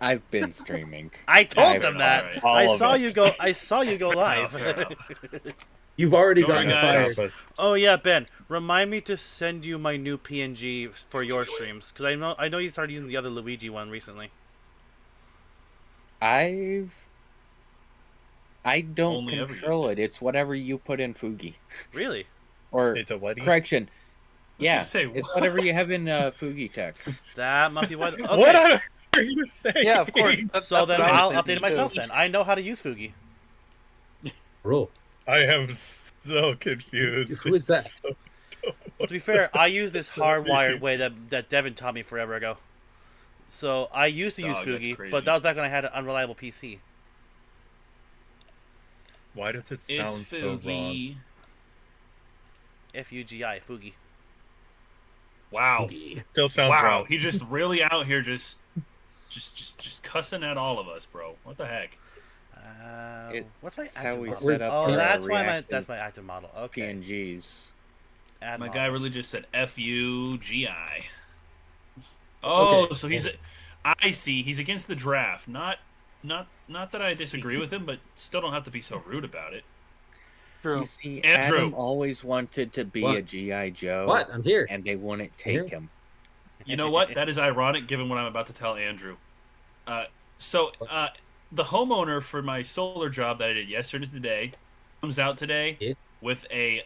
I've been streaming. I told I've- them that. Alright. all I of saw it. you go. I saw you go Fair enough, live. fair enough. You've already Don't gotten worry, fired. guys. Oh yeah, Ben. Remind me to send you my new PNG for your streams because I know you started using the other Luigi one recently. I don't Only ever control used it. It's whatever you put in Fugi. Really? Or It's a what? correction. Yeah, just say, it's whatever you have in Fugi Tech. That must be why. Okay. What are you saying? Yeah, of course. So then what I was I'll thinking update it myself. too. Then I know how to use Fugi. Roll. I am so confused. Who is that? To be fair, I use this hardwired way that Devin taught me forever ago. So I used to use Dog, that's Fugi, crazy. but that was back when I had an unreliable PC. Why does it sound It's so wrong? Fugi. Fugi, Fugi. Wow. Still sounds Wow. wrong. He just really out here just cussing at all of us, bro. What the heck? What's my It's active how we model? set up Oh, our that's why reactive that's my active model. Okay. PNGs. Add My model. guy really just said F-U-G-I. Oh, Okay. so I see. He's against the draft. Not that I disagree with him, but still don't have to be so rude about it. True. You see, Andrew. Adam always wanted to be What? a G.I. Joe. What? I'm here. And they wouldn't Here. take him. You know what? That is ironic given what I'm about to tell Andrew. The homeowner for my solar job that I did yesterday today comes out today Yeah. with a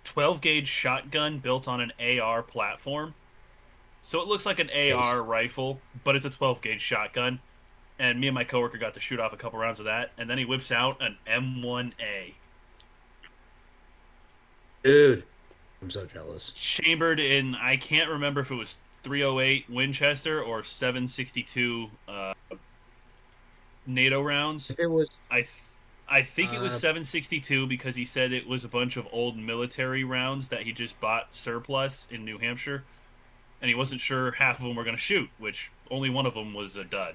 12-gauge shotgun built on an AR platform. So it looks like an AR rifle, but it's a 12-gauge shotgun. And me and my coworker got to shoot off a couple rounds of that. And then he whips out an M1A. Dude, I'm so jealous. Chambered in, I can't remember if it was 308 Winchester or 762 NATO rounds. If it was, I think it was 762 because he said it was a bunch of old military rounds that he just bought surplus in New Hampshire, and he wasn't sure half of them were going to shoot, which only one of them was a dud,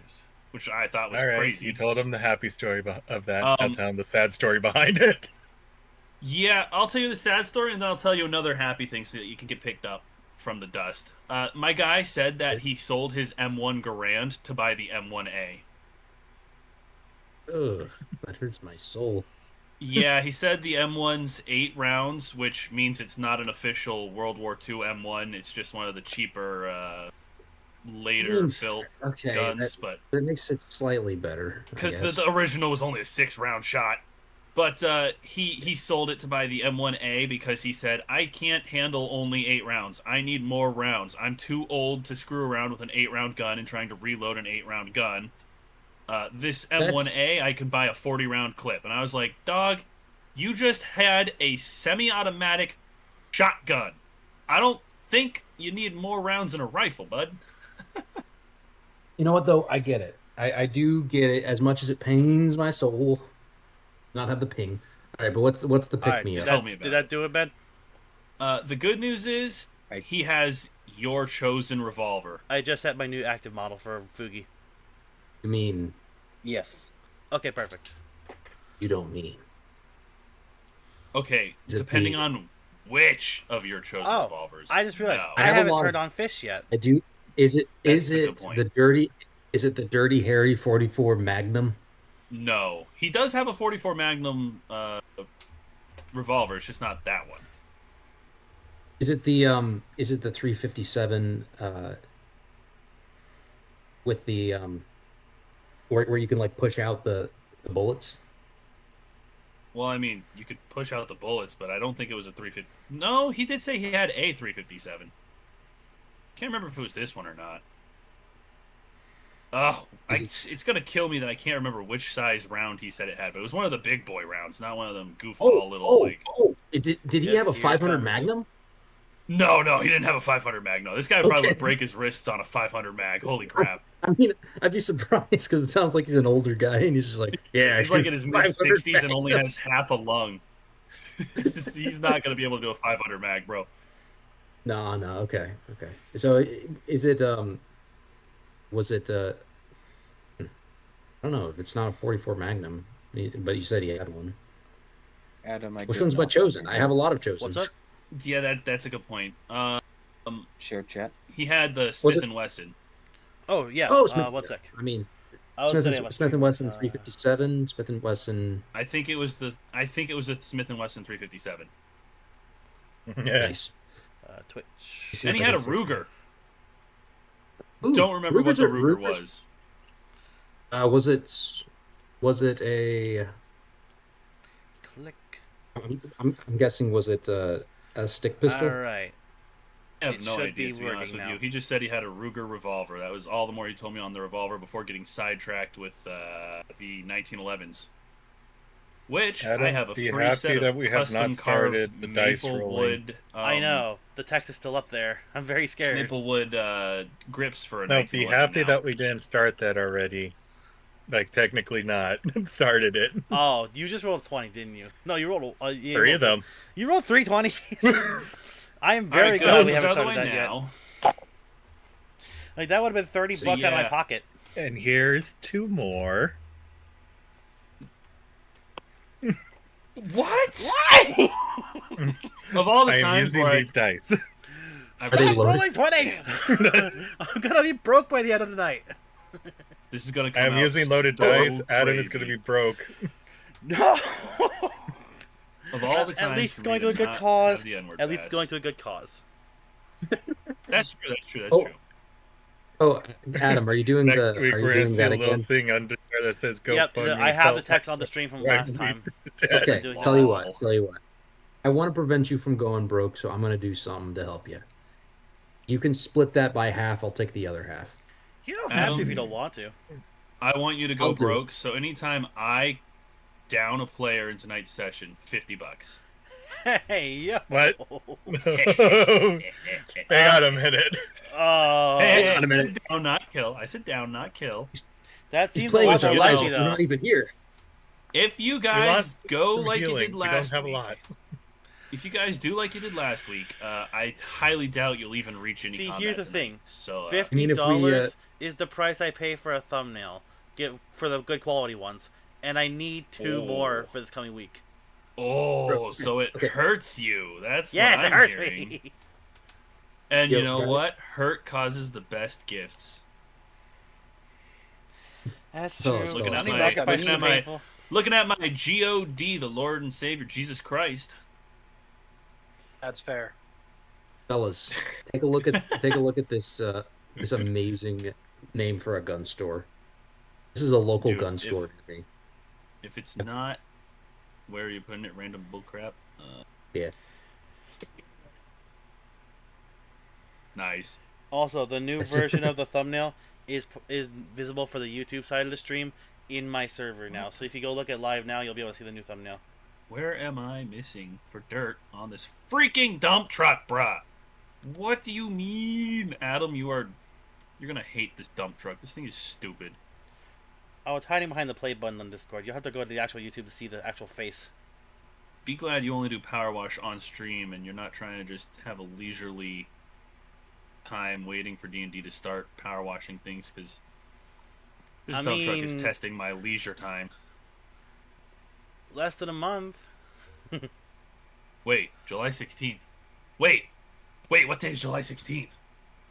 which I thought was All right, crazy. you told him the happy story of that. Now Um, tell him the sad story behind it. Yeah, I'll tell you the sad story, and then I'll tell you another happy thing so that you can get picked up from the dust. My guy said that he sold his M1 Garand to buy the M1A. ugh, that hurts my soul. Yeah, he said the M1's 8 rounds, which means it's not an official World War II M1. It's just one of the cheaper, later built Okay, guns. But that makes it slightly better. I because guess. the original was only a 6-round shot. But he sold it to buy the M1A because he said, I can't handle only 8 rounds. I need more rounds. I'm too old to screw around with an 8-round gun and trying to reload an 8-round gun. This M1A, I can buy a 40-round clip. And I was like, dog, you just had a semi-automatic shotgun. I don't think you need more rounds in a rifle, bud. You know what, though? I get it. I do get it. As much as it pains my soul, not have the ping. All right, but what's the pick Alright, me up? Tell me about did that do it, Ben? The good news is he has your chosen revolver. I just set my new active model for Fugi. You mean Yes. Okay, perfect. you don't mean? Okay, Is it depending the- on which of your chosen Oh, revolvers. I just realized No. I have a haven't lot turned of- on fish yet. I do. Is it That's a good point. the dirty? Is it the Dirty Harry 44 Magnum? No, he does have a 44 Magnum revolver. It's just not that one. Is it the 357 with the where you can like push out the bullets? Well, I mean, you could push out the bullets, but I don't think it was a 350. No, he did say he had a 357. Can't remember if it was this one or not. Oh, it's gonna kill me that I can't remember which size round he said it had, but it was one of the big boy rounds, not one of them goofball little like. Did he Yeah, have a here it 500 comes. Magnum? No, he didn't have a 500 mag. No, this guy probably Okay. would break his wrists on a 500 mag. Holy crap! I mean, I'd be surprised because it sounds like he's an older guy and he's just like, yeah, He's like in his mid 60s and Magnum. only has half a lung. He's not gonna be able to do a 500 mag, bro. No, okay. So is it was it I don't know if it's not a 44 Magnum, but you said he had one. Adam, I Which did one's my not chosen? remember. I have a lot of chosens. What's up? Yeah, that's a good point. Share chat. He had the Was Smith it- and Wesson. Oh yeah. Oh, Smith. One sec. I mean, I was Smith, sitting on my Smith stream. and Wesson 357. Smith and Wesson. I think it was the Smith and Wesson 357. Yeah. Nice. Twitch. And he had a Ruger. Ooh, Don't remember what the Ruger Rugers- was. Was it a? Click. I'm guessing was it a stick pistol? All right. I have It no should idea, be to be honest working with now. you. He just said he had a Ruger revolver. That was all the more he told me on the revolver before getting sidetracked with the 1911s. Which Adam, I have a be free happy set that of we have custom not started carved the dice rolling. Maplewood. I know the text is still up there. I'm very scared. Maplewood grips for a No, 1911 be happy now. that we didn't start that already. Like, technically not. Started it. Oh, you just rolled 20, didn't you? No, you rolled you 3 rolled of them. You rolled 3 20s. I am All very right, glad good. we haven't Out of the started way that now. yet. Like that would have been 30 So, bucks out of my yeah. pocket. And here's 2 more. What? Why? Of all the I am times using where these dice. I've Are they Stop loaded? rolling 20s. I'm gonna be broke by the end of the night. this is gonna come I am out using loaded so dice. Adam is going to crazy. be broke. No. Of all the times At least for it's going me to a good not cause. have the N-word At least it's pass. going to a good cause. That's true. That's true. That's Oh. true. Oh, Adam, are you doing Next the? week Are we're you going to doing see a that little again? thing under there that says "Go Yep, Fund Me." I have the Help text on the stream from Right. last time. Okay, doing tell you that. what. Tell you what. I want to prevent you from going broke, so I'm going to do something to help you. You can split that by half. I'll take the other half. You don't have to if you Adam. don't want to. I want you to go I'll do it. broke. So anytime I down a player in tonight's session, $50. Hey, yo. What? Hang on a minute. Oh, Hey, Hang on a I minute. said down, not kill. I said down, not kill. that He's seems a playing lot with more you you. likely know. You're though. not even here. If you We guys want go some like you healing. did We last don't have week, a lot. if you guys do like you did last week, I highly doubt you'll even reach any See, combat here's the tonight. thing. So, $50 mean, if we, is the price I pay for a thumbnail. Get for the good quality ones, and I need 2 Oh. more for this coming week. so it Okay. hurts you. That's Yes, what it I'm hurts hearing. me. And Yo, you know right. what? Hurt causes the best gifts. That's Tell true. us, Looking tell at us. my- Sacrifices looking at are my- painful. Looking at my God, the Lord and Savior Jesus Christ. That's fair. Fellas, take a look at this this amazing name for a gun store. This is a local Dude, gun if- store to me. If it's not, where are you putting it? Random bullcrap. Yeah. Nice. Also, the new version of the thumbnail is visible for the YouTube side of the stream in my server now. So if you go look at live now, you'll be able to see the new thumbnail. Where am I missing for dirt on this freaking dump truck, bruh? What do you mean, Adam? You're gonna hate this dump truck. This thing is stupid. Oh, it's hiding behind the play button on Discord. You'll have to go to the actual YouTube to see the actual face. Be glad you only do power wash on stream and you're not trying to just have a leisurely time waiting for D&D to start power washing things, because this I dump truck is mean- testing my leisure time. Less than a month. Wait, July 16th. Wait, what day is July 16th?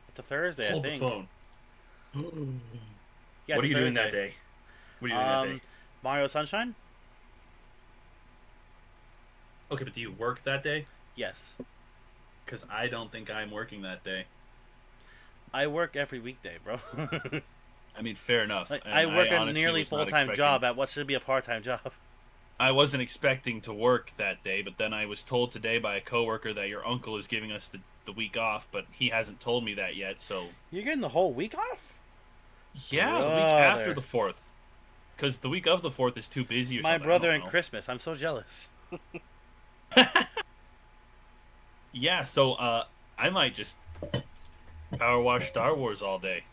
It's a Thursday, Hold I the think. phone. Yeah, What are it's you a doing that Thursday. day? What are you doing that day? Mario Sunshine? Okay, but do you work that day? Yes. Because I don't think I'm working that day. I work every weekday, bro. I mean, fair enough. Like, And I work a honestly nearly was not full-time expecting- job at what should be a part-time job. I wasn't expecting to work that day, but then I was told today by a coworker that your uncle is giving us the week off, but he hasn't told me that yet, so... You're getting the whole week off? Yeah, the week Brother. after the 4th. Because the week of the 4th is too busy or My something. I brother don't and know. Christmas. I'm so jealous. Yeah, so I might just power wash Star Wars all day.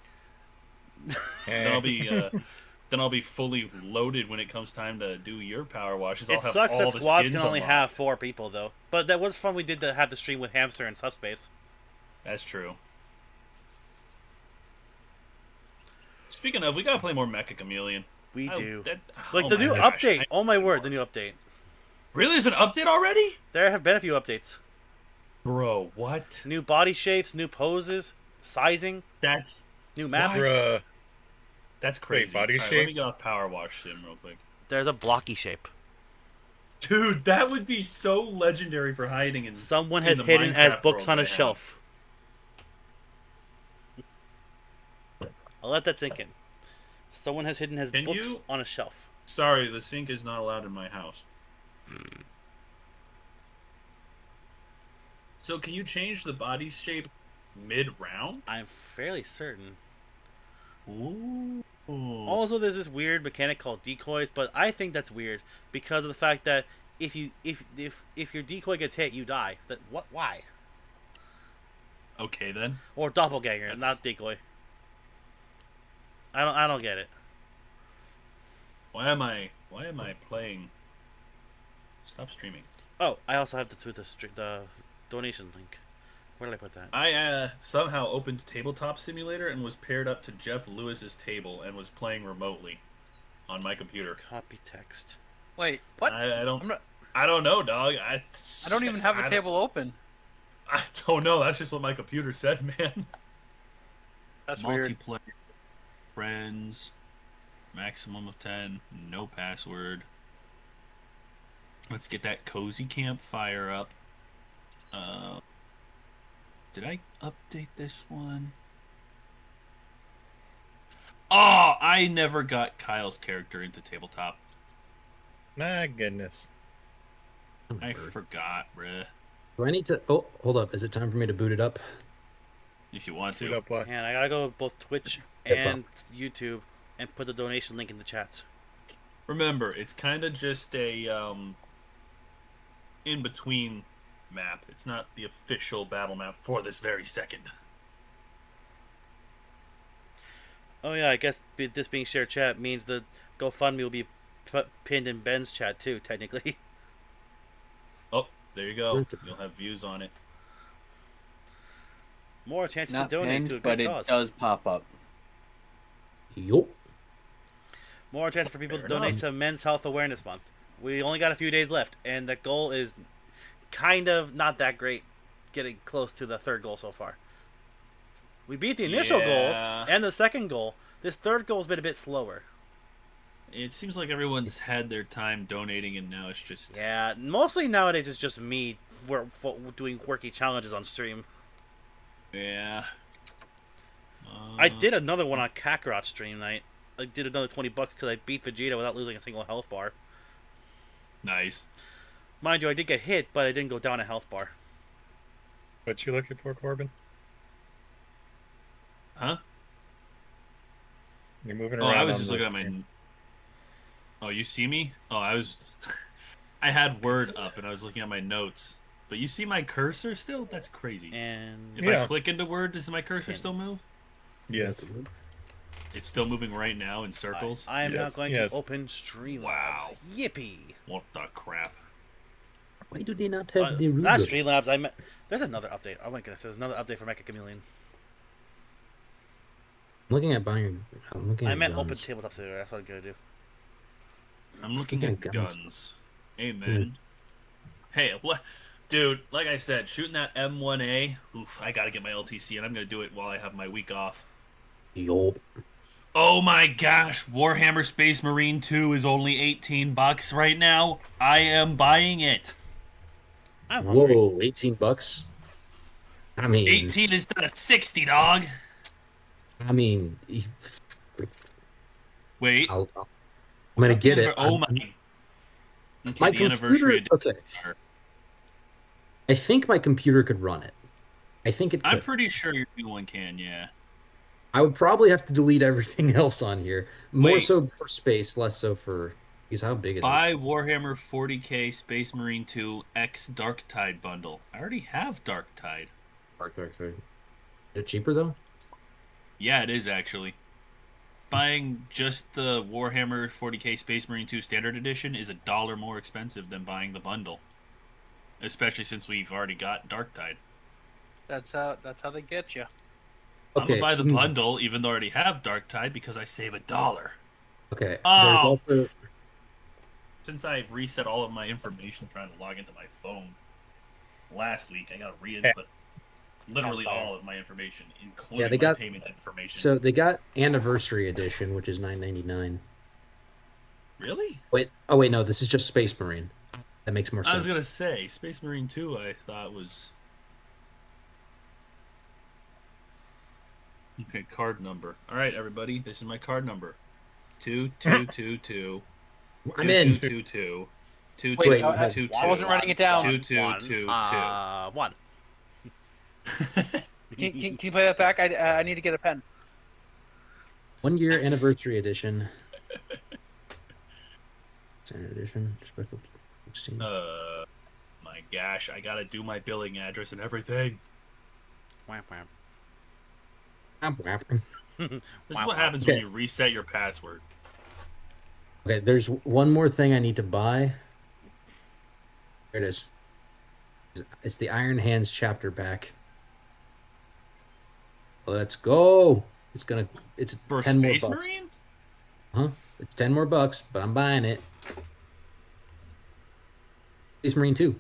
Then I'll be fully loaded when it comes time to do your power washes. I'll It have sucks all that the squads skins can only unlocked. have 4 people, though. But that was fun. We did have the stream with Hamster and Subspace. That's true. Speaking of, we gotta play more Mecha Chameleon. We do. Oh Like, the my new gosh. update. Oh, my word, the new update. Really? Is an update already? There have been a few updates. Bro, what? New body shapes, new poses, sizing, That's New maps. Bruh. That's crazy. body All right, let me shapes? get off Power Wash Sim real quick. There's a blocky shape. Dude, that would be so legendary for hiding in. Someone in has the hidden as Minecraft books world on I a have. shelf. I'll let that sink in. Someone has hidden his Can books you- on a shelf. Sorry, the sink is not allowed in my house. So can you change the body shape mid-round? I'm fairly certain. Ooh. Also, there's this weird mechanic called decoys, but I think that's weird because of the fact that if your decoy gets hit, you die. That what? Why? Okay then. Or doppelganger, That's- not decoy. I don't get it. Why am I playing? Stop streaming. Oh, I also have the donation link. Where did I put that? I somehow opened Tabletop Simulator and was paired up to Jeff Lewis's table and was playing remotely on my computer. Copy text. Wait, what? I don't. I'm not- I don't know, dog. I I don't even have a table open. I don't know. That's just what my computer said, man. That's weird. Multiplayer, friends, maximum of 10, no password. Let's get that cozy campfire up. Did I update this one? Oh, I never got Kyle's character into tabletop. My goodness. I forgot, bruh. Do I need to? Oh, hold up. Is it time for me to boot it up? If you want Shoot to. up what? And I gotta go with both Twitch Yep, and YouTube and put the donation link in the chats. Remember, it's kind of just a in-between map. It's not the official battle map for this very second. Oh yeah, I guess this being shared chat means the GoFundMe will be pinned in Ben's chat too, technically. Oh, there you go. You'll have views on it. More chances Not to donate to a pinned, but good it cause. does pop up. Yup. More chance for people Fair to donate enough. to Men's Health Awareness Month. We only got a few days left, and the goal is kind of not that great, getting close to the third goal so far. We beat the initial goal Yeah. and the second goal. This third goal has been a bit slower. It seems like everyone's had their time donating, and now it's just... Yeah, mostly nowadays it's just me doing quirky challenges on stream. Yeah. I did another one on Kakarot stream night. I did another $20 because I beat Vegeta without losing a single health bar. Nice. Mind you, I did get hit, but I didn't go down a health bar. What you looking for, Corbin? Huh? You're moving Oh, around. I was on just the looking at my... screen. Oh, you see me? Oh, I was... I had Word up, and I was looking at my notes. But you see my cursor still? That's crazy. And If Yeah. I click into Word, does my cursor still move? Yes. It's still moving right now in circles? I am now Yes, going yes. to open Streamlabs. Wow. Yippee! What the crap? Why do they not have the ruler? Not Streamlabs. I meant there's another update. Oh my goodness, there's another update for Mecha Chameleon. I'm looking at buying. I'm looking I at meant guns. open tabletop simulator. That's what I'm gonna do. I'm looking Okay, at guns. guns. Amen. Hey, what? Dude, like I said, shooting that M1A, oof, I gotta get my LTC, and I'm gonna do it while I have my week off. Yup. Oh my gosh, Warhammer Space Marine 2 is only $18 right now. I am buying it. I'm hungry. Whoa, $18. I mean, 18 instead of 60, dog. I mean, Wait. I'm gonna get it. Oh my. I'm- Okay, my the anniversary. computer. Okay. I think my computer could run it. I think it could. I'm pretty sure your new one can, yeah. I would probably have to delete everything else on here. More Wait. so for space, less so for. Because how big is Buy Warhammer 40k Space Marine 2 X Dark Tide bundle. I already have Dark Tide. it? Is it cheaper though? Yeah, it is actually. Buying just the Warhammer 40k Space Marine 2 Standard Edition is $1 more expensive than buying the bundle. Especially since we've already got Dark Tide. That's how they get you. I'm Okay. gonna buy the bundle even though I already have Dark Tide because I save $1. Okay. Oh, There's also, Since I reset all of my information trying to log into my phone last week, I gotta re-input literally Campfire. all of my information, including they my got- payment information. So they got Anniversary Edition, which is $9.99. Really? Wait, no, this is just Space Marine. That makes more I was sense. gonna say Space Marine 2. I thought was okay. Card number. All right, everybody. This is my card number. 2222 I'm in. 2222 Wait, I wasn't writing it down. 2222. 1. Can you play that back? I need to get a pen. 1 year Anniversary Edition. Standard Edition. Special 16. My gosh, I gotta do my billing address and everything. Wham, wham. This is Wow, what wow. happens when you reset your password. Okay, there's one more thing I need to buy. There it is. It's the Iron Hands chapter pack. Let's go. It's For 10 more Space bucks. Marine? It's 10 more bucks, but I'm buying it. Space Marine 2.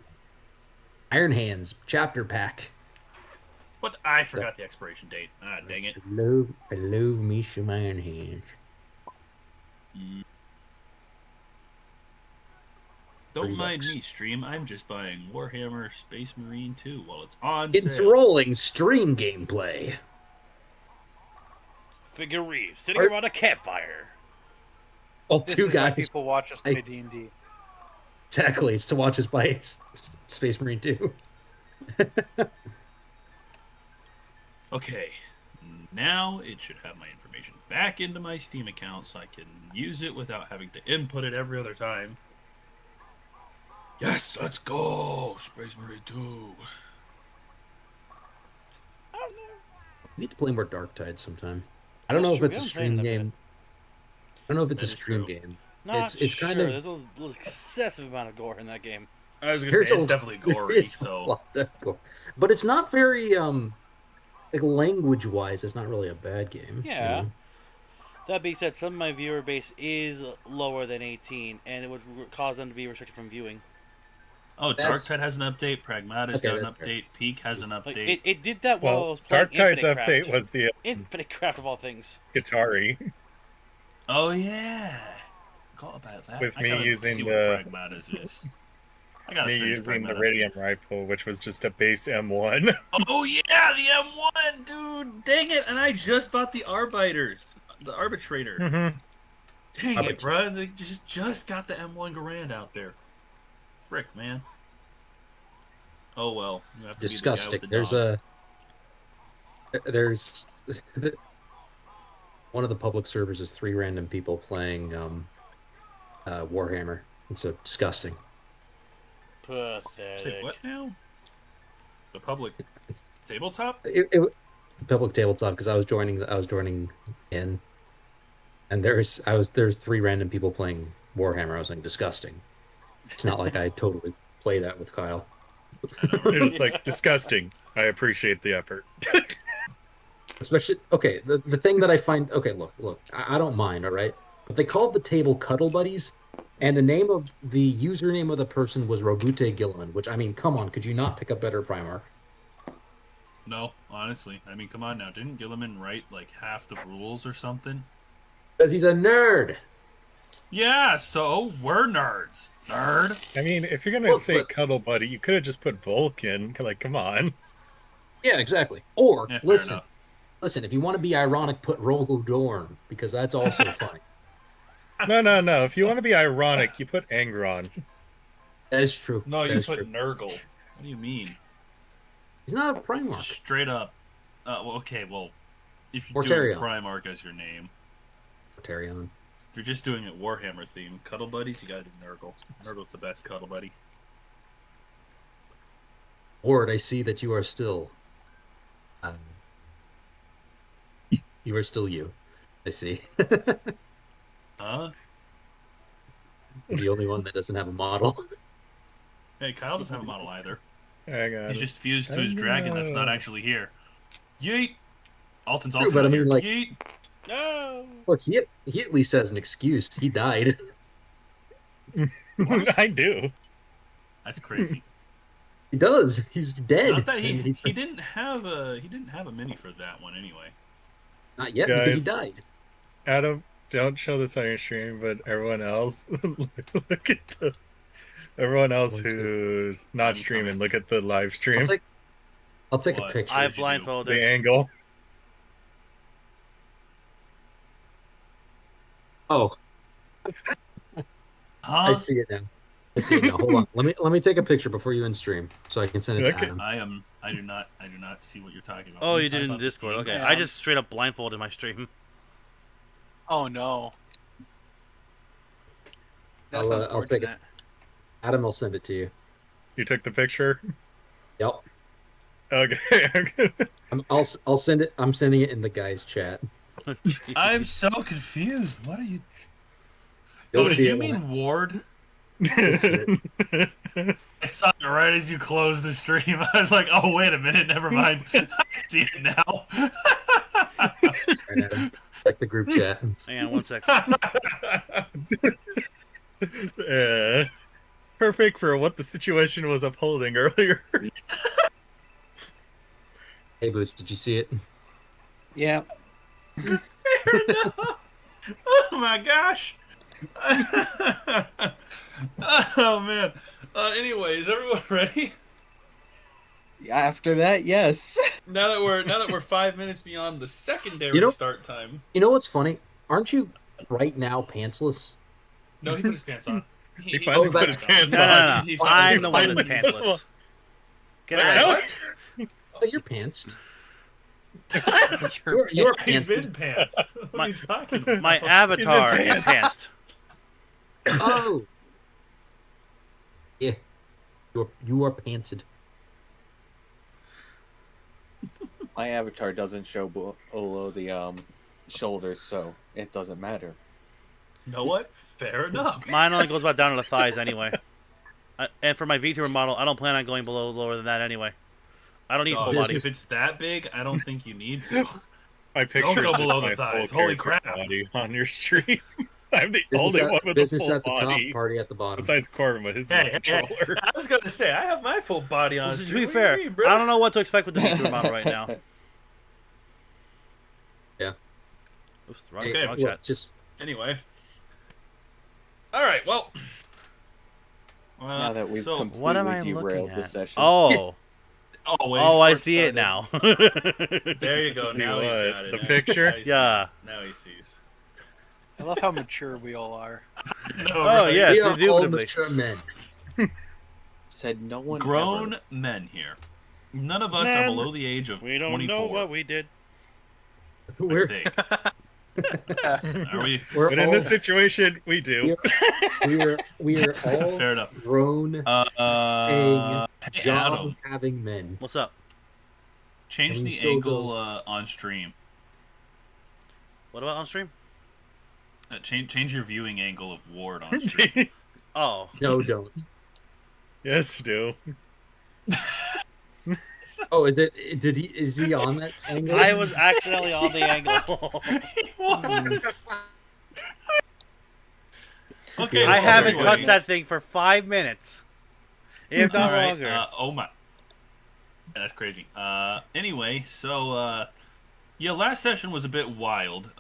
Iron Hands chapter pack. What? I forgot the expiration date. Ah, dang it. I love me some Iron Hands. Don't $3. mind me, stream. I'm just buying Warhammer Space Marine 2 while it's on It's sale. rolling stream gameplay. Figurines sitting around a campfire. Well, This two is why guys. people watch us I- play D&D. Exactly. It's to watch us play Space Marine 2. Okay, now it should have my information back into my Steam account so I can use it without having to input it every other time. Yes, let's go! Space Marine 2. We need to play more Dark Tide sometime. I don't That's know if true. it's a We haven't played stream in a bit. game. I don't know if it's a That is stream true. game. Not It's sure. kind of- There's a little excessive amount of gore in that game. I was gonna There's say, a- it's definitely gory, there's a so... lot of gore. But it's not very like language-wise, it's not really a bad game. you Yeah. know? That being said, some of my viewer base is lower than 18, and it would cause them to be restricted from viewing. Oh, That's- Darktide has an update, Pragmata's Okay, got an that's fair. update, Peak has an Like, update. it did that while I Well, was playing Dark Tide's Infinite update Craft. was the Infinite Craft of all things. Atari Oh, yeah! Forgot about that. With I me gotta using see the- what Pragmata's is. I gotta me finish using the Pragmata. radium rifle, which was just a base M1. Oh yeah, the M1, dude! Dang it! And I just bought the Arbiters, the Arbitrator. Mhm. Dang it, Arbiter. bro! They just got the M1 Garand out there. Frick, man. Oh well. You have to Disgusting. Be the guy with the There's one of the public servers is 3 random people playing Warhammer. It's so disgusting. Say Pathetic. what now? The public tabletop? Public tabletop because I was joining in, and there's 3 random people playing Warhammer. I was like, disgusting. It's not like I totally play that with Kyle. It was like disgusting. I appreciate the effort. Especially, okay, the thing that I find, okay, look, I don't mind, all right? But they called the table Cuddle Buddies, and the username of the person was Robute Gilliman, which, I mean, come on, could you not pick a better Primarch? No, honestly. I mean, come on now. Didn't Gilliman write like half the rules or something? Because he's a nerd! Yeah, so we're nerds. Nerd. I mean, if you're gonna Look, say but- Cuddle Buddy, you could have just put Vulcan. Like, come on. Yeah, exactly. Or, Yeah, fair listen, enough. if you want to be ironic, put Rogo Dorn, because that's also funny. No. If you want to be ironic, you put Angron. That is true. No, That you is put true. Nurgle. What do you mean? He's not a Primarch. Just straight up. Well, okay, well, if you're Or doing Tarion. Primarch as your name, Tarion. if you're just doing it Warhammer theme, Cuddle Buddies, you gotta do Nurgle. Nurgle's the best Cuddle Buddy. Ward, I see that you are still. You are still you. I see. Huh? The only one that doesn't have a model. Hey, Kyle doesn't have a model either. I got He's it. just fused to his dragon that's not actually here. Yeet! Alton's True, also but I not mean, here. like- Yeet! No. Look, he at least has an excuse. He died. I do. That's crazy. He does. He's dead. Not that And he's he didn't have a mini for that one anyway. not yet because he Guys. died. Adam, don't show this on your stream, but everyone else, look at everyone else One, two. who's not I'm streaming. coming. Look at the live stream. I'll take a What? picture. I What'd you do? blindfolded. The angle. Oh, I Huh? see it now. I see it now. Hold on. Let me take a picture before you end stream so I can send it to Okay. Adam. I do not see what you're talking about. Oh, What are you did talking in about? Discord. The Okay, angle? I just straight up blindfolded my stream. Oh no. That's I'll take it. unfortunate. Adam will send it to you. You took the picture. Yep. Okay. Okay. I'll send it. I'm sending it in the guys chat. I'm so confused. What are you? You'll Oh, did see you it when mean Ward? see I saw it right as you closed the stream. I was like, oh, wait a minute. Never mind. I see it now. Alright, Adam. Check the group chat. Hang on 1 sec. Perfect for what the situation was upholding earlier. Hey, Boots, did you see it? Yeah. Oh my gosh. Oh man. Anyways, everyone ready? After that, yes. Now that we're 5 minutes beyond the secondary You know- start time. You know what's funny? Aren't you right now pantsless? No, he put his pants on. He finally put his pants No, on. no, no. He I'm the one finally- that's pantsless. Get it Wait, right. what? Oh, you're pantsed. You're- You're He's pantsed. been pants. What are you talking about? My avatar is pantsed. Oh. Yeah. You are pantsed. My avatar doesn't show below the shoulders, so it doesn't matter. You know what? Fair enough. Mine only goes about down to the thighs anyway. And for my VTuber model, I don't plan on going below lower than that anyway. I don't need full Dog, body. if it's that big, I don't think you need to. My picture go is below my the thighs. full Holy character crap. body on your stream. I'm the Business, only at, one with business a full at the body. top, party at the bottom. Besides Corbin with his Hey, controller. I was gonna say I have my full body on. To stream. be What fair, do you mean, bro? I don't know what to expect with the VTuber model right now. Oops, wrong, Hey, wrong look, chat. just Anyway. All right. Well. Now that we've so What am I completely looking derailed the at? session. Oh, always oh, I sports see it started. now. There you go. He Now he's was. got it. The Now picture? he sees. Yeah. Now he sees. I love how mature we all are. No, Oh, really. yeah. we Yes, are all indubitably. mature men. Said no one Grown ever. men here. None of us are Men, below the age of We don't 24. know what we did. I We're, think. Are we? we're But in all, this situation, we do. we are all Fair enough. grown, Hey, job Adam, having men. What's up? change And we the still angle go. on stream. What about on stream? Change your viewing angle of Ward on stream. Oh, No, don't. Yes, do. Oh, is it? Is he on that angle? I was accidentally on the angle. He was. Okay, I well, haven't anyway. touched that thing for 5 minutes, if not All right, longer. oh my. That's crazy. Anyway, so yeah, last session was a bit wild.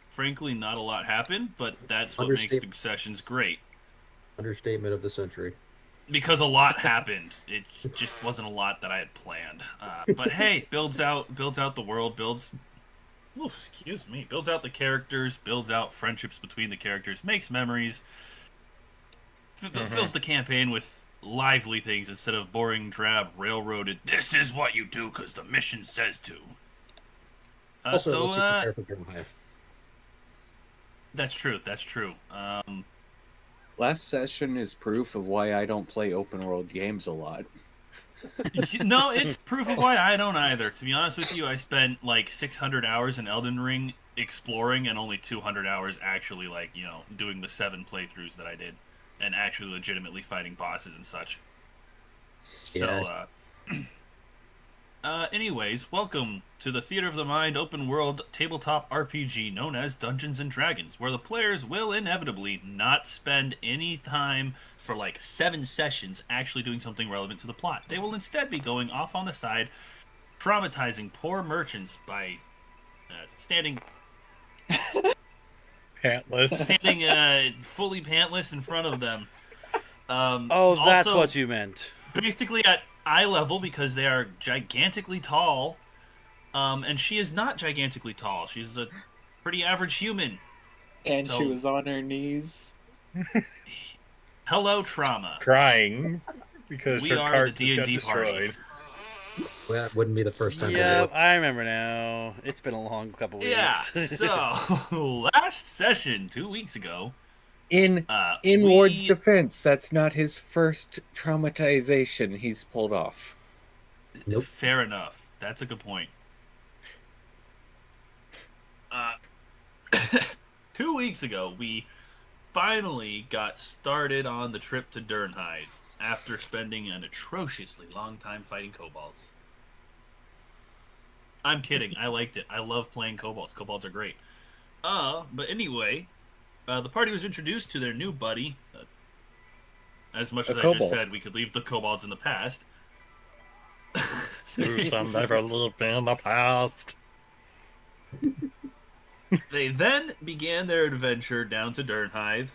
Frankly, not a lot happened, but that's what makes the Understatement. sessions great. Understatement of the century. Because a lot happened. It just wasn't a lot that I had planned. But hey, builds out the world, builds out the characters, builds out friendships between the characters, makes memories, fills the campaign with lively things instead of boring, drab, railroaded. This is what you do because the mission says to. Also, So it lets you prepare for Durnhythe. that's true. That's true. Last session is proof of why I don't play open world games a lot. No, it's proof of why I don't either. To be honest with you, I spent like 600 hours in Elden Ring exploring and only 200 hours actually, like, you know, doing the 7 playthroughs that I did and actually legitimately fighting bosses and such. So, Yeah, Anyways, welcome to the Theater of the Mind open world tabletop RPG known as Dungeons and Dragons, where the players will inevitably not spend any time for like 7 sessions actually doing something relevant to the plot. They will instead be going off on the side, traumatizing poor merchants by standing Pantless. fully pantless in front of them. Oh, that's also, what you meant. basically at eye level because they are gigantically tall. And she is not gigantically tall. She's a pretty average human. And So- she was on her knees. Hello, trauma. Crying because We her are cart the just got D&D party. destroyed. Well, that wouldn't be the first time. Yeah, I remember now. It's been a long couple weeks. Yeah. So last session 2 weeks ago, In Ward's we- defense, that's not his first traumatization he's pulled off. Nope. Fair enough. That's a good point. 2 weeks ago, we finally got started on the trip to Durnhythe after spending an atrociously long time fighting kobolds. I'm kidding. I liked it. I love playing kobolds. Kobolds are great. But anyway, the party was introduced to their new buddy. As much A as I kobold. just said, we could leave the kobolds in the past. Who some never lived in the past. They then began their adventure down to Durnhythe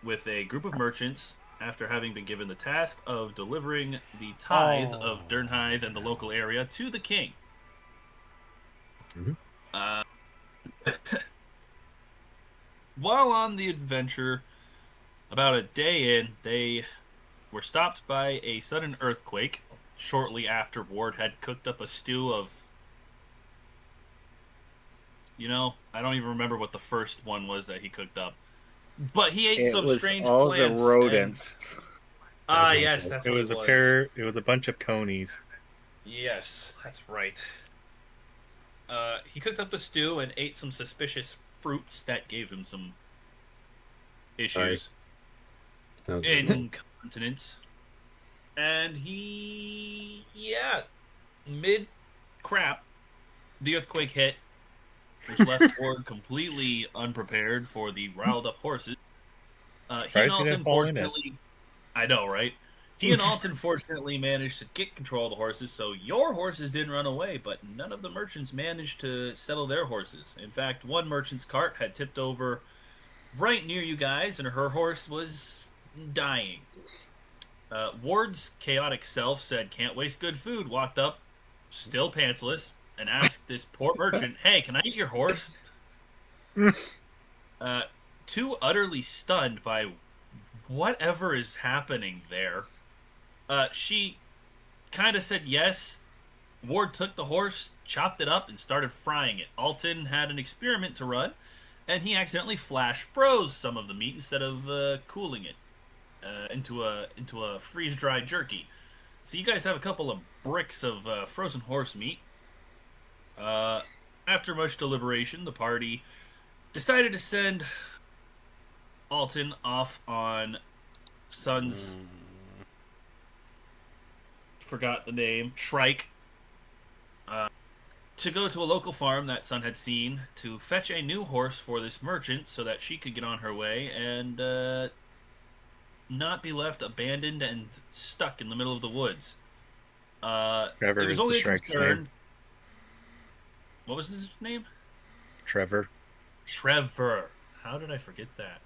with a group of merchants after having been given the task of delivering the tithe of Durnhythe and the local area to the king. Mhm. While on the adventure, about a day in, they were stopped by a sudden earthquake shortly after Ward had cooked up a stew of... I don't even remember what the first one was that he cooked up. But he ate It some was strange all plants. the rodents. Yes, that's It what was it a was. pair. It was a bunch of conies. Yes, that's right. He cooked up a stew and ate some suspicious fruits that gave him some issues. Okay. Incontinence. And mid-crap, the earthquake hit, which left Ward completely unprepared for the riled-up horses. He and Surprised he Alton didn't fall in it. fortunately... I know, right? He and Alton fortunately managed to get control of the horses, so your horses didn't run away, but none of the merchants managed to settle their horses. In fact, one merchant's cart had tipped over right near you guys, and her horse was dying. Ward's chaotic self said, "Can't waste good food," walked up, still pantsless, and asked this poor merchant, "Hey, can I eat your horse?" Too utterly stunned by whatever is happening there, she kind of said yes. Ward took the horse, chopped it up, and started frying it. Alton had an experiment to run, and he accidentally flash froze some of the meat instead of cooling it into a freeze-dried jerky. So you guys have a couple of bricks of frozen horse meat. After much deliberation, the party decided to send Alton off on Son's... forgot the name. Shrike. To go to a local farm that Son had seen to fetch a new horse for this merchant so that she could get on her way and not be left abandoned and stuck in the middle of the woods. Trevor It was is only the a Shrek's concern. name. What was his name? Trevor. Trevor. How did I forget that?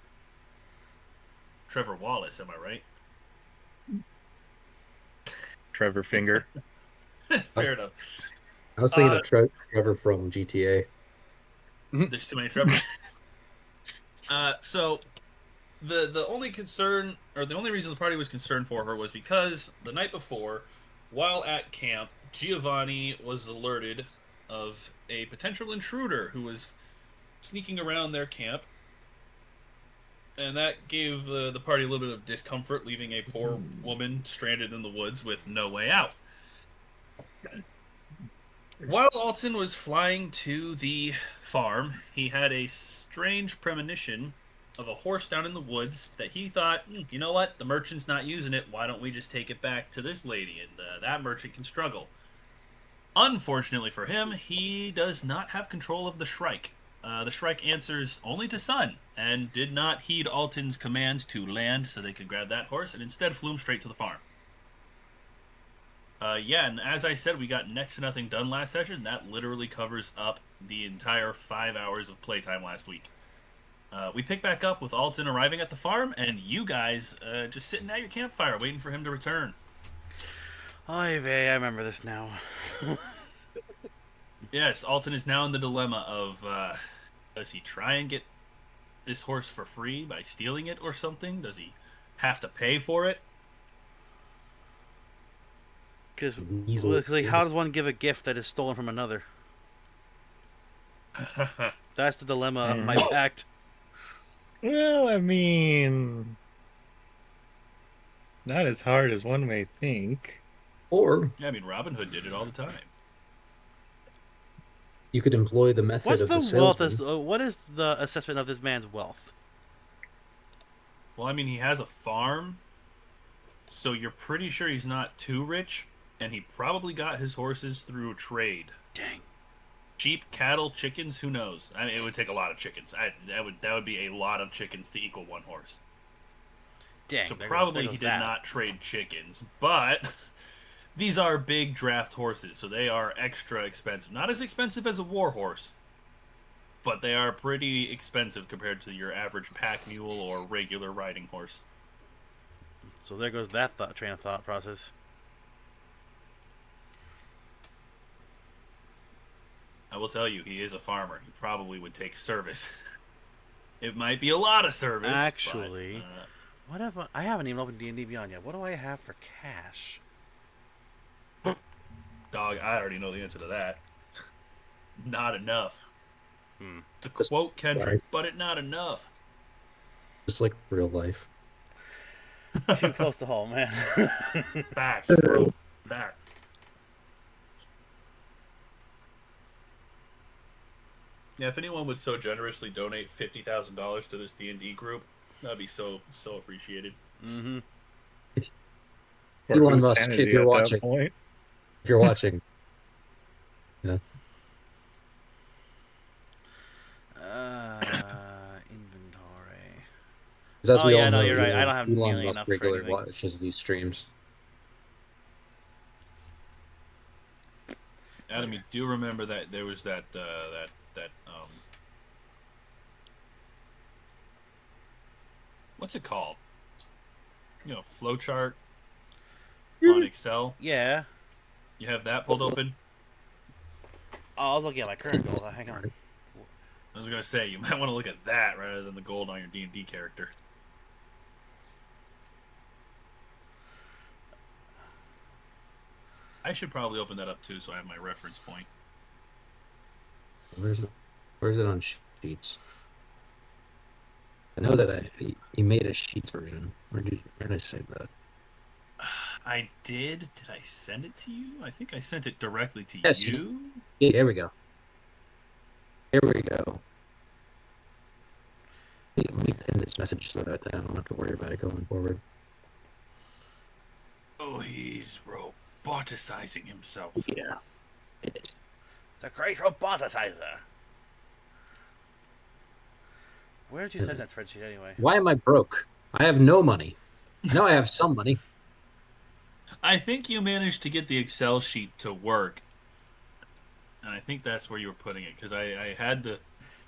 Trevor Wallace, am I right? Trevor Finger. Fair enough. I was thinking of Trevor from GTA. There's too many Trevors. So the only concern, or the only reason the party was concerned for her, was because the night before, while at camp, Giovanni was alerted of a potential intruder who was sneaking around their camp, and that gave the party a little bit of discomfort, leaving a poor woman stranded in the woods with no way out. While Alton was flying to the farm, he had a strange premonition of a horse down in the woods that he thought, you know what, the merchant's not using it, why don't we just take it back to this lady, and that merchant can struggle. Unfortunately for him, he does not have control of the Shrike. The Shrike answers only to Sun, and did not heed Alton's command to land so they could grab that horse, and instead flew him straight to the farm. Yeah, and as I said, we got next to nothing done last session. That literally covers up the entire 5 hours of playtime last week. We pick back up with Alton arriving at the farm, and you guys just sitting at your campfire waiting for him to return. Oy vey, I remember this now. Yes, Alton is now in the dilemma of, does he try and get this horse for free by stealing it or something? Does he have to pay for it? Because Easily. how does one give a gift that is stolen from another? That's the dilemma of my pact. Well, I mean, not as hard as one may think. Or Yeah, I mean, Robin Hood did it all the time. you could employ the method What's of the the wealth? salesman. What is the assessment of this man's wealth? Well, I mean, he has a farm, so you're pretty sure he's not too rich, and he probably got his horses through trade. Dang. Sheep, cattle, chickens, who knows? I mean, it would take a lot of chickens. That would be a lot of chickens to equal one horse. Dang. So there probably goes he did that. not trade chickens, but these are big draft horses, so they are extra expensive. Not as expensive as a war horse, but they are pretty expensive compared to your average pack mule or regular riding horse. So there goes that train of thought process. I will tell you, he is a farmer. He probably would take service. It might be a lot of service. Actually, but, what if I haven't even opened D&D Beyond yet? What do I have for cash? dog, I already know the answer to that. Not enough. To Just- quote Kendrick, right. but it not enough. Just like real life. Too close to home, man. Facts, bro. Facts. Yeah, if anyone would so generously donate $50,000 to this D&D group, that'd be so appreciated. Mm-hmm. For Elon whose Musk, sanity if you're at that watching. point. If you're watching, Inventory. because as Oh, we yeah, all no, know, you're right. I don't have Elon nearly Musk enough for regularly anything. watches these streams. Adam, you do remember that there was that what's it called? You know, flowchart on Excel. Yeah. You have that pulled open. Oh, I was looking at my current goals. Hang on. I was gonna say you might want to look at that rather than the gold on your D&D character. I should probably open that up too, so I have my reference point. Where's it on Sheets? I know that he made a Sheets version. Where did I save that? I did. Did I send it to you? I think I sent it directly to Yes, you. Yeah, here we go. Here we go. Let me pin this message so that I don't have to worry about it going forward. Oh, he's roboticizing himself. Yeah. The great roboticizer. Where did you send that spreadsheet anyway? Why am I broke? I have no money. Now I have some money. I think you managed to get the Excel sheet to work, and I think that's where you were putting it because I had the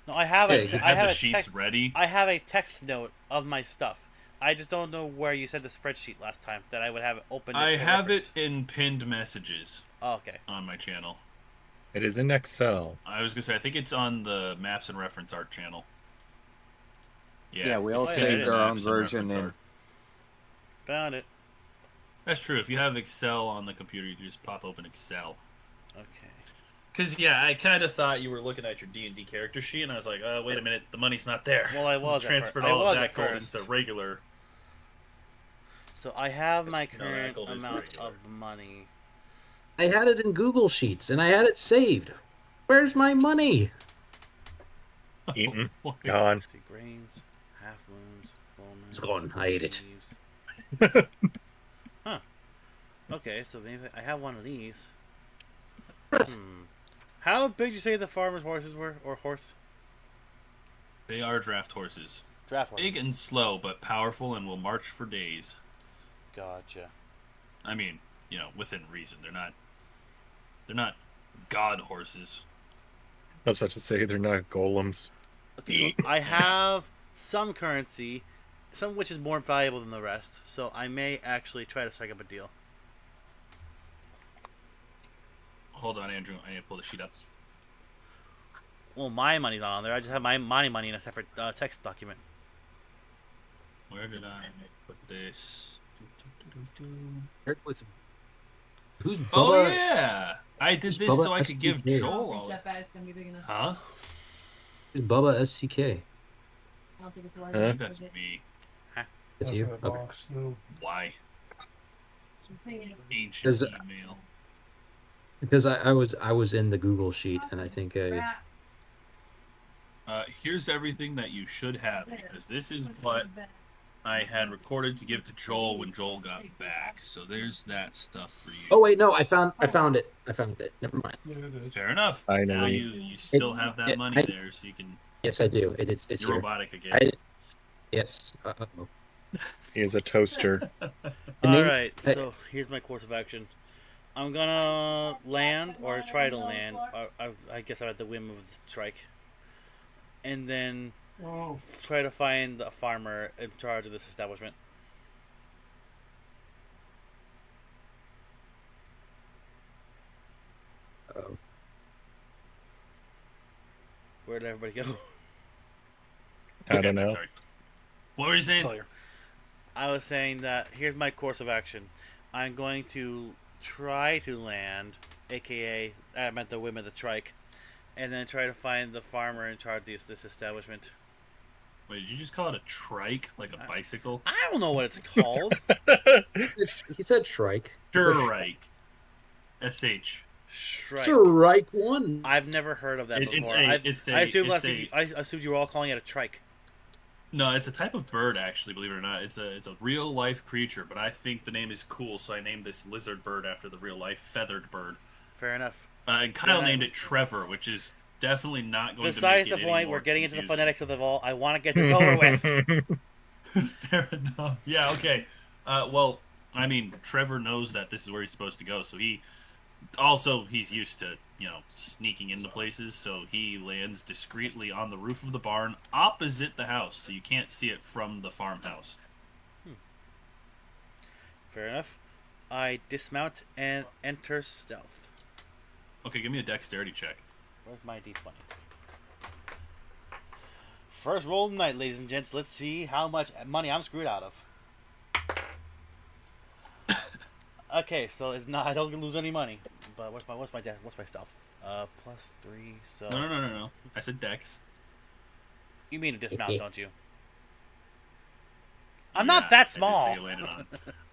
No, I have Hey, a. you I have the a sheets text. ready. I have a text note of my stuff. I just don't know where you said the spreadsheet last time that I would have it open. I have it in pinned messages Oh, okay. on my channel. It is in Excel. I was gonna say I think it's on the Maps and Reference Art channel. Yeah, we all Oh, yeah, saved it is. our own Maps and version Reference in. Art. Found it. That's true. If you have Excel on the computer, you can just pop open Excel. Okay. Because, yeah, I kind of thought you were looking at your D&D character sheet, and I was like, wait a minute, the money's not there. Well, I was at transferred fir- I all was of at that gold first. into regular. So I have my No, that current gold is amount regular. of money. I had it in Google Sheets and I had it saved. Where's my money? Eaten. Oh, boy. Gone. 50 grains, half moons, full moons. It's gone. I ate it. Huh. Okay, so maybe I have one of these. How big did you say the farmer's horses were, or horse? They are draft horses. Draft horses. Big and slow, but powerful and will march for days. Gotcha. I mean, within reason. They're not god horses. I was about to say they're not golems. Okay, so I have some currency, some of which is more valuable than the rest, so I may actually try to strike up a deal. Hold on, Andrew. I need to pull the sheet up. Well, my money's not on there. I just have my money in a separate text document. Where did I put this? With who's Bubba? Oh yeah, I did Who's this Bubba so I could give SDK? Joel I don't all. think that bat's gonna be big enough. Huh? Who's Bubba SCK? I don't think it's large I think enough. that's is it? me. It's you. Okay. Why? The thing is, Ancient Does- email. Because I was in the Google sheet, and I think rat, Here's everything that you should have, because this is what I had recorded to give to Joel when Joel got back. So there's that stuff for you. Oh wait, no, I found it. I found it. Never mind. Fair enough. Finally. Now you still have that money there, so you can. Yes, I do. It's You're here. robotic again. Yes. Uh-oh. He is a toaster. Alright, so here's my course of action. I'm gonna land, or try to land. I guess I'm at the whim of the strike. And then try to find a farmer in charge of this establishment. Uh-oh. Where did everybody go? I don't know. Sorry. What were you saying? Clear. I was saying that here's my course of action. I'm going to try to land, aka I'm at the whim of the trike, and then try to find the farmer in charge of this establishment. Wait, did you just call it a trike, like a bicycle? I don't know what it's called. He said Shrike. Shrike. SH. Shrike. Shrike one. I've never heard of that It's before. a- I assumed it's a- I assumed you were all calling it a trike. No, it's a type of bird, actually. Believe it or not, it's a real life creature. But I think the name is cool, so I named this lizard bird after the real life feathered bird. Fair enough. And Kyle Yeah. named it Trevor, which is definitely not going Besides to the make it point, any we're more getting into the confusing. phonetics of the vault. I want to get this over with. Fair enough. Yeah. Okay. Well, I mean, Trevor knows that this is where he's supposed to go, so he's used to sneaking into places. So he lands discreetly on the roof of the barn opposite the house, so you can't see it from the farmhouse. Fair enough. I dismount and enter stealth. Okay, give me a dexterity check. Where's my d20? First roll of the night, ladies and gents. Let's see how much money I'm screwed out of. Okay, so it's not. I don't lose any money. But what's my stealth? +3. So No. I said dex. you mean to dismount, don't you? I'm Yeah, not that I small. did say you landed on.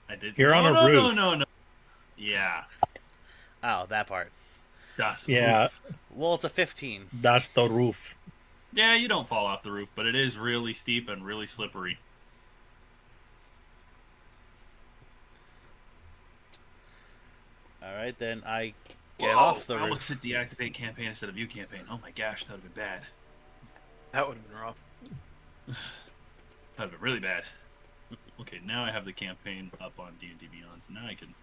I did. You're on a no, roof. No. Yeah. Oh, that part. Das Yeah. Roof. Well, it's a 15. That's the roof. Yeah, you don't fall off the roof, but it is really steep and really slippery. All right, then I get Whoa, off the I roof. almost hit deactivate campaign instead of view campaign. Oh my gosh, that would have been bad. That would have been rough. That would have been really bad. Okay, now I have the campaign up on D&D Beyond, so now I can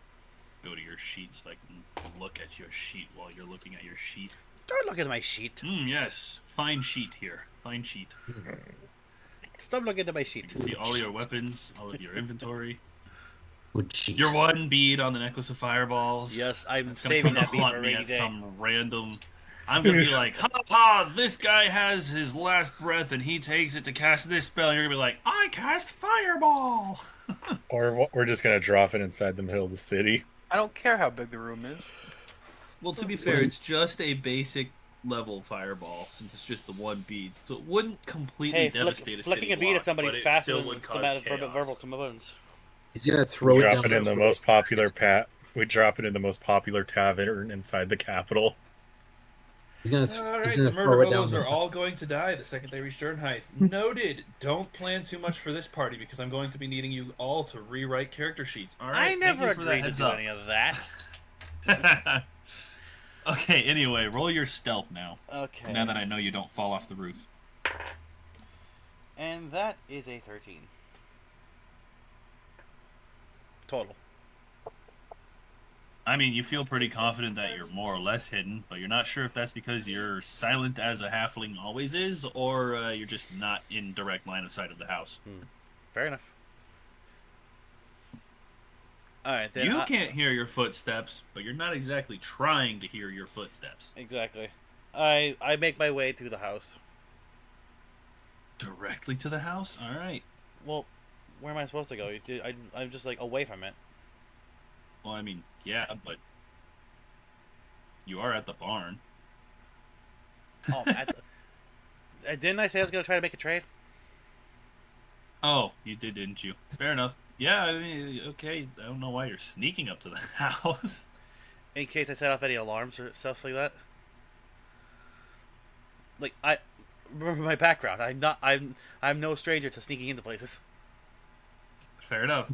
go to your sheet so I can look at your sheet while you're looking at your sheet. Don't look at my sheet. Yes. Fine sheet here. Fine sheet. Stop looking at my You sheet. can see all your weapons, all of your inventory. Would cheat. Your one bead on the necklace of fireballs. Yes, I'm It's gonna saving come that beat haunt for a me rainy at day. some random. I'm gonna be like, ha ha! This guy has his last breath, and he takes it to cast this spell. And you're gonna be like, I cast fireball. Or we're just gonna drop it inside the middle of the city. I don't care how big the room is. Well, to be fair, it's just a basic level fireball since it's just the one bead, so it wouldn't completely Hey, devastate a flicking city a beat at block, somebody's but it faster still than would some cause verbal chaos. commotions. He's gonna throw We it drop down. it in the most popular We drop it in the most popular tavern inside the capital. He's gonna. All right, he's the gonna throw murder it down. holos are all going to die the second they reach Durnhythe. Noted. Don't plan too much for this party because I'm going to be needing you all to rewrite character sheets. All right. I Thank never you for that agreed to heads do up. any of that. Okay, anyway, roll your stealth now. Okay. Now that I know you don't fall off the roof. And that is a 13. Total. I mean, you feel pretty confident that you're more or less hidden, but you're not sure if that's because you're silent as a halfling always is, or you're just not in direct line of sight of the house. Fair enough. Alright, then. You can't hear your footsteps, but you're not exactly trying to hear your footsteps. Exactly. I make my way to the house. Directly to the house? Alright. Well, where am I supposed to go? I'm just like away from it. Well, I mean, yeah, but you are at the barn. Oh, didn't I say I was going to try to make a trade? Oh, you did, didn't you? Fair enough. Yeah, I mean, okay. I don't know why you're sneaking up to the house. In case I set off any alarms or stuff like that. Like, remember my background. I'm no stranger to sneaking into places. Fair enough.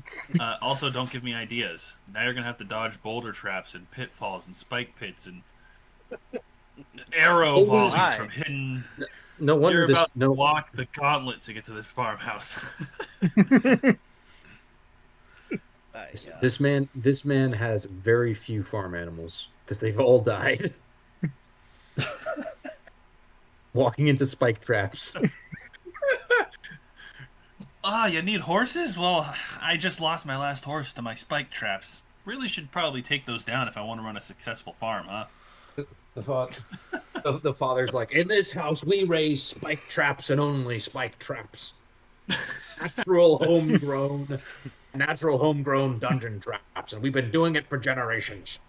Also, don't give me ideas. Now you're gonna have to dodge boulder traps and pitfalls and spike pits and arrow volleys my. from hidden. No wonder You're this. about No, to walk the gauntlet to get to this farmhouse. this man has very few farm animals because they've all died. Walking into spike traps. Ah, you need horses? Well, I just lost my last horse to my spike traps. Really should probably take those down if I want to run a successful farm, huh? The father's like, in this house we raise spike traps and only spike traps. Natural homegrown dungeon traps, and we've been doing it for generations.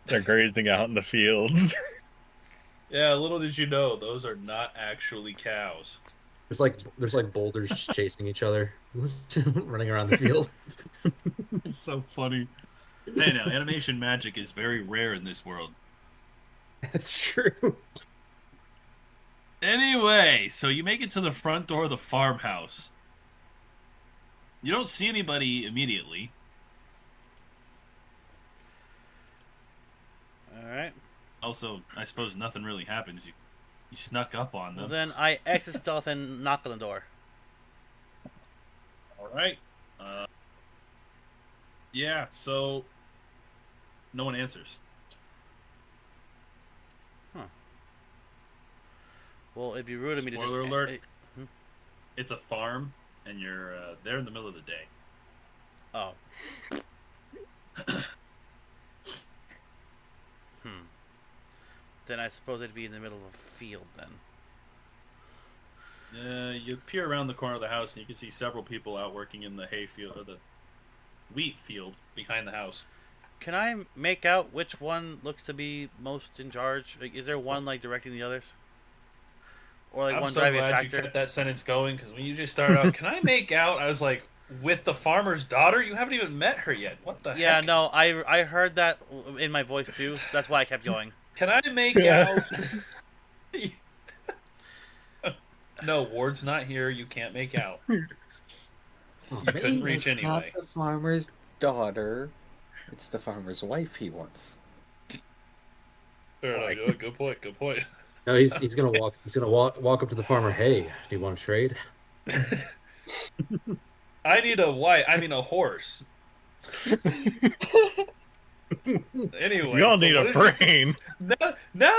They're grazing out in the fields. Yeah, little did you know, those are not actually cows. There's like boulders just chasing each other, running around the field. It's so funny. Hey, now, animation magic is very rare in this world. That's true. Anyway, so you make it to the front door of the farmhouse. You don't see anybody immediately. Alright. Also, I suppose nothing really happens. You snuck up on them. Well, then I exit stealth and knock on the door. Alright. Yeah, so no one answers. Well, it'd be rude of me to just... Spoiler alert. It's a farm, and you're there in the middle of the day. Oh. Then I suppose it'd be in the middle of a field, then. You peer around the corner of the house, and you can see several people out working in the hay field, or the wheat field behind the house. Can I make out which one looks to be most in charge? Like, is there one, like, directing the others? Or, like, I'm one so driving a glad tractor? you kept that sentence going, because when you just started out, can I make out? I was like, with the farmer's daughter? You haven't even met her yet. What the Yeah, heck? no, I heard that in my voice, too. That's why I kept going. Can I make out? No, Ward's not here. You can't make out. You couldn't reach It's not anyway. the farmer's daughter. It's the farmer's wife he wants. Fair enough. Good point. Good point. No, he's gonna walk up to the farmer. Hey, do you want to trade? I need a horse. Anyway, We all so need what a did you say? brain. Now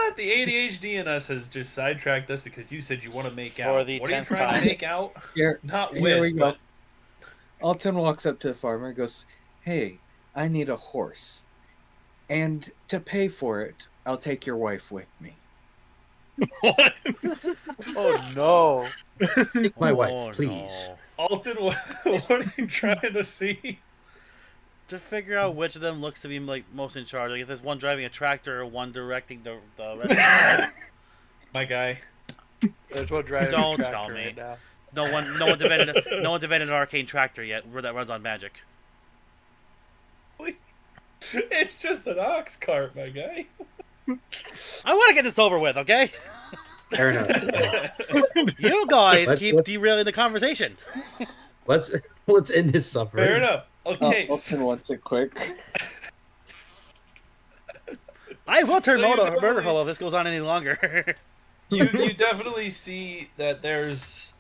that the ADHD in us has just sidetracked us because you said you want to make out. For the What are you 10th trying to time. make out? Here, Not here we with, go. but Alton walks up to the farmer and goes, "Hey, I need a horse. And to pay for it, I'll take your wife with me." What? Oh no! Take my Oh, wife, please. no. Alton, what are you trying to see? To figure out which of them looks to be, like, most in charge. Like, if there's one driving a tractor or one directing the rest. My guy. There's one driving Don't a tell tractor me. right now. No one developed an arcane tractor yet that runs on magic. It's just an ox cart, my guy. I want to get this over with, okay? Fair enough. You guys Let's- keep let's- derailing the conversation. Let's end his suffering. Fair enough. Okay. Alton wants it quick. I will turn So you murder definitely- hoe if this goes on any longer. you definitely see that there's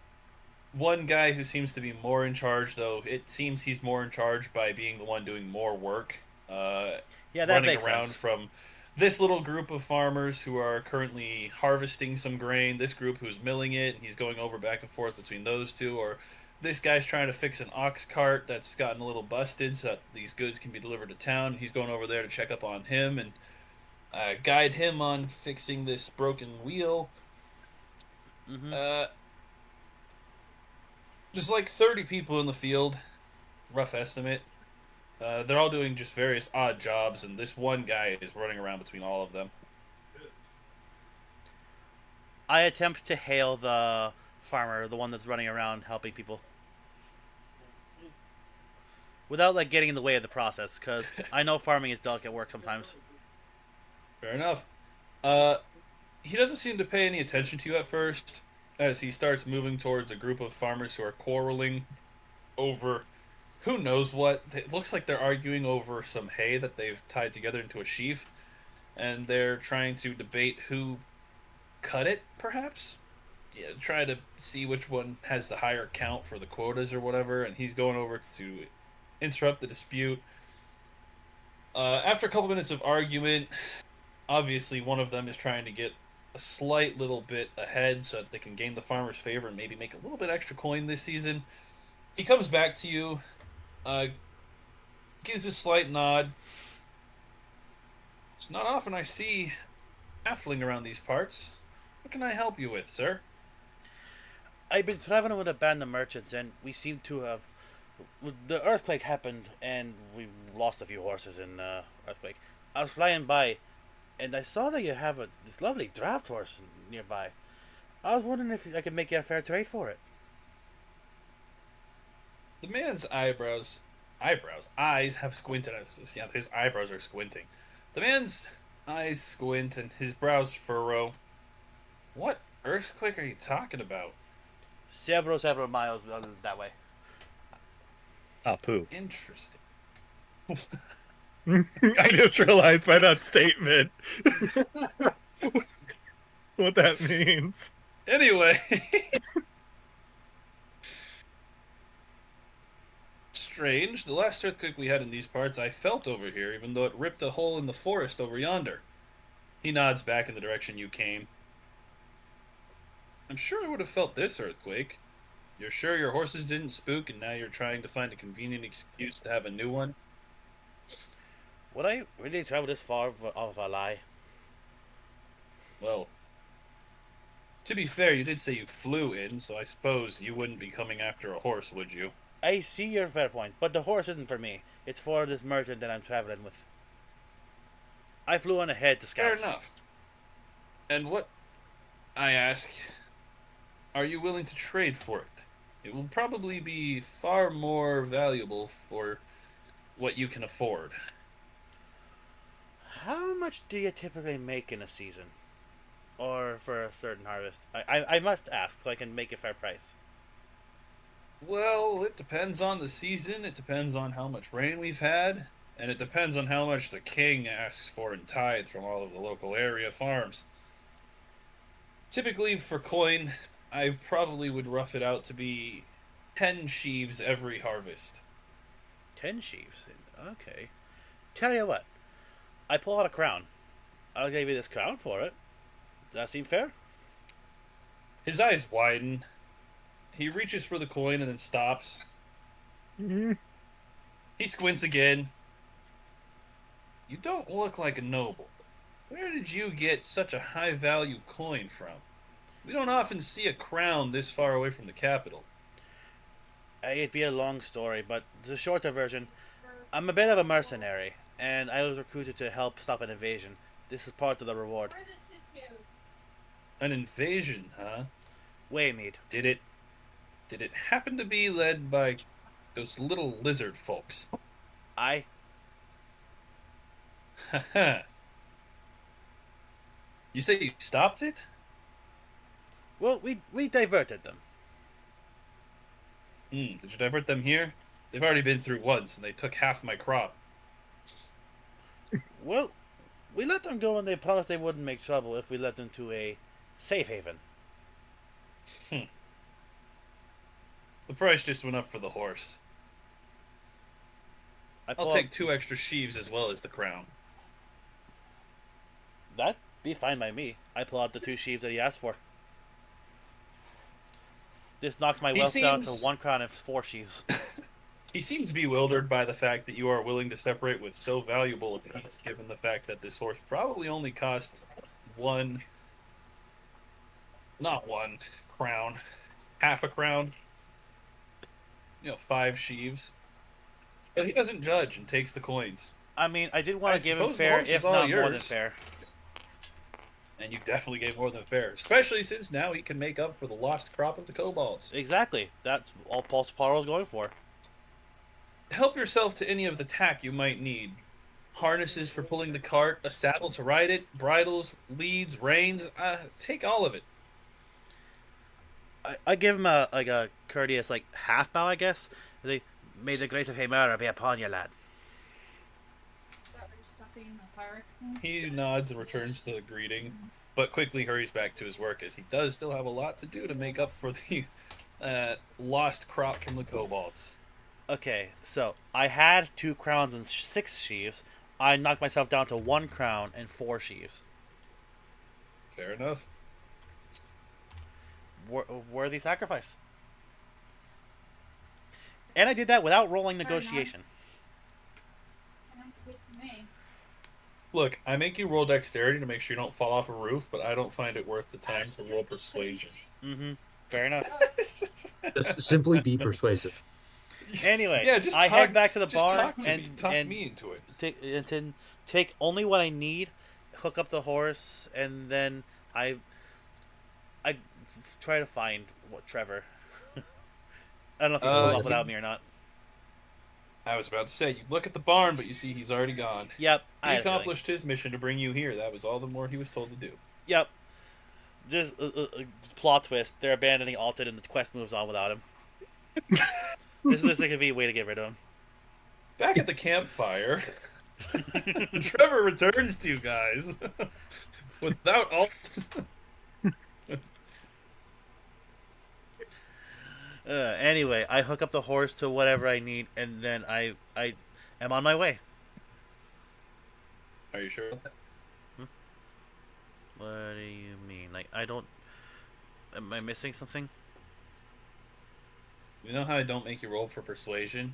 one guy who seems to be more in charge, though. It seems he's more in charge by being the one doing more work. Yeah, that running makes around sense. from this little group of farmers who are currently harvesting some grain, this group who's milling it, and he's going over back and forth between those two, or this guy's trying to fix an ox cart that's gotten a little busted so that these goods can be delivered to town, and he's going over there to check up on him and guide him on fixing this broken wheel. Hmm. There's like 30 people in the field, rough estimate. They're all doing just various odd jobs, and this one guy is running around between all of them. I attempt to hail the farmer, the one that's running around helping people, without like getting in the way of the process, because I know farming is delicate work sometimes. Fair enough. He doesn't seem to pay any attention to you at first, as he starts moving towards a group of farmers who are quarreling over who knows what. It looks like they're arguing over some hay that they've tied together into a sheaf, and they're trying to debate who cut it, perhaps? Yeah, try to see which one has the higher count for the quotas or whatever, and he's going over to interrupt the dispute. After a couple minutes of argument, obviously one of them is trying to get a slight little bit ahead so that they can gain the farmer's favor and maybe make a little bit extra coin this season. He comes back to you, gives a slight nod. It's not often I see halfling around these parts. What can I help you with, sir? I've been traveling with a band of merchants, and we seem to have. The earthquake happened, and we lost a few horses in the earthquake. I was flying by, and I saw that you have this lovely draft horse nearby. I was wondering if I could make you a fair trade for it. The man's eyes have squinted. Yeah, his eyebrows are squinting. The man's eyes squint and his brows furrow. What earthquake are you talking about? Several miles that way. Ah, poo. Interesting. I just realized by that statement what that means. Anyway. Strange. The last earthquake we had in these parts I felt over here, even though it ripped a hole in the forest over yonder. He nods back in the direction you came. I'm sure I would have felt this earthquake. You're sure your horses didn't spook and now you're trying to find a convenient excuse to have a new one? Would I really travel this far of a lie? Well, to be fair, you did say you flew in, so I suppose you wouldn't be coming after a horse, would you? I see your fair point, but the horse isn't for me. It's for this merchant that I'm traveling with. I flew on ahead to scout. Fair enough. And what, I ask, are you willing to trade for it? It will probably be far more valuable for what you can afford. How much do you typically make in a season? Or for a certain harvest? I must ask so I can make a fair price. Well, it depends on the season, it depends on how much rain we've had, and it depends on how much the king asks for in tithe from all of the local area farms. Typically, for coin, I probably would rough it out to be 10 sheaves every harvest. 10 sheaves? Okay. Tell you what. I pull out a crown. I'll give you this crown for it. Does that seem fair? His eyes widen. He reaches for the coin and then stops. Mhm. He squints again. You don't look like a noble. Where did you get such a high-value coin from? We don't often see a crown this far away from the capital. It'd be a long story, but the shorter version. I'm a bit of a mercenary, and I was recruited to help stop an invasion. This is part of the reward. An invasion, huh? Waymead. Did it happen to be led by those little lizard folks? I. Haha. You say you stopped it? Well, we diverted them. Did you divert them here? They've already been through once, and they took half my crop. Well, We let them go and they promised they wouldn't make trouble if we led them to a safe haven. The price just went up for the horse. I'll take 2 extra sheaves as well as the crown. That'd be fine by me. I pull out the 2 sheaves that he asked for. This knocks my wealth down to 1 crown and 4 sheaves. He seems bewildered by the fact that you are willing to separate with so valuable a piece, given the fact that this horse probably only cost not 1 crown, half a crown. 5 sheaves. But he doesn't judge and takes the coins. I mean, I did want to give him suppose the fair, horse if is all not more than yours. fair. And you definitely gave more than fair, especially since now he can make up for the lost crop of the kobolds. Exactly. That's all Paul Sparrow was going for. Help yourself to any of the tack you might need. Harnesses for pulling the cart, a saddle to ride it, bridles, leads, reins. Take all of it. I give him a courteous half bow, I guess. May the grace of Hamara be upon you, lad. Is that where you're stuffing the Pyrex thing? He nods and returns the greeting, but quickly hurries back to his work as he does still have a lot to do to make up for the lost crop from the kobolds. Okay, so I had 2 crowns and 6 sheaves. I knocked myself down to 1 crown and 4 sheaves. Fair enough. Worthy sacrifice. And I did that without rolling negotiation. Sounds good to me. Look, I make you roll dexterity to make sure you don't fall off a roof, but I don't find it worth the time to roll persuasion. Mm-hmm. Fair enough. Just simply be persuasive. Anyway, Yeah, just I talk- head back to the just bar talk to and me. Talk me into it. take only what I need, hook up the horse, and then I try to find Trevor. I don't know if he pulled up without me or not. I was about to say, you look at the barn, but you see he's already gone. Yep, He I had a feeling. accomplished his mission to bring you here. That was all the more he was told to do. Yep. Just a plot twist. They're abandoning Alton and the quest moves on without him. This is a convenient way to get rid of him. Back at the campfire, Trevor returns to you guys without all. Anyway, I hook up the horse to whatever I need, and then I am on my way. Are you sure? What do you mean? I don't... Am I missing something? You know how I don't make you roll for persuasion?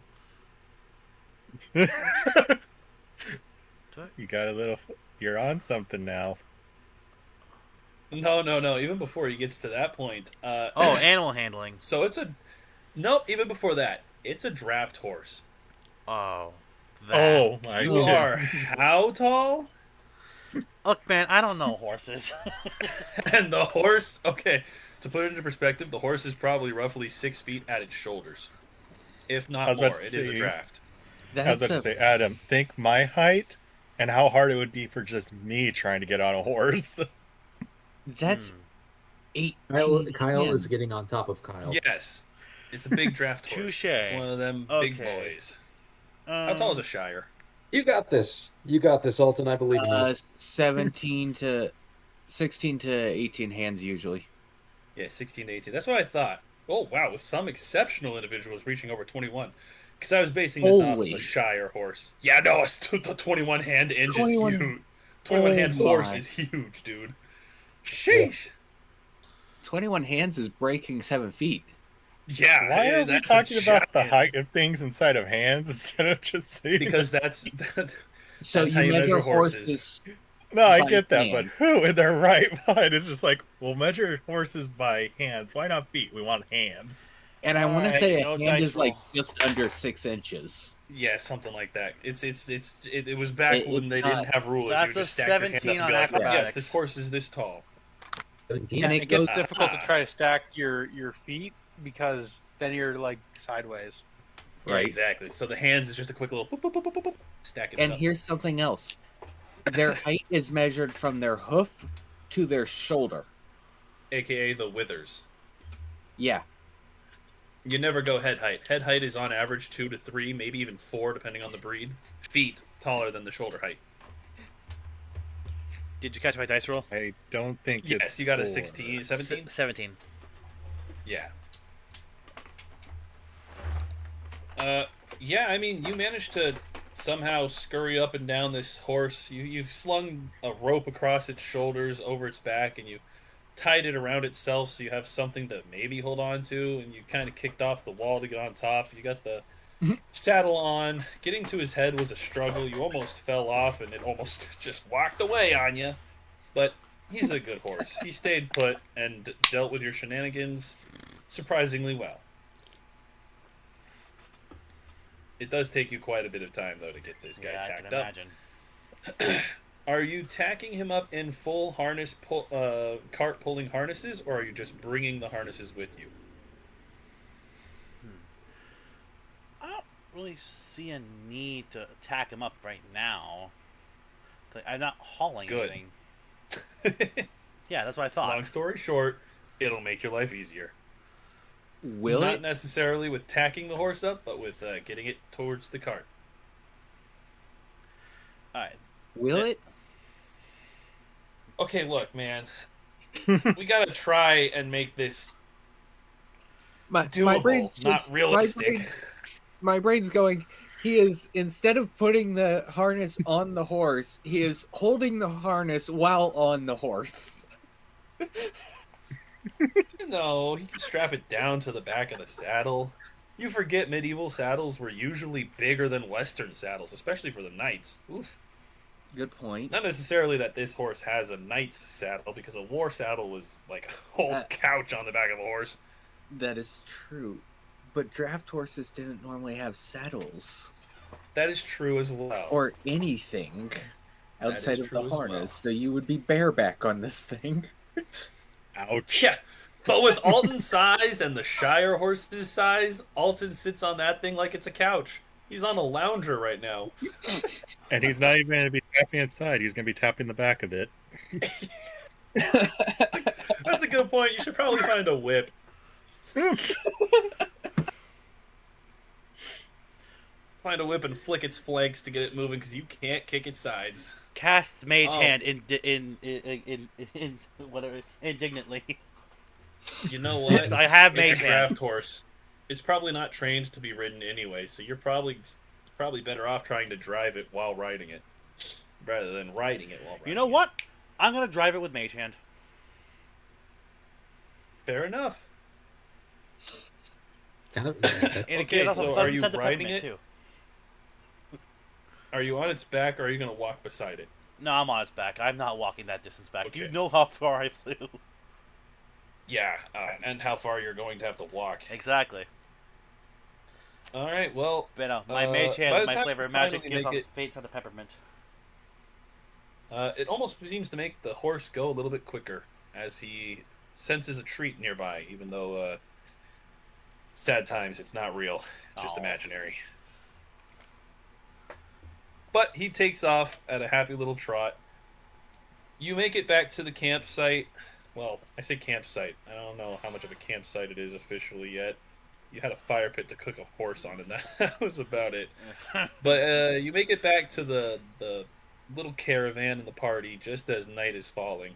You got a little. You're on something now. No. Even before he gets to that point. Oh, animal handling. So it's a... Nope, even before that. It's a draft horse. Oh. Oh my You god. are how tall? Look, man, I don't know horses. And the horse... Okay, to put it into perspective, the horse is probably roughly 6 feet at its shoulders. If I not was more, about to it is a say- draft. I was about to say, Adam, think my height and how hard it would be for just me trying to get on a horse. That's 18 Kyle is hands. getting on top of Kyle. Yes. It's a big draft horse. Touche. It's one of them big Okay. boys. How tall is a Shire? You got this. You got this, Alton. I believe in you. 17 to 16 to 18 hands usually. Yeah, 16 to 18. That's what I thought. Oh, wow, with some exceptional individuals reaching over 21. Because I was basing this off of Holy. a Shire horse. Yeah, no, it's the 21 hand inch 21 is huge. 21 hand Oh horse my. is huge, dude. Sheesh. 21 hands is breaking 7 feet. Yeah, Why are we that's a talking about the giant- height of things inside of hands instead of just saying? Because that's So That's how you you measure measure horses. horses. no, I by get that, hand. but who in their right mind is just like, we'll measure horses by hands. Why not feet? We want hands. And I want to Alright, say no a hand dice is like roll. just under 6 inches. yeah, something like that. It was back It- when they it's didn't not- have rulers. That's You would a just stack your hand up 17 and be on like, yes, acrobatics. this horse is this tall. 17. And It gets Ah. difficult to try to stack your feet because then you're like sideways. Yeah, Right. exactly. So the hands is just a quick little boop, boop, boop, boop, boop, boop, stack it And up. here's something else. Their height is measured from their hoof to their shoulder. AKA the withers. Yeah. You never go head height. Head height is on average 2 to 3, maybe even 4, depending on the breed. Feet taller than the shoulder height. Did you catch my dice roll? I don't think Yes, it's you got a 4. 16, 17? 17. Yeah. Yeah, I mean, you managed to somehow scurry up and down this horse. You've slung a rope across its shoulders, over its back, and you tied it around itself so you have something to maybe hold on to, and you kind of kicked off the wall to get on top. You got the saddle on. Getting to his head was a struggle. You almost fell off, and it almost just walked away on you. But he's a good horse. He stayed put and dealt with your shenanigans surprisingly well. It does take you quite a bit of time, though, to get this guy Yeah, I tacked can up. imagine. Are you tacking him up in full harness, cart pulling harnesses, or are you just bringing the harnesses with you? I don't really see a need to tack him up right now. I'm not hauling Good. anything. Yeah, that's what I thought. Long story short, it'll make your life easier. Will Not it? necessarily with tacking the horse up, but with getting it towards the cart. All right. Will it? Okay, look, man. We gotta try and make this My doable, brain's not just realistic. my brain's going. He is, instead of putting the harness on the horse, he is holding the harness while on the horse. No, he can strap it down to the back of the saddle. You forget medieval saddles were usually bigger than Western saddles, especially for the knights. Oof. Good point. Not necessarily that this horse has a knight's saddle, because a war saddle was like a whole couch on the back of a horse. That is true. But draft horses didn't normally have saddles That is true as well. or anything outside is of the true as well. harness, so you would be bareback on this thing. Ouch. Yeah. But with Alton's size and the Shire horse's size, Alton sits on that thing like it's a couch. He's on a lounger right now. And he's not even going to be tapping its side. He's going to be tapping the back of it. That's a good point. You should probably find a whip. Find a whip and flick its flanks to get it moving, because you can't kick its sides. Casts Mage Oh. Hand in whatever indignantly. You know what? I have It's Mage a Hand. draft horse. It's probably not trained to be ridden anyway, so you're probably better off trying to drive it while riding it, rather than riding it while riding it. You know what? I'm gonna drive it with Mage Hand. Fair enough. Kind of. And Okay, it so doesn't are you set the riding peppermint, it? too. Are you on its back, or are you going to walk beside it? No, I'm on its back. I'm not walking that distance back. Okay. You know how far I flew. Yeah, and how far you're going to have to walk. Exactly. All right, well, But no, my Mage by Hand, the with my time flavor you of magic, finally gives make off it- fates on the peppermint. it almost seems to make the horse go a little bit quicker as he senses a treat nearby, even though sad times, it's not real. It's just Aw. imaginary. But he takes off at a happy little trot. You make it back to the campsite. Well, I say campsite. I don't know how much of a campsite it is officially yet. You had a fire pit to cook a horse on, and that was about it. But you make it back to the little caravan and the party just as night is falling.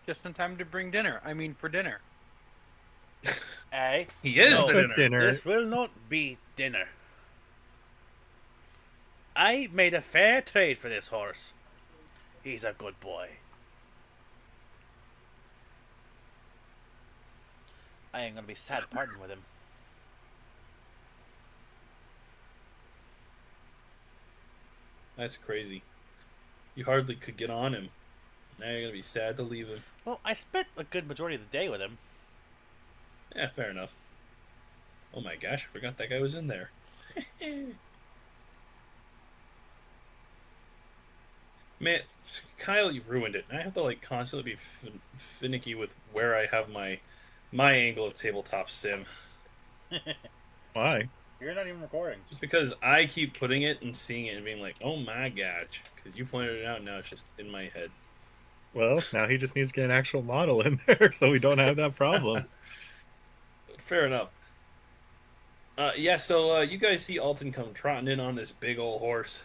Just in time to bring dinner. I mean, for dinner. Eh? He is No. the dinner. Dinner. This will not be dinner. I made a fair trade for this horse. He's a good boy. I ain't gonna be sad parting with him. That's crazy. You hardly could get on him. Now you're gonna be sad to leave him. Well, I spent a good majority of the day with him. Yeah, fair enough. Oh my gosh, I forgot that guy was in there. Man, Kyle, you ruined it. I have to like constantly be finicky with where I have my angle of tabletop sim, Why? You're not even recording. just because I keep putting it and seeing it and being like, "Oh my gosh," because you pointed it out. Now it's just in my head. Well, now he just needs to get an actual model in there so we don't have that problem. Fair enough. Yeah, so you guys see Alton come trotting in on this big old horse.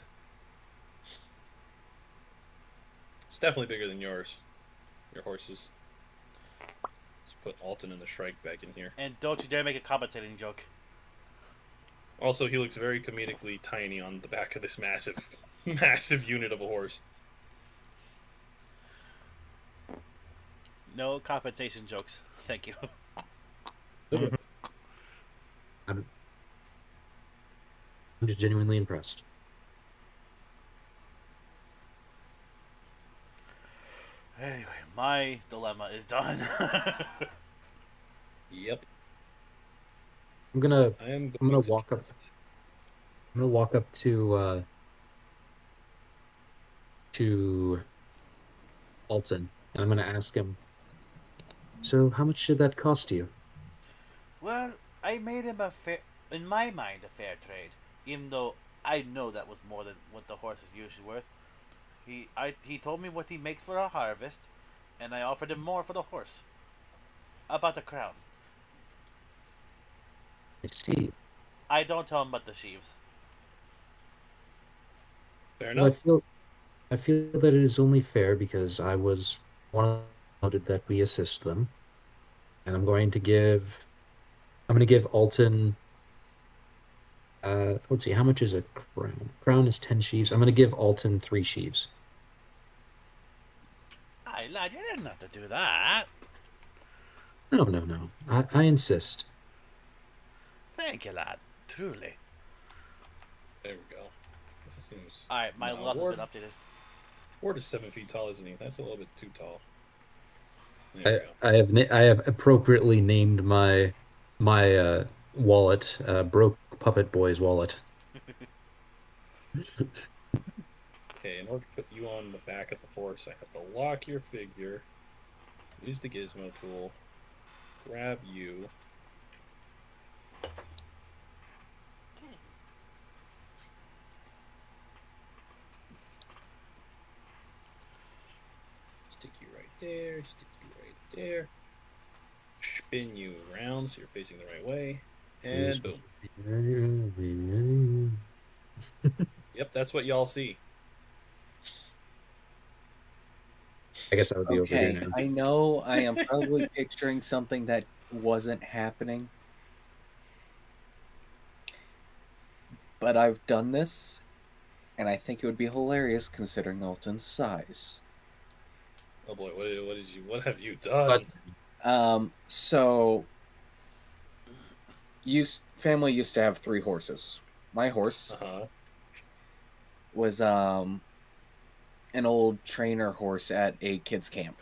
It's definitely bigger than yours. Your horses. Let's put Alton and the Shrike back in here. And don't you dare make a commentating joke. Also, he looks very comedically tiny on the back of this massive, massive unit of a horse. No compensation jokes. Thank you. I'm just genuinely impressed. Anyway, my dilemma is done. Yep. I'm gonna I am I'm gonna going to walk up. I'm gonna walk up to Alton, and I'm gonna ask him. So, how much did that cost you? Well, I made him in my mind, a fair trade, even though I know that was more than what the horse is usually worth. He told me what he makes for a harvest, and I offered him more for the horse. About a crown. I see. I don't tell him about the sheaves. Fair Well, enough. I feel that it is only fair because I was one of noted that we assist them, and I'm going to give Alton. Let's see, how much is a crown? Crown is 10 sheaves. I'm going to give Alton 3 sheaves. Aye, lad, you didn't have to do that. No, no, no. I insist. Thank you, lad. Truly. There we go. That seems. Alright, my No, love has Ward, been updated. Ward is 7 feet tall, isn't he? That's a little bit too tall. There we go. I have appropriately named my wallet Broke Puppet Boy's wallet. Okay, in order to put you on the back of the horse, I have to lock your figure, use the gizmo tool, grab you. Stick you right there, stick you right there. Spin you around so you're facing the right way. And boom. Yep, that's what y'all see. I guess I would be over Okay, here now. I know I am probably picturing something that wasn't happening. But I've done this, and I think it would be hilarious considering Alton's size. Oh boy, what have you done? So family used to have 3 horses. My horse Uh-huh. was an old trainer horse at a kids camp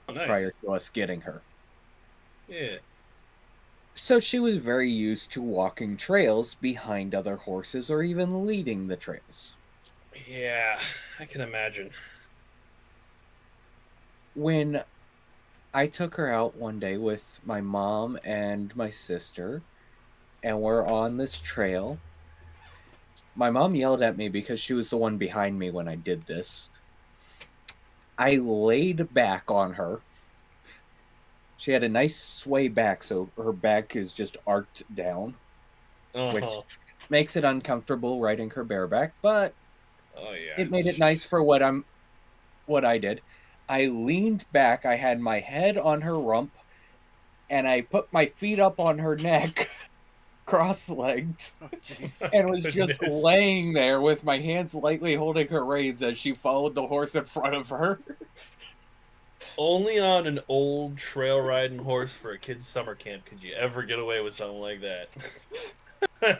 Oh, nice. prior to us getting her. Yeah. So she was very used to walking trails behind other horses or even leading the trails. Yeah, I can imagine. When I took her out one day with my mom and my sister, and we're on this trail, my mom yelled at me because she was the one behind me when I did this. I laid back on her. She had a nice sway back, so her back is just arced down, which makes it uncomfortable riding her bareback, but Oh yeah. it made it nice for what I did. I leaned back, I had my head on her rump, and I put my feet up on her neck, cross-legged, Oh, jeez. and was just Goodness. laying there with my hands lightly holding her reins as she followed the horse in front of her. Only on an old trail riding horse for a kid's summer camp could you ever get away with something like that.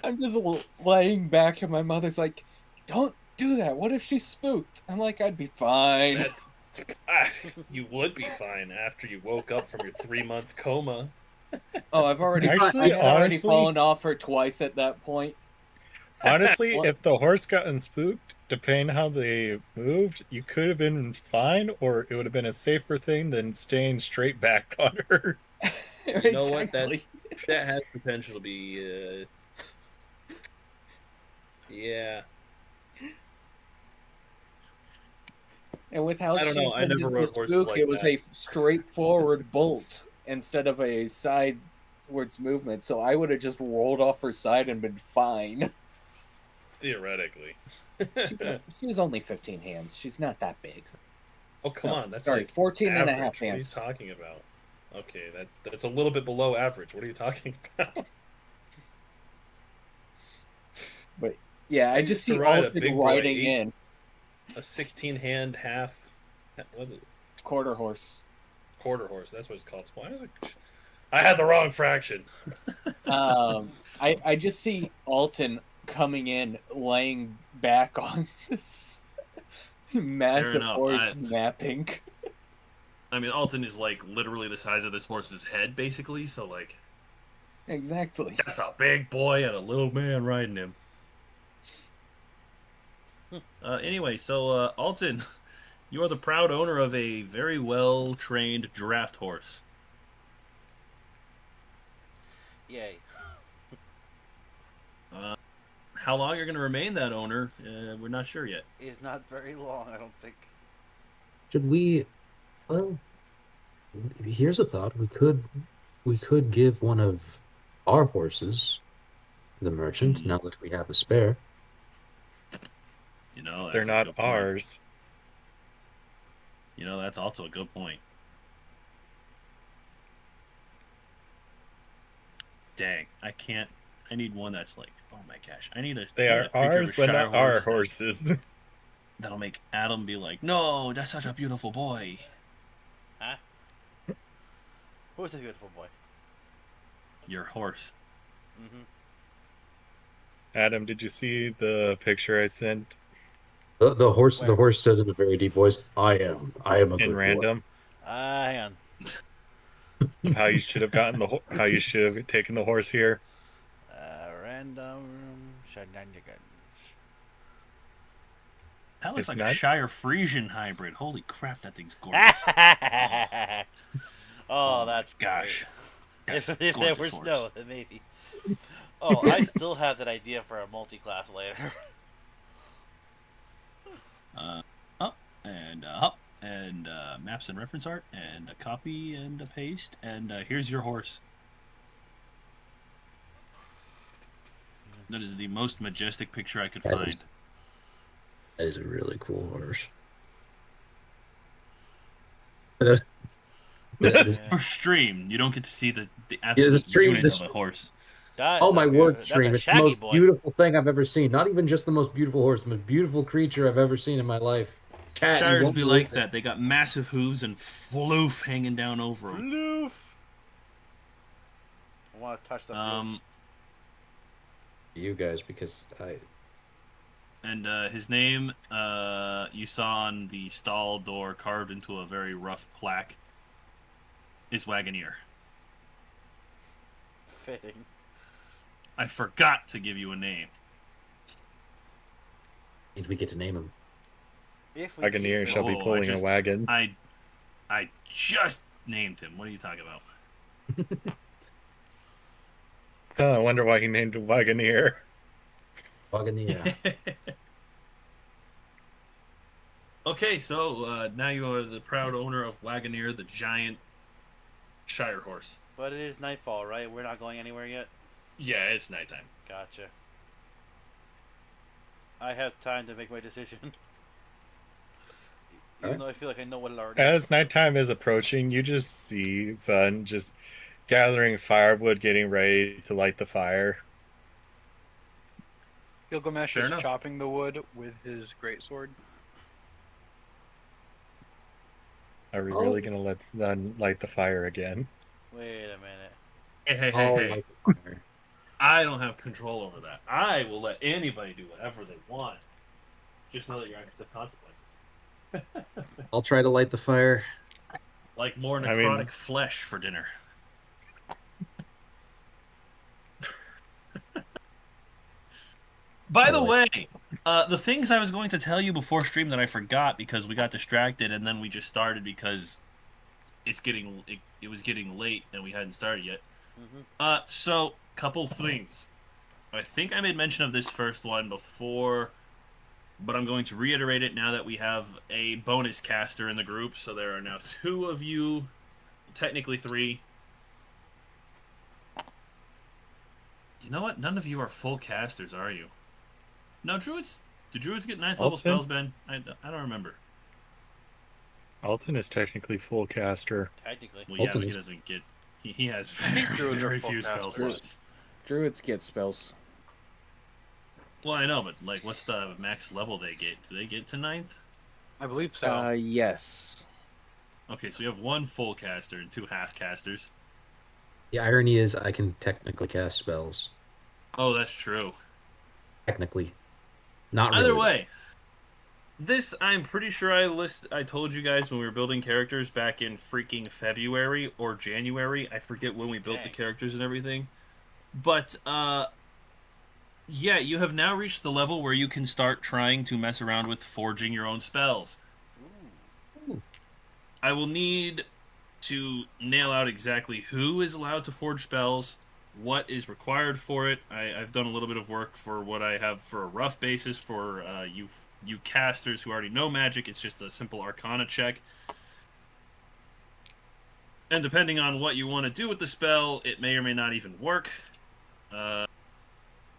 I'm just laying back, and my mother's like, "Don't do that. What if she's spooked?" I'm like, "I'd be fine." You would be fine after you woke up from your 3-month coma. Oh, I've already, Actually, I had already honestly- fallen off her twice at that point. Honestly, What? if the horse gotten spooked, depending how they moved, you could have been fine, or it would have been a safer thing than staying straight back on her. You know what? Exactly. That has potential to be. Yeah. And with how I don't she know, I never tended to rode horses spook, like it was that. a straightforward bolt instead of a sideways towards movement, so I would have just rolled off her side and been fine. Theoretically. She was only 15 hands. She's not that big. Oh, come No, on. That's sorry, like 14 and a average. half What are you hands. talking about? Okay, that's a little bit below average. What are you talking about? But yeah, I just used to see ride a Alton big boy, riding in. A 16-hand half... What is it? Quarter horse. Quarter horse. That's what it's called. Why is it... I had the wrong fraction. I just see Alton coming in, laying back on this massive enough. horse napping. I mean, Alton is like literally the size of this horse's head, basically. So like, Exactly. that's a big boy and a little man riding him. Anyway, so Alton, you are the proud owner of a very well trained draft horse. Yay. How long you're going to remain that owner, we're not sure yet. Is not very long, I don't think. Should we? Well, here's a thought. We could give one of our horses to the merchant now that we have a spare. You know, that's They're a not good point. ours. You know, that's also a good point. Dang, I can't. I need one that's like, oh my gosh, I need a. They I are need a picture of a ours, but Shire not our horse horses. that'll make Adam be like, no, that's such a beautiful boy. Huh? Who's the beautiful boy? Your horse. Mm-hmm. Adam, did you see the picture I sent The horse Where? says in a very deep voice, I am a in good boy." random? Hang on. Of how you should have gotten how you should have taken the horse here. Random shenanigans. That looks It's like a not- Shire Frisian hybrid. Holy crap, that thing's gorgeous. Oh, that's gosh. If, That's a if there were gorgeous horse. snow, then maybe. Oh, I still have that idea for a multi-class later. And maps and reference art, and a copy and a paste, and here's your horse. That is the most majestic picture I could That find. is- That is a really cool horse. That is- For stream, you don't get to see the the absolute stream- unit the of a horse. That's Oh a my beau- word, that's stream! a It's the shaggy most boy. beautiful thing I've ever seen. Not even just the most beautiful horse, the most beautiful creature I've ever seen in my life. Chat, you Shires won't be believe like it. that. They got massive hooves and floof hanging down over them. Floof. I want to touch the floof. You guys, because I And his name, you saw on the stall door carved into a very rough plaque, is Wagoneer. Fitting. I forgot to give you a name. means we get to name him. If we Wagoneer keep shall be Oh, I pulling just- a wagon. I just named him. What are you talking about? I wonder why he named it Wagoneer. Bug in the air. Okay, so now you are the proud owner of Wagoneer, the giant Shire horse. But it is nightfall, right? We're not going anywhere yet? Yeah, it's nighttime. Gotcha. I have time to make my decision. Even Alright. though I feel like I know what it already As is. nighttime is approaching, you just see Sun just gathering firewood, getting ready to light the fire. Gilgamesh Fair is enough. chopping the wood with his greatsword. Are we Oh. really gonna let Sun light the fire again? Wait a minute. Hey, hey, Oh, hey, hey. like fire. I don't have control over that. I will let anybody do whatever they want. Just know that you're active consequences. I'll try to light the fire. Like more I mean- necrotic flesh for dinner. By the way, the things I was going to tell you before stream that I forgot because we got distracted and then we just started because it was getting late and we hadn't started yet. Mm-hmm. So couple things. I think I made mention of this first one before, but I'm going to reiterate it now that we have a bonus caster in the group. So there are now 2 of you, technically 3. You know what? None of you are full casters, are you? No, druids. Do druids get 9th level Alton? spells, Ben? I don't remember. Alton is technically full caster. Technically. Well, yeah, Alton but he is- doesn't get. He has think very, druids are very full few spell casters. slots. Druids get spells. Well, I know, but like, what's the max level they get? Do they get to 9th? I believe so. Yes. Okay, so you have 1 full caster and 2 half casters. The irony is I can technically cast spells. Oh, that's true. Technically. Not really. Either way, this I'm pretty sure I told you guys when we were building characters back in freaking February or January. I forget when we built the Dang. characters and everything. But yeah, you have now reached the level where you can start trying to mess around with forging your own spells. I will need to nail out exactly who is allowed to forge spells, what is required for it. I've done a little bit of work for what I have for a rough basis for you casters who already know magic. It's just a simple Arcana check. And depending on what you want to do with the spell, it may or may not even work.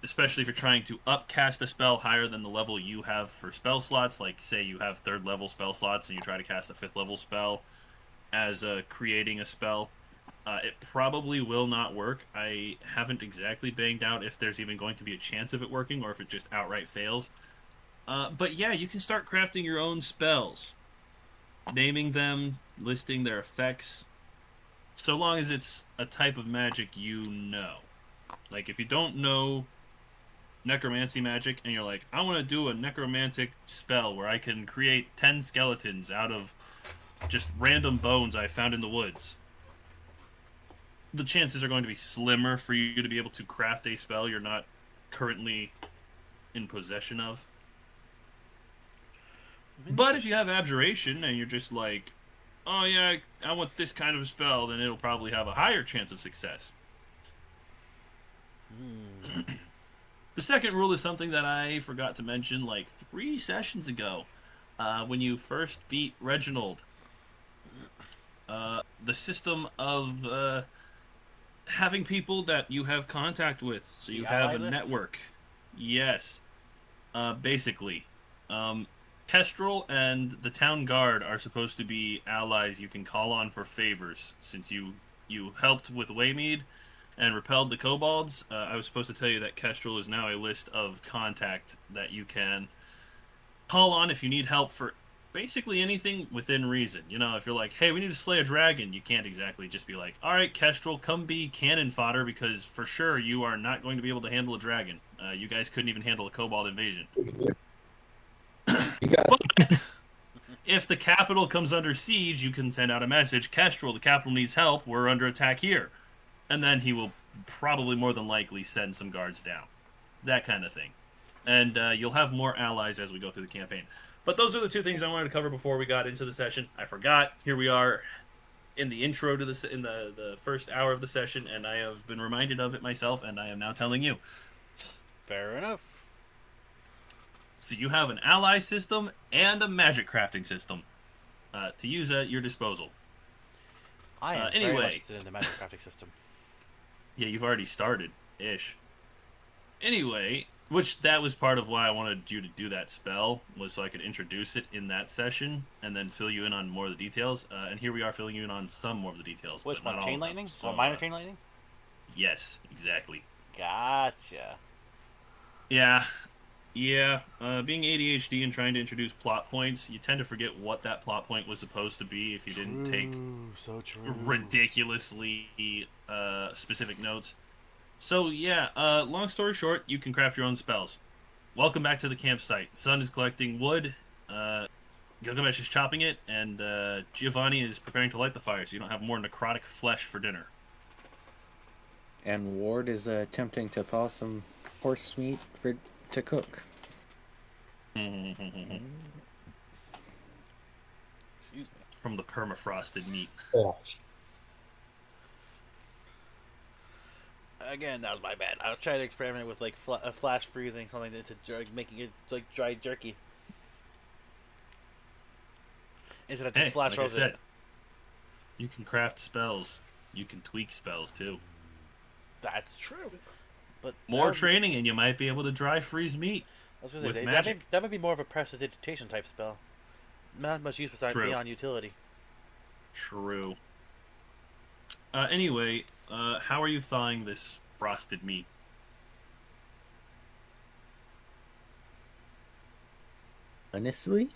Especially if you're trying to upcast a spell higher than the level you have for spell slots. Like, say you have 3rd level spell slots and you try to cast a 5th level spell as creating a spell. It probably will not work. I haven't exactly banged out if there's even going to be a chance of it working or if it just outright fails. But yeah, you can start crafting your own spells. Naming them, listing their effects. So long as it's a type of magic you know. Like, if you don't know necromancy magic and you're like, I want to do a necromantic spell where I can create 10 skeletons out of just random bones I found in the woods. The chances are going to be slimmer for you to be able to craft a spell you're not currently in possession of. But if you have abjuration and you're just like, oh yeah, I want this kind of a spell, then it'll probably have a higher chance of success. The second rule is something that I forgot to mention like 3 sessions ago. When you first beat Reginald, the system of having people that you have contact with, so you The have ally a list? network. Yes. Basically. Kestrel and the town guard are supposed to be allies you can call on for favors. Since you helped with Waymead and repelled the kobolds, I was supposed to tell you that Kestrel is now a list of contact that you can call on if you need help for basically anything within reason. You know, if you're like, hey, we need to slay a dragon, you can't exactly just be like, all right, Kestrel, come be cannon fodder, because for sure you are not going to be able to handle a dragon. You guys couldn't even handle a kobold invasion. You got But if the capital comes under siege, you can send out a message, Kestrel, the capital needs help, we're under attack here. And then he will probably more than likely send some guards down. That kind of thing. And you'll have more allies as we go through the campaign. But those are the 2 things I wanted to cover before we got into the session. I forgot. Here we are in the intro to this, in the first hour of the session, and I have been reminded of it myself, and I am now telling you. Fair enough. So you have an ally system and a magic crafting system to use at your disposal. I am very anyway. much interested in the magic crafting system. Yeah, you've already started, ish. Anyway, which that was part of why I wanted you to do that spell, was so I could introduce it in that session and then fill you in on more of the details. And here we are filling you in on some more of the details. Which but not one? all Chain of them. lightning? So, Or minor chain lightning? Yes, exactly. Gotcha. Yeah. Being ADHD and trying to introduce plot points, you tend to forget what that plot point was supposed to be if you didn't take so true. ridiculously specific notes. So yeah, long story short, you can craft your own spells. Welcome back to the campsite. Sun is collecting wood, Gilgamesh is chopping it, and Giovanni is preparing to light the fire so you don't have more necrotic flesh for dinner. And Ward is attempting to thaw some horse meat to cook. Excuse me. From the permafrosted meat. Oh. Again, that was my bad. I was trying to experiment with like flash freezing something to making it like dry jerky. Instead of just Hey, flash like I frozen. said, you can craft spells. You can tweak spells too. That's true. But More training, and you might be able to dry freeze meat. I was gonna with say magic. that might be more of a prestidigitation type spell. Not much use True. beyond utility. True. Anyway, how are you thawing this frosted meat? Honestly,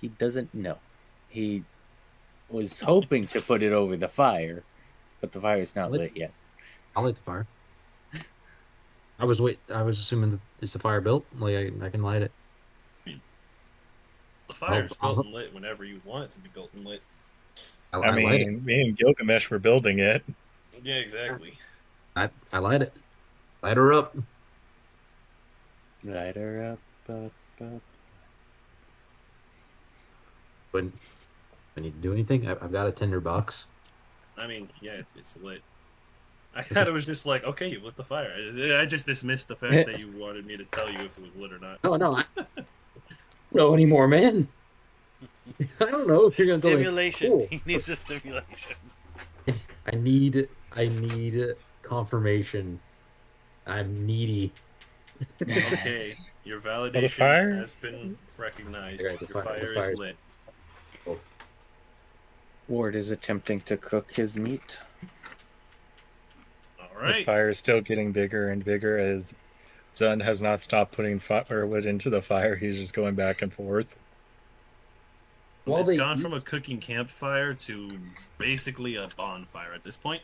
he doesn't know. He was hoping to put it over the fire, but the fire's not lit yet. I'll light the fire. I was assuming is the fire built? Like I can light it. The fire's I'll- built and lit whenever you want it to be built and lit. I I light it. mean, me and Gilgamesh were building it. Yeah, exactly. I light it. Light her up. Light her up. When I need to do anything, I've got a tinderbox. I mean, yeah, it's lit. I thought it was just like, okay, you lit the fire. I just dismissed the fact that you wanted me to tell you if it was lit or not. No, I don't know anymore, man. I don't know if you're gonna tell me. Stimulation. Cool. He needs a stimulation. I need confirmation. I'm needy. Okay, your validation fire? has been recognized. Okay, the Your fire fire is- is lit. Ward is attempting to cook his meat. All This right. fire is still getting bigger and bigger as Zun has not stopped putting firewood into the fire. He's just going back and forth. While It's they gone eat- from a cooking campfire to basically a bonfire at this point.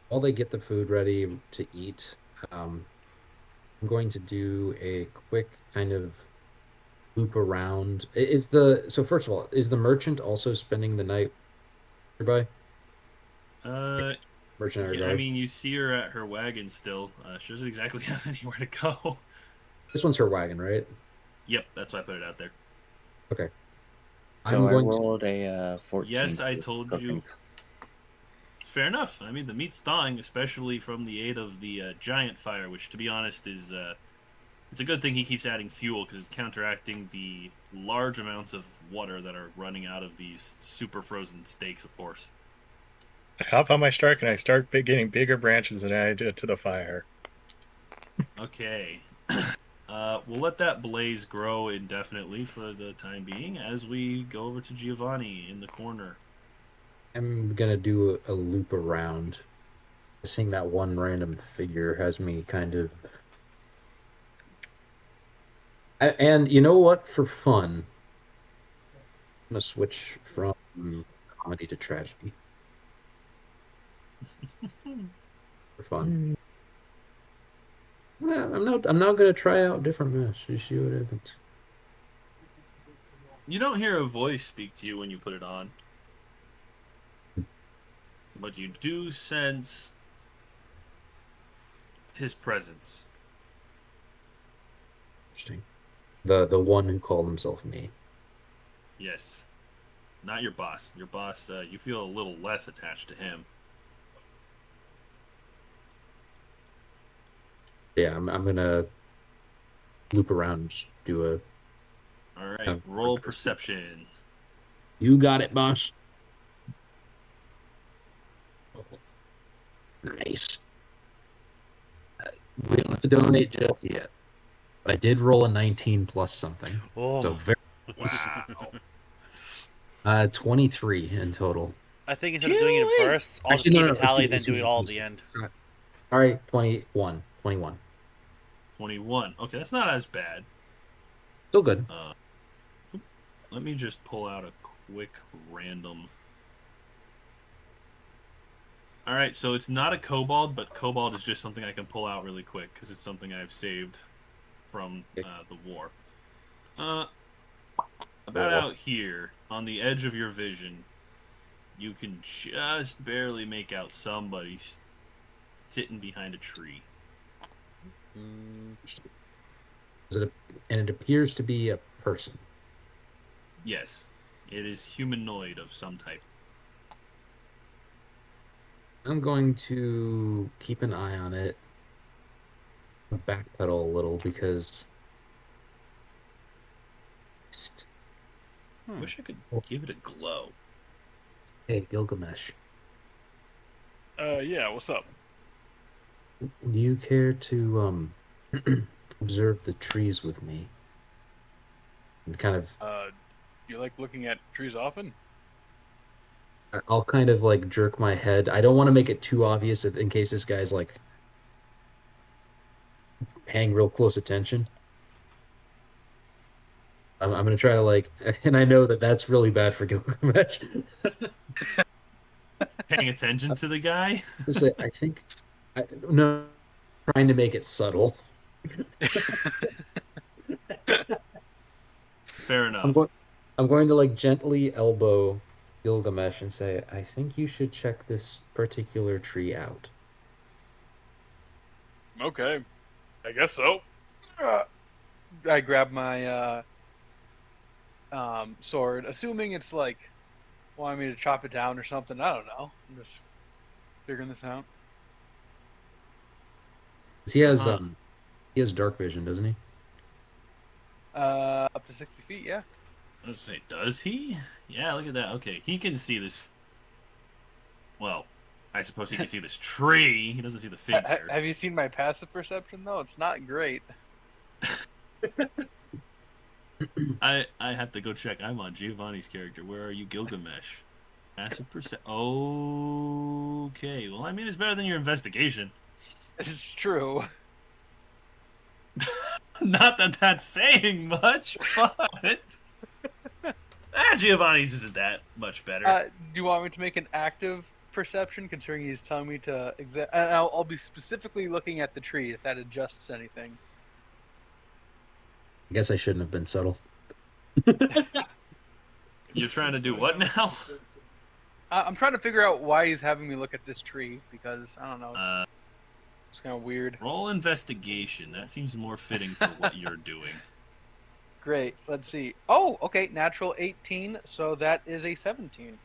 While they get the food ready to eat, I'm going to do a quick kind of loop around. So first of all, is the merchant also spending the night nearby? Merchant at her Yeah, I guard? mean, you see her at her wagon still. She doesn't exactly have anywhere to go. This one's her wagon, right? Yep, that's why I put it out there. Okay. So I I'm going to. rolled a 14. Yes, I for told cooking. you. Fair enough. I mean, the meat's thawing, especially from the aid of the giant fire, which, to be honest, is it's a good thing he keeps adding fuel because it's counteracting the large amounts of water that are running out of these super frozen steaks, of course. I hop on my strike and I start getting bigger branches than I did to the fire. Okay. We'll let that blaze grow indefinitely for the time being as we go over to Giovanni in the corner. I'm gonna do a loop around. Seeing that one random figure has me kind of. And you know what? For fun, I'm gonna switch from comedy to tragedy. For fun. Well, I'm not gonna try out different masks. You see what happens. You don't hear a voice speak to you when you put it on. But you do sense his presence. Interesting. The one who called himself me. Yes. Not your boss. Your boss, you feel a little less attached to him. Yeah, I'm gonna loop around and just do a. Alright, roll perception. You got it, boss. Nice. We don't have to donate just yet. But I did roll a 19 plus something. Oh, So very Wow. 23 in total. I think instead of doing it in Kill it! bursts, I'll Actually, just no, keep no, a tally, then excuse do me, it all at excuse the me. end. Sorry. All right, 21. 21. Okay, that's not as bad. Still good. Let me just pull out a quick random. Alright, so it's not a kobold, but kobold is just something I can pull out really quick because it's something I've saved from the war. About out here, on the edge of your vision, you can just barely make out somebody sitting behind a tree. And it appears to be a person. Yes, it is humanoid of some type. I'm going to keep an eye on it. Backpedal a little because. Wish I could give it a glow. Hey, Gilgamesh, Yeah, what's up? do you care to observe the trees with me and kind of You like looking at trees often? I'll kind of like jerk my head. I don't want to make it too obvious in case this guy's like paying real close attention. I'm gonna try to like, and I know that that's really bad for Gilgamesh. Paying attention to the guy. Just say, I think, no, trying to make it subtle. Fair I'm enough. going, I'm going to like gently elbow Gilgamesh and say, I think you should check this particular tree out. Okay, I guess so. I grab my sword, assuming it's like wanting me to chop it down or something. I don't know. I'm just figuring this out. 'Cause he has dark vision, doesn't he? Up to 60 feet, yeah. Let's say, does he? Yeah, look at that. Okay, he can see this. Well, I suppose he can see this tree. He doesn't see the figure. Have you seen my passive perception though? It's not great. I have to go check. I'm on Giovanni's character. Where are you, Gilgamesh? Passive percent. Okay. Well, I mean, it's better than your investigation. It's true. Not that that's saying much, but Giovanni's isn't that much better. Do you want me to make an active perception, considering he's telling me to and I'll be specifically looking at the tree if that adjusts anything. I guess I shouldn't have been subtle. You're trying to do what now? I'm trying to figure out why he's having me look at this tree because I don't know. It's kind of weird. Roll investigation. That seems more fitting for what you're doing. Great. Let's see. Oh, okay. Natural 18, so that is a 17.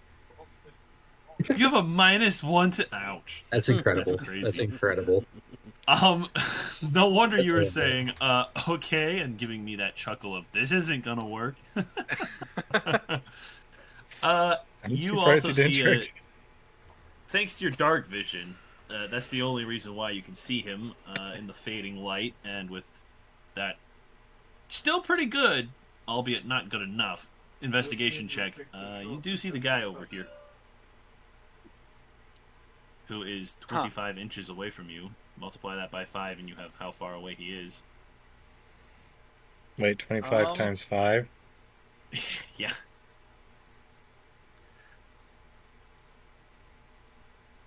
You have a -1 to. Ouch. That's incredible. That's crazy. That's incredible. No wonder you were saying, okay, and giving me that chuckle of this isn't gonna work. You also see thanks to your dark vision, that's the only reason why you can see him in the fading light, and with that still pretty good, albeit not good enough, investigation check, you do see the guy over here. Who is 25 inches away from you. Multiply that by 5 and you have how far away he is. Wait, 25 times 5? Yeah.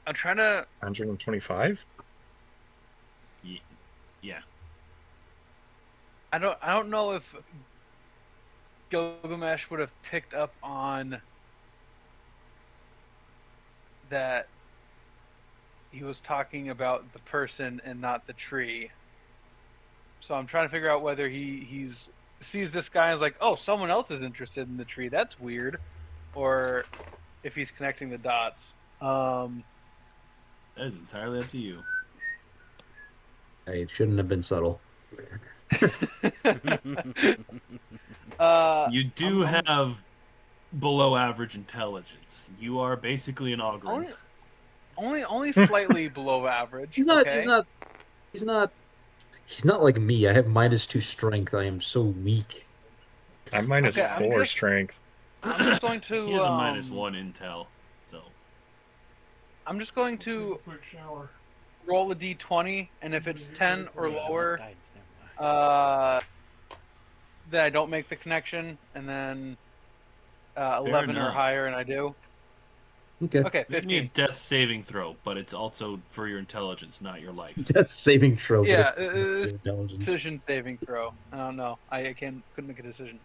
I'm trying to... 125? Yeah. I don't know if Gilgamesh would have picked up on that he was talking about the person and not the tree. So I'm trying to figure out whether he sees this guy as like, oh, someone else is interested in the tree. That's weird. Or if he's connecting the dots. That is entirely up to you. I shouldn't have been subtle. You do have below average intelligence. You are basically an augur. Only slightly below average. He's not. Okay? He's not like me. I have -2 strength. I am so weak. I'm -4 strength. I'm just going to. He has a -1 intel, so. I'm just going to roll a d20, and if it's 10 or lower, then I don't make the connection, and then 11 or enough. higher, and I do. Okay. Okay, Give me a 15. death saving throw, but it's also for your intelligence, not your life. That's saving throw. but Yeah, it's intelligence. decision saving throw. I don't know. I couldn't make a decision.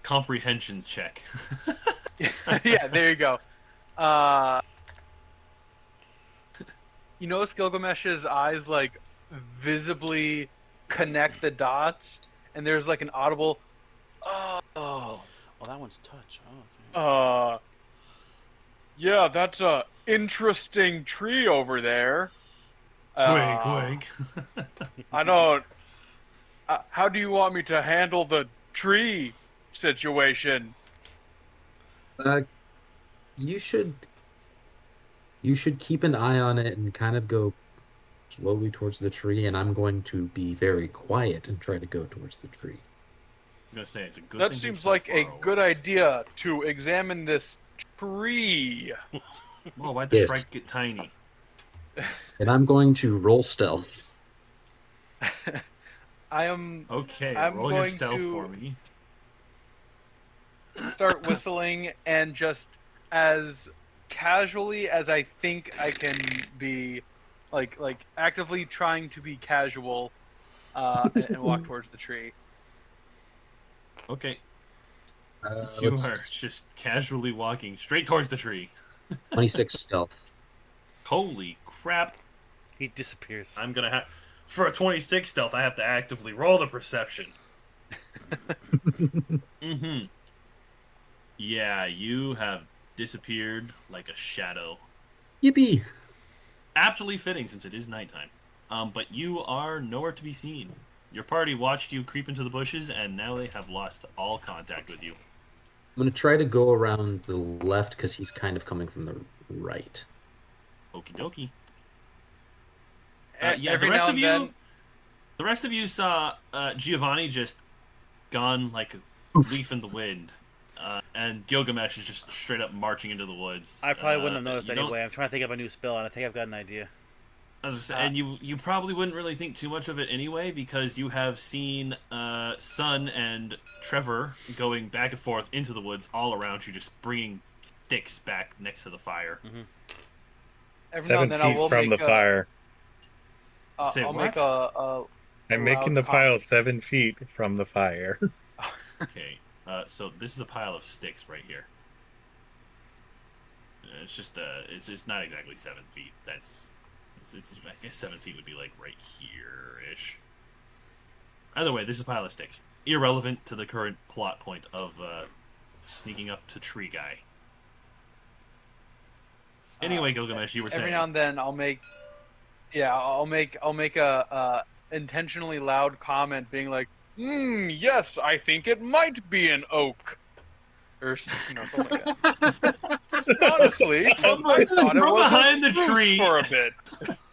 Comprehension check. Yeah, there you go. You notice Gilgamesh's eyes like visibly connect the dots, and there's like an audible, oh, that one's touch. Oh, okay. Yeah, that's a interesting tree over there. Wink, wink. I don't. How do you want me to handle the tree situation? you should keep an eye on it and kind of go slowly towards the tree, and I'm going to be very quiet and try to go towards the tree. I'm gonna say it's a good That thing he's seems so like far a away. good idea to examine this tree. Well, why'd the Yes. shrike get tiny? And I'm going to roll stealth. I'm Okay, I'm roll your going stealth to- for me. start whistling and just as casually as I think I can be, like actively trying to be casual, and walk towards the tree. Okay, you Let's are just casually walking straight towards the tree. 26 stealth. Holy crap! He disappears. I'm gonna have for a 26 stealth. I have to actively roll the perception. Mm-hmm. Yeah, you have disappeared like a shadow. Yippee! Absolutely fitting since it is nighttime. But you are nowhere to be seen. Your party watched you creep into the bushes, and now they have lost all contact with you. I'm going to try to go around the left because he's kind of coming from the right. Okie dokie. E- Yeah, Every the rest now of and you, then, the rest of you saw Giovanni just gone like a leaf in the wind, and Gilgamesh is just straight up marching into the woods. I probably wouldn't have noticed you don't- anyway. I'm trying to think of a new spell, and I think I've got an idea. As I said, and you probably wouldn't really think too much of it anyway, because you have seen Sun and Trevor going back and forth into the woods all around you, just bringing sticks back next to the fire. every now 7 and then I feet will from make the fire. Say I'll what? make a I'm making the loud pile comment. 7 feet from the fire. Okay, so this is a pile of sticks right here. It's just it's not exactly 7 feet. I guess 7 feet would be like right here-ish. Either way, this is a pile of sticks. Irrelevant to the current plot point of sneaking up to Tree Guy. Anyway, Gilgamesh, you were saying. Every now and then I'll make a intentionally loud comment being like, yes, I think it might be an oak. Or something like that. Honestly, I thought it from was behind a the spruce tree. for a bit.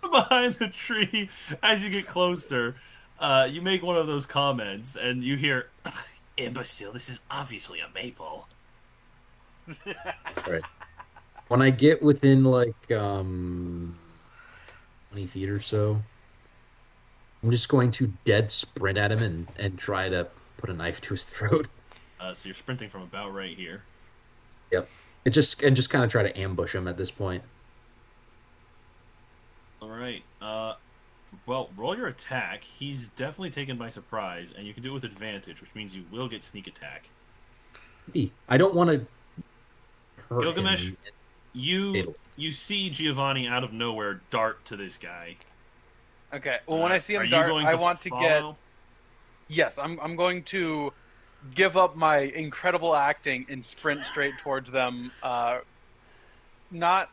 Behind the tree, as you get closer, you make one of those comments, and you hear, "Imbecile, this is obviously a maple." Right. When I get within like 20 feet or so, I'm just going to dead sprint at him and try to put a knife to his throat. So you're sprinting from about right here. Yep. Just kind of try to ambush him at this point. All right. Well, roll your attack. He's definitely taken by surprise, and you can do it with advantage, which means you will get sneak attack. I don't want to hurt Gilgamesh, him. you see Giovanni out of nowhere dart to this guy. Okay. Well, when I see Are him you dart, going I want to get. follow? Yes, I'm going to give up my incredible acting and sprint straight towards them. Not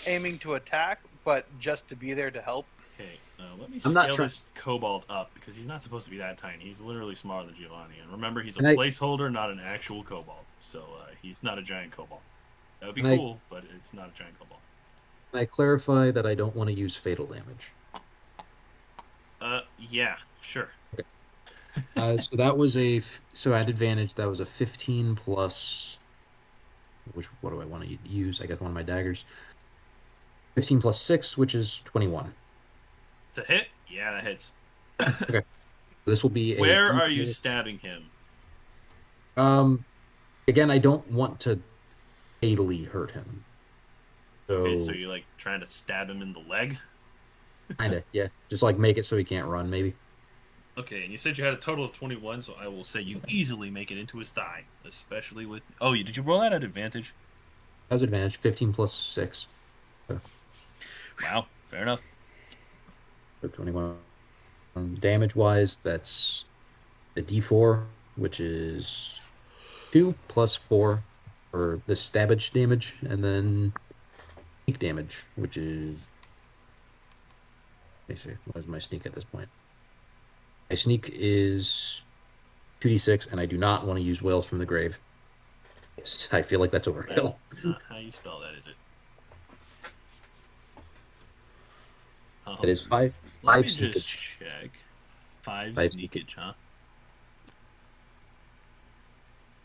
aiming to attack, but just to be there to help. Okay, let me I'm not scale try- this kobold up because he's not supposed to be that tiny. He's literally smaller than Giovanni. And remember, he's a And I- placeholder, not an actual kobold. So he's not a giant kobold. That would be And I- cool, but it's not a giant kobold. I clarify that I don't want to use fatal damage. Yeah, sure. So that was so at advantage that was a 15 plus. What do I want to use? I guess one of my daggers. 15 plus 6, which is 21. To hit? Yeah, that hits. This will be a. Where are you D4. stabbing him? Again, I don't want to fatally hurt him. Okay, so you're like trying to stab him in the leg? Kinda, yeah. Just like make it so he can't run, maybe. Okay, and you said you had a total of 21, so I will say you easily make it into his thigh, especially with. Oh, did you roll that at advantage? That was advantage. 15 plus 6. Wow, fair enough. So 21. Damage wise, that's a D4, which is 2 plus 4 for the stabbage damage, and then sneak damage, which is. Let me see, what is my sneak at this point? My sneak is 2d6, and I do not want to use Whales from the Grave. I feel like that's overkill. That's not how you spell that, is it? It is five Let me sneakage. just check. Five Five sneakage, huh?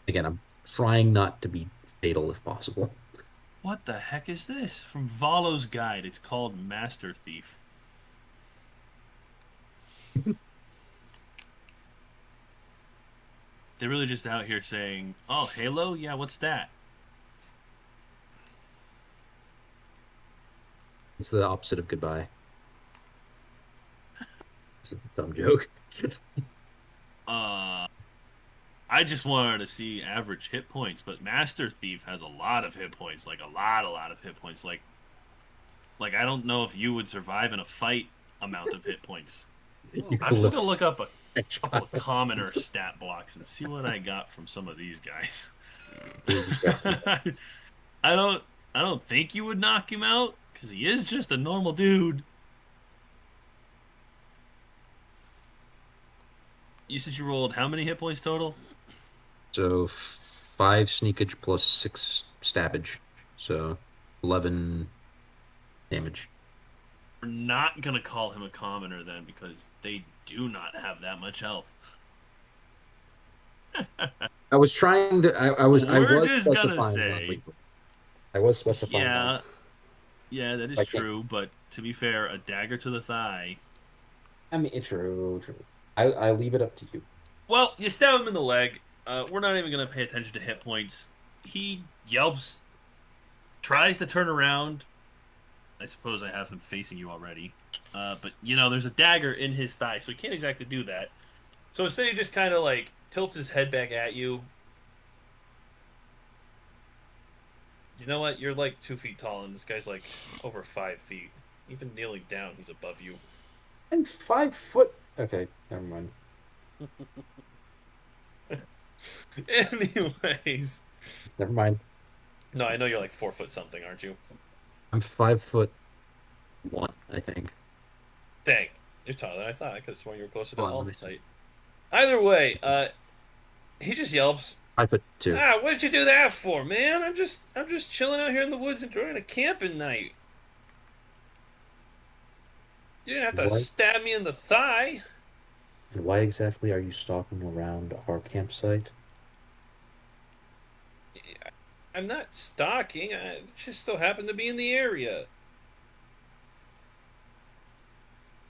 Again, I'm trying not to be fatal if possible. What the heck is this? From Valo's Guide. It's called Master Thief. They're really just out here saying, "Oh, Halo? Yeah, what's that?" It's the opposite of goodbye. It's a dumb joke. I just wanted to see average hit points, but Master Thief has a lot of hit points, like a lot of hit points. Like I don't know if you would survive in a fight amount of hit points. I'm just gonna look up a couple of commoner stat blocks and see what I got from some of these guys. I don't think you would knock him out because he is just a normal dude. You said you rolled how many hit points total? So 5 sneakage plus 6 stabbage. So 11 damage. We're not gonna call him a commoner then because they do not have that much health. I was trying to. I was just gonna specifying. say- I was specifying. Yeah, yeah, that is I can't- true. But to be fair, a dagger to the thigh. I mean, true. I leave it up to you. Well, you stab him in the leg. We're not even gonna pay attention to hit points. He yelps, tries to turn around. I suppose I have him facing you already. But there's a dagger in his thigh, so he can't exactly do that. So instead, he just kind of like tilts his head back at you. You know what? You're like 2 feet tall, and this guy's like over 5 feet. Even kneeling down, he's above you. I'm 5 foot. Okay, never mind. Anyways. Never mind. No, I know you're like 4 foot something, aren't you? I'm 5'1", I think. Dang. You're taller than I thought. I could have sworn you were closer to Hold on, let me Alden's height. Either way, he just yelps. 5'2". What did you do that for, man? I'm just chilling out here in the woods enjoying a camping night. You didn't have to What? stab me in the thigh. And why exactly are you stalking around our campsite? I'm not stalking. I just so happened to be in the area.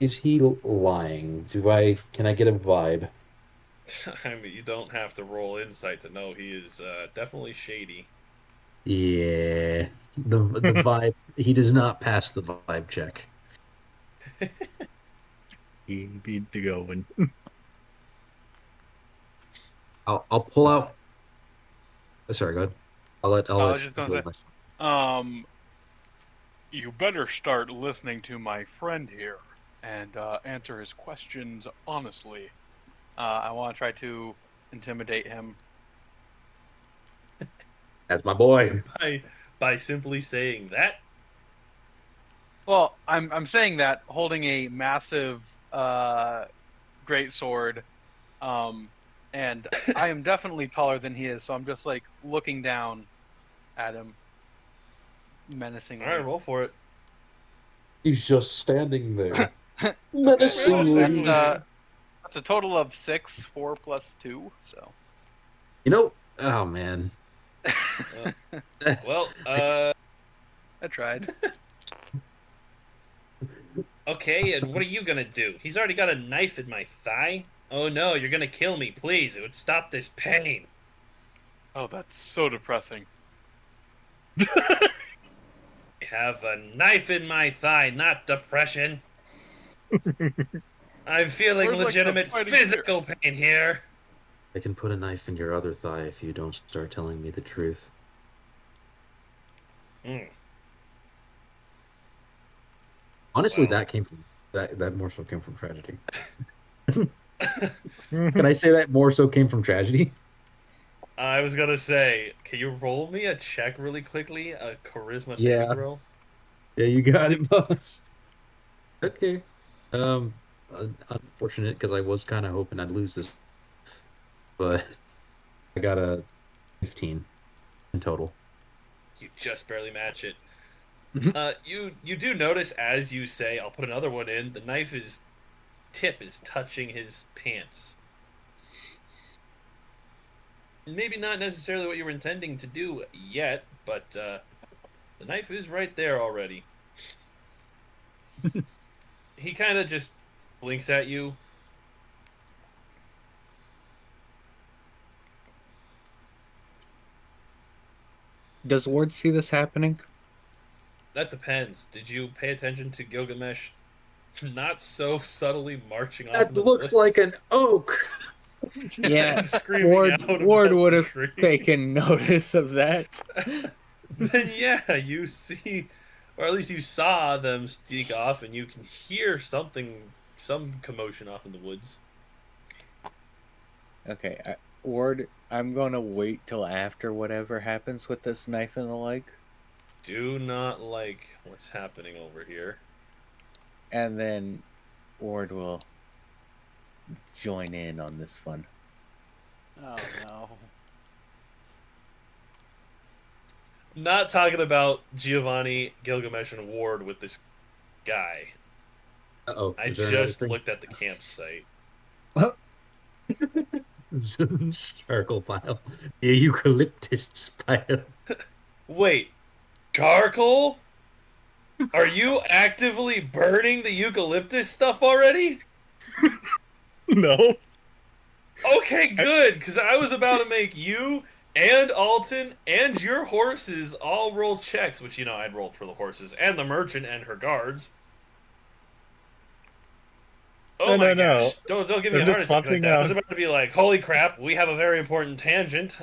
Is he lying? Can I get a vibe? I mean, you don't have to roll insight to know he is definitely shady. Yeah. The vibe. He does not pass the vibe check. He be going. I'll pull out. Sorry, go ahead. I'll let. I was just you gonna go say, you better start listening to my friend here and answer his questions honestly. I want to try to intimidate him. That's my boy. By simply saying that. Well, I'm saying that holding a massive great sword, and I am definitely taller than he is, so I'm just like looking down at him menacingly. All right, roll for it. He's just standing there. Menacingly. That's a total of 6, 4 plus 2. So. Oh man. Well, I tried. Okay, and what are you gonna do? He's already got a knife in my thigh. Oh no, you're gonna kill me, please. It would stop this pain. Oh, that's so depressing. I have a knife in my thigh, not depression. I'm feeling Where's, like, the legitimate fighting physical pain here. I can put a knife in your other thigh if you don't start telling me the truth. Mm. Honestly, Wow. that more so came from tragedy. Can I say that more so came from tragedy? I was gonna say, can you roll me a check really quickly? A charisma saving Yeah. throw? Yeah, you got it, boss. Okay. Unfortunate because I was kind of hoping I'd lose this, but I got a 15. in total. You just barely match it. Mhm. You do notice as you say, "I'll put another one in." The tip is touching his pants. Maybe not necessarily what you were intending to do yet, but the knife is right there already. He kind of just blinks at you. Does Ward see this happening? That depends. Did you pay attention to Gilgamesh not so subtly marching off That into the looks like woods an oak. Yeah, and screaming Ward out Ward about would the have tree? taken notice of that. Then yeah, you see, or at least you saw them sneak off, and you can hear some commotion off in the woods. Okay, Ward, I'm gonna wait till after whatever happens with this knife and the leg, Do not like what's happening over here. and then Ward will join in on this fun. Oh no. Not talking about Giovanni, Gilgamesh, and Ward with this guy. Uh-oh. I Is there another just thing? looked at the campsite. Charcoal pile. The eucalyptus pile. Wait, charcoal? Are you actively burning the eucalyptus stuff already? No. Okay, good, because I was about to make you and Alton and your horses all roll checks, which, you know, I'd rolled for the horses and the merchant and her guards. Oh No, my no, no. gosh, don't give me They're a heart just attack like swapping that. I was out. about to be like, holy crap, we have a very important tangent.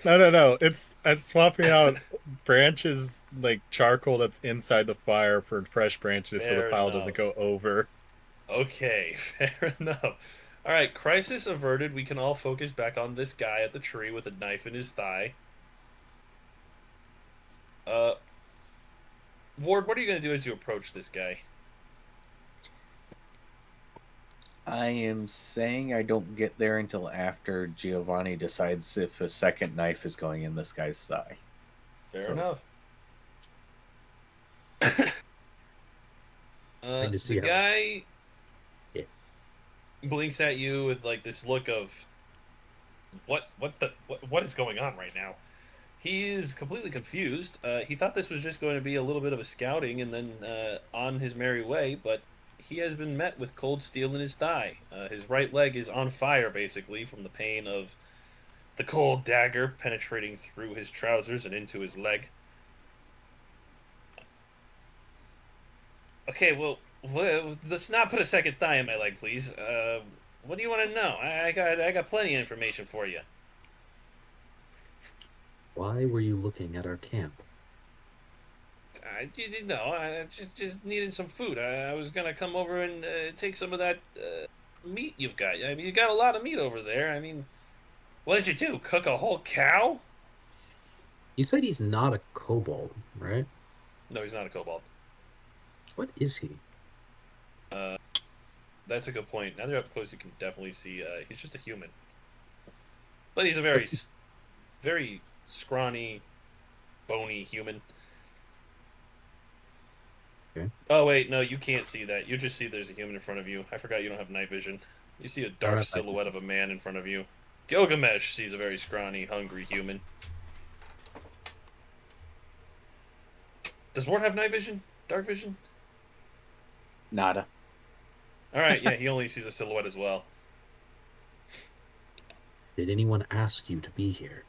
No, no, no. It's swapping out branches like charcoal that's inside the fire for fresh branches so the Fair pile enough. doesn't go over. Okay, fair enough. Alright, crisis averted. We can all focus back on this guy at the tree with a knife in his thigh. Ward, what are you going to do as you approach this guy? I am saying I don't get there until after Giovanni decides if a second knife is going in this guy's thigh. Fair So- enough. Trying to see The how- guy Yeah. blinks at you with like this look of what is going on right now? He is completely confused. He thought this was just going to be a little bit of a scouting and then on his merry way, but he has been met with cold steel in his thigh. His right leg is on fire, basically, from the pain of the cold dagger penetrating through his trousers and into his leg. Okay, well, let's not put a second thigh in my leg, please. What do you want to know? I got plenty of information for you. Why were you looking at our camp? I didn't know. I just needed some food. I was gonna come over and take some of that meat you've got. I mean, you got a lot of meat over there. I mean, what did you do? Cook a whole cow? You said he's not a kobold, right? No, he's not a kobold. What is he? That's a good point. Now they're up close, you can definitely see he's just a human. But he's a very, very scrawny, bony human. Okay. Oh wait, no, you can't see that. You just see there's a human in front of you. I forgot you don't have night vision. You see a dark Alright. silhouette of a man in front of you. Gilgamesh sees a very scrawny, hungry human. Does Ward have night vision? Dark vision? Nada. Alright, yeah, he only sees a silhouette as well. Did anyone ask you to be here?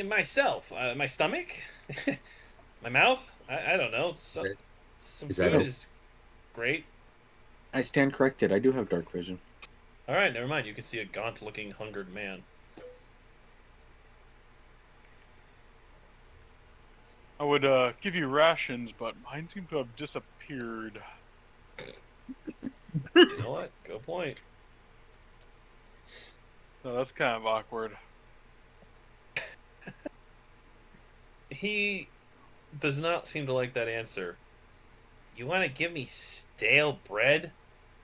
Myself. My stomach? My mouth? I don't know. Some is that food it? is great. I stand corrected. I do have dark vision. Alright, never mind. You can see a gaunt-looking, hungered man. I would give you rations, but mine seem to have disappeared. You know what? Good point. So that's kind of awkward. He does not seem to like that answer. You want to give me stale bread?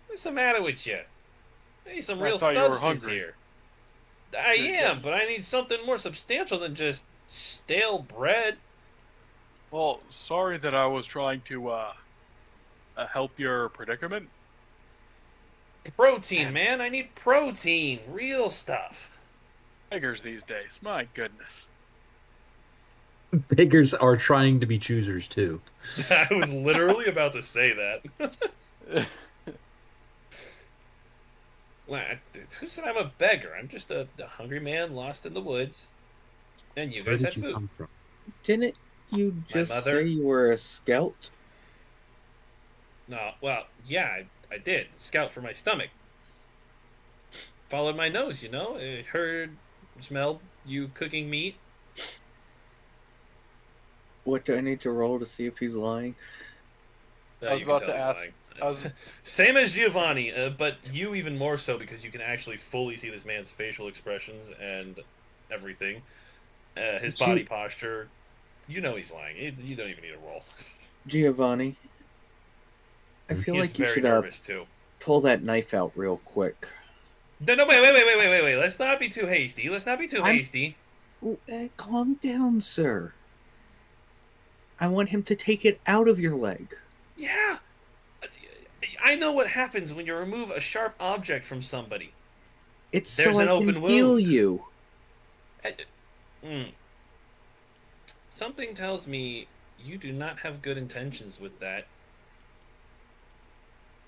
What's the matter with you? Need some I real thought you were substance hungry. here. I am, but I need something more substantial than just stale bread. Well, sorry that I was trying to help your predicament. Protein, man. I need protein. Real stuff. Beggars these days, my goodness. Beggars are trying to be choosers too. I was literally about to say that. Who said I'm a beggar? I'm just a hungry man lost in the woods. And you Where guys had did you food. come from? Didn't you just mother? say you were a scout? No, well, yeah, I did. Scout for my stomach. Followed my nose, you know? I heard, smelled you cooking meat. What do I need to roll to see if he's lying? I was You can about tell to he's ask- lying. I was- Same as Giovanni, but you even more so because you can actually fully see this man's facial expressions and everything. His body posture. You know he's lying. You don't even need a roll. Giovanni, I feel He's like you very should nervous too. pull that knife out real quick. No, wait. Let's not be too hasty. Hasty. Calm down, sir. I want him to take it out of your leg. Yeah. I know what happens when you remove a sharp object from somebody. It's There's so an I can open heal wound. you. Something tells me you do not have good intentions with that.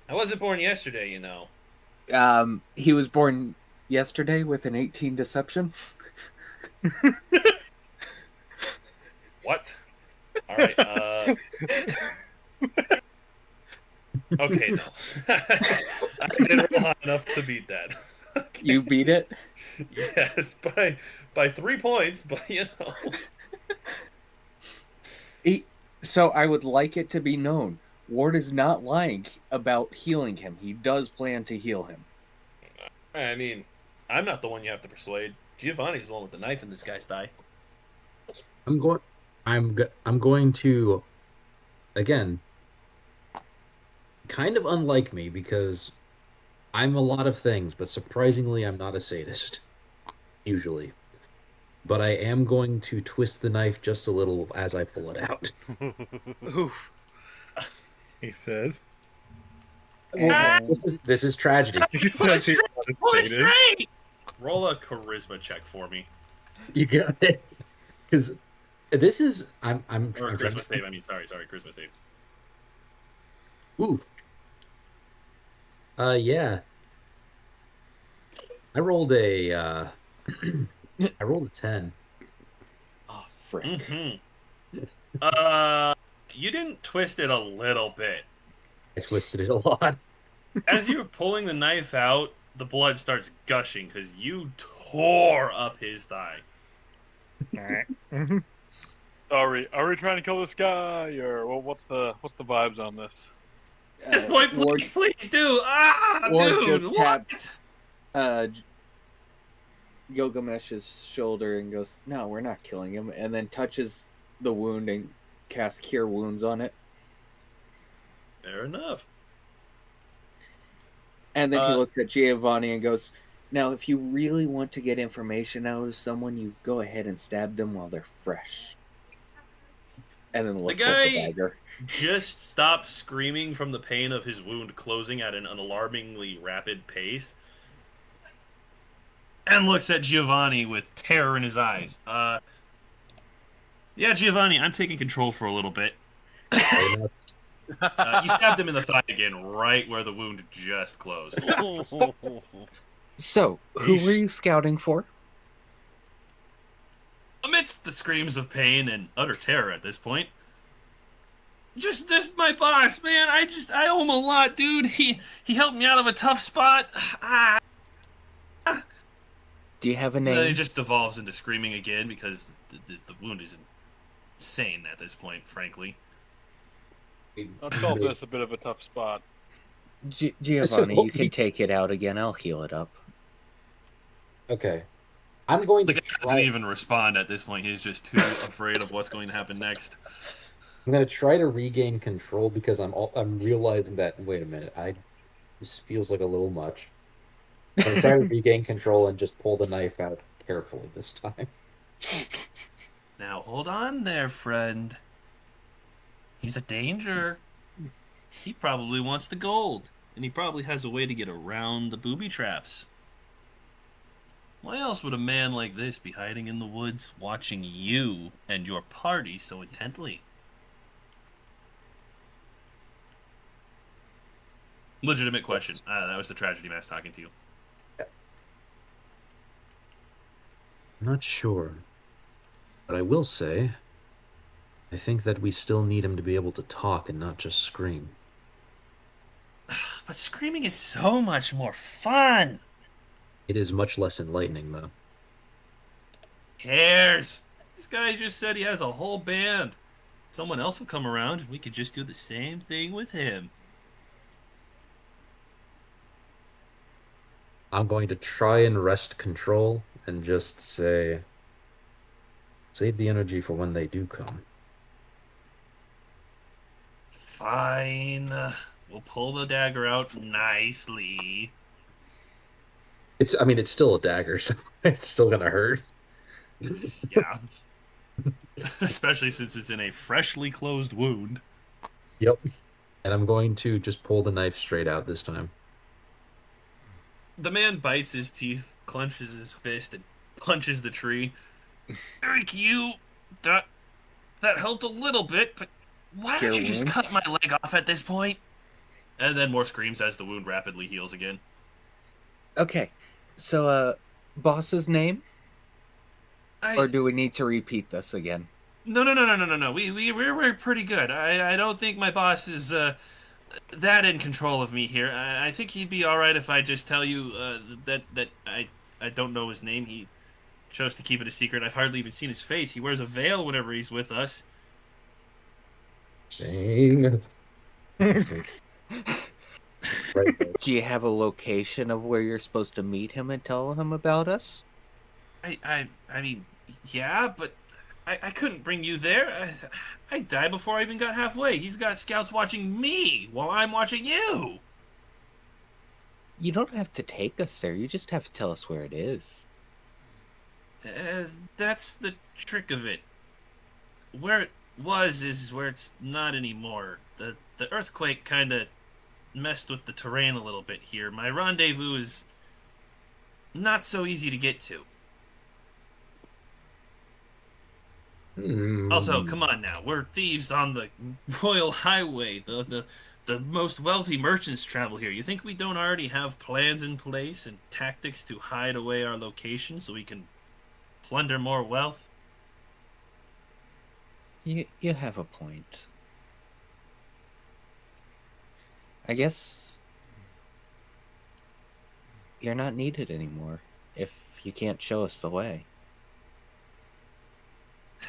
I wasn't born yesterday, you know. He was born yesterday with an 18 deception. What? All right. Okay, no. I didn't roll high enough to beat that. Okay. You beat it? Yes, by 3 points, but you know. So I would like it to be known. Ward is not lying about healing him. He does plan to heal him. I mean, I'm not the one you have to persuade. Giovanni's the one with the knife in this guy's thigh. I'm going to, again, kind of unlike me because I'm a lot of things, but surprisingly, I'm not a sadist, usually. But I am going to twist the knife just a little as I pull it out. Oof. He says. This is tragedy. He says he's not a Pull it sadist. straight! Roll a charisma check for me. You got it. Because this is I'm Or a I'm charisma save, I mean, sorry, charisma save. Ooh. Yeah. I rolled a I rolled a 10. Oh, frick. Mm-hmm. You didn't twist it a little bit. I twisted it a lot. As you're pulling the knife out, the blood starts gushing because you tore up his thigh. Are we trying to kill this guy, or what's the vibes on this? At this point, Ward, please do! Ah, Ward dude, just what? tapped Gilgamesh's shoulder and goes, "No, we're not killing him," and then touches the wound and casts Cure Wounds on it. Fair enough. And then he looks at Giovanni and goes, "Now, if you really want to get information out of someone, you go ahead and stab them while they're fresh." And then looks at guy- the dagger. Just stopped screaming from the pain of his wound closing at an alarmingly rapid pace. And looks at Giovanni with terror in his eyes. Yeah, Giovanni, I'm taking control for a little bit. You stabbed him in the thigh again, right where the wound just closed. So, who were you scouting for? Amidst the screams of pain and utter terror at this point, just my boss, man. I owe him a lot, dude. He helped me out of a tough spot. Do you have a And then it name? just devolves into screaming again because the wound is insane at this point, frankly. Let's call this a bit of a tough spot. Giovanni, what you can we- take it out again. I'll heal it up. Okay. I'm going The to guy doesn't even respond at this point. He's just too afraid of what's going to happen next. I'm going to try to regain control because I'm realizing that wait a minute, this feels like a little much. I'm gonna try to regain control and just pull the knife out carefully this time. Now hold on there, friend. He's a danger. He probably wants the gold, and he probably has a way to get around the booby traps. Why else would a man like this be hiding in the woods, watching you and your party so intently? Legitimate question. That was the tragedy mass talking to you. I'm not sure. But I will say, I think that we still need him to be able to talk and not just scream. But screaming is so much more fun. It is much less enlightening, though. Cares? This guy just said he has a whole band. Someone else will come around and we could just do the same thing with him. I'm going to try and wrest control and just say, save the energy for when they do come. Fine. We'll pull the dagger out nicely. I mean, it's still a dagger, so it's still gonna hurt. Yeah. Especially since it's in a freshly closed wound. Yep. And I'm going to just pull the knife straight out this time. The man bites his teeth, clenches his fist, and punches the tree. Eric, that helped a little bit, but why don't you just cut my leg off at this point? And then more screams as the wound rapidly heals again. Okay, so, boss's name? Or do we need to repeat this again? No. We're pretty good. I don't think my boss is that in control of me here. I think he'd be all right if I just tell you that I don't know his name. He chose to keep it a secret. I've hardly even seen his face. He wears a veil whenever he's with us. Dang. Right. Do you have a location of where you're supposed to meet him and tell him about us? I mean, yeah, but I couldn't bring you there. I'd die before I even got halfway. He's got scouts watching me while I'm watching you. You don't have to take us there. You just have to tell us where it is. That's the trick of it. Where it was is where it's not anymore. The earthquake kind of messed with the terrain a little bit here. My rendezvous is not so easy to get to. Also, come on now. We're thieves on the Royal Highway. The most wealthy merchants travel here. You think we don't already have plans in place and tactics to hide away our location so we can plunder more wealth? You have a point. I guess you're not needed anymore if you can't show us the way.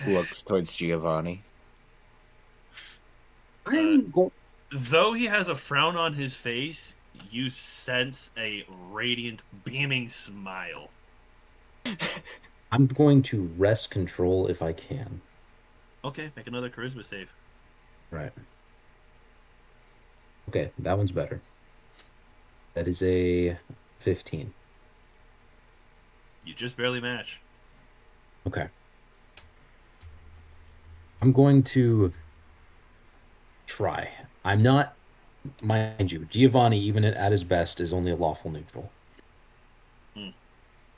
Looks towards Giovanni. Though he has a frown on his face, you sense a radiant, beaming smile. I'm going to wrest control if I can. Okay, make another charisma save. Right. Okay, that one's better. That is a 15. You just barely match. Okay. I'm going to try. I'm not, mind you, Giovanni, even at his best, is only a lawful neutral.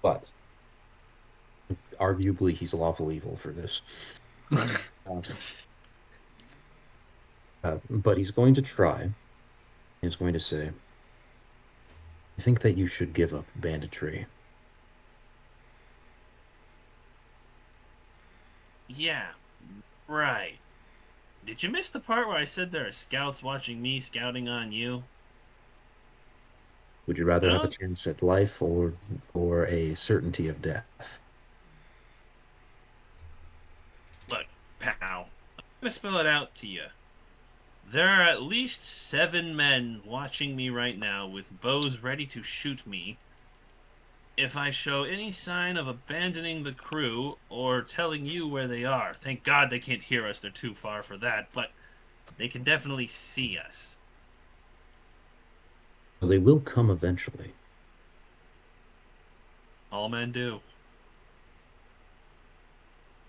But arguably, he's a lawful evil for this. But he's going to try. He's going to say, I think that you should give up banditry. Yeah, right. Did you miss the part where I said there are scouts watching me scouting on you? Would you rather have a chance at life or a certainty of death? Look, pal, I'm going to spell it out to you. There are at least 7 men watching me right now with bows ready to shoot me if I show any sign of abandoning the crew or telling you where they are. Thank God they can't hear us, they're too far for that, but they can definitely see us. Well, they will come eventually. All men do.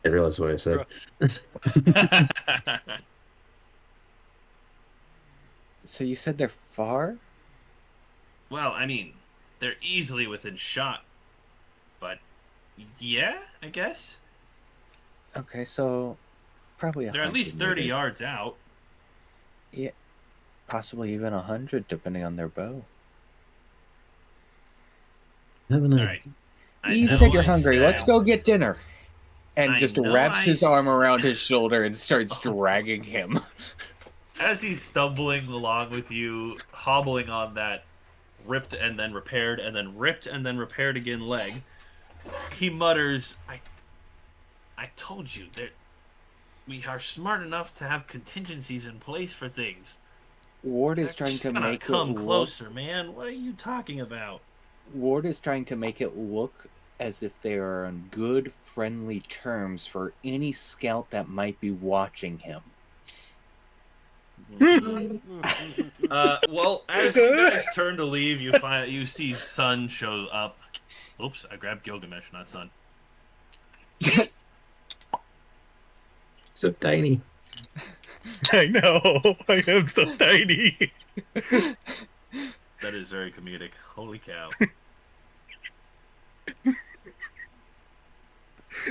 I realize what I said. So you said they're far? Well, I mean, they're easily within shot. But, yeah, I guess. Okay, so probably They're at 100 least 30 meters. yards out. Yeah, possibly even 100, depending on their bow. Haven't All I? right. I You know said you're I hungry. Let's said- go get dinner. And I just know wraps I his arm s- around his shoulder and starts Oh. dragging him. As he's stumbling along with you, hobbling on that ripped and then repaired and then ripped and then repaired again leg, he mutters, I told you that we are smart enough to have contingencies in place for things. Ward They're is trying just to gonna make it come look. closer, man. What are you talking about? Ward is trying to make it look as if they are on good, friendly terms for any scout that might be watching him. Well, as you guys turn to leave, you see Sun show up. Oops, I grabbed Gilgamesh, not Sun. So tiny. I know. I am so tiny. That is very comedic. Holy cow.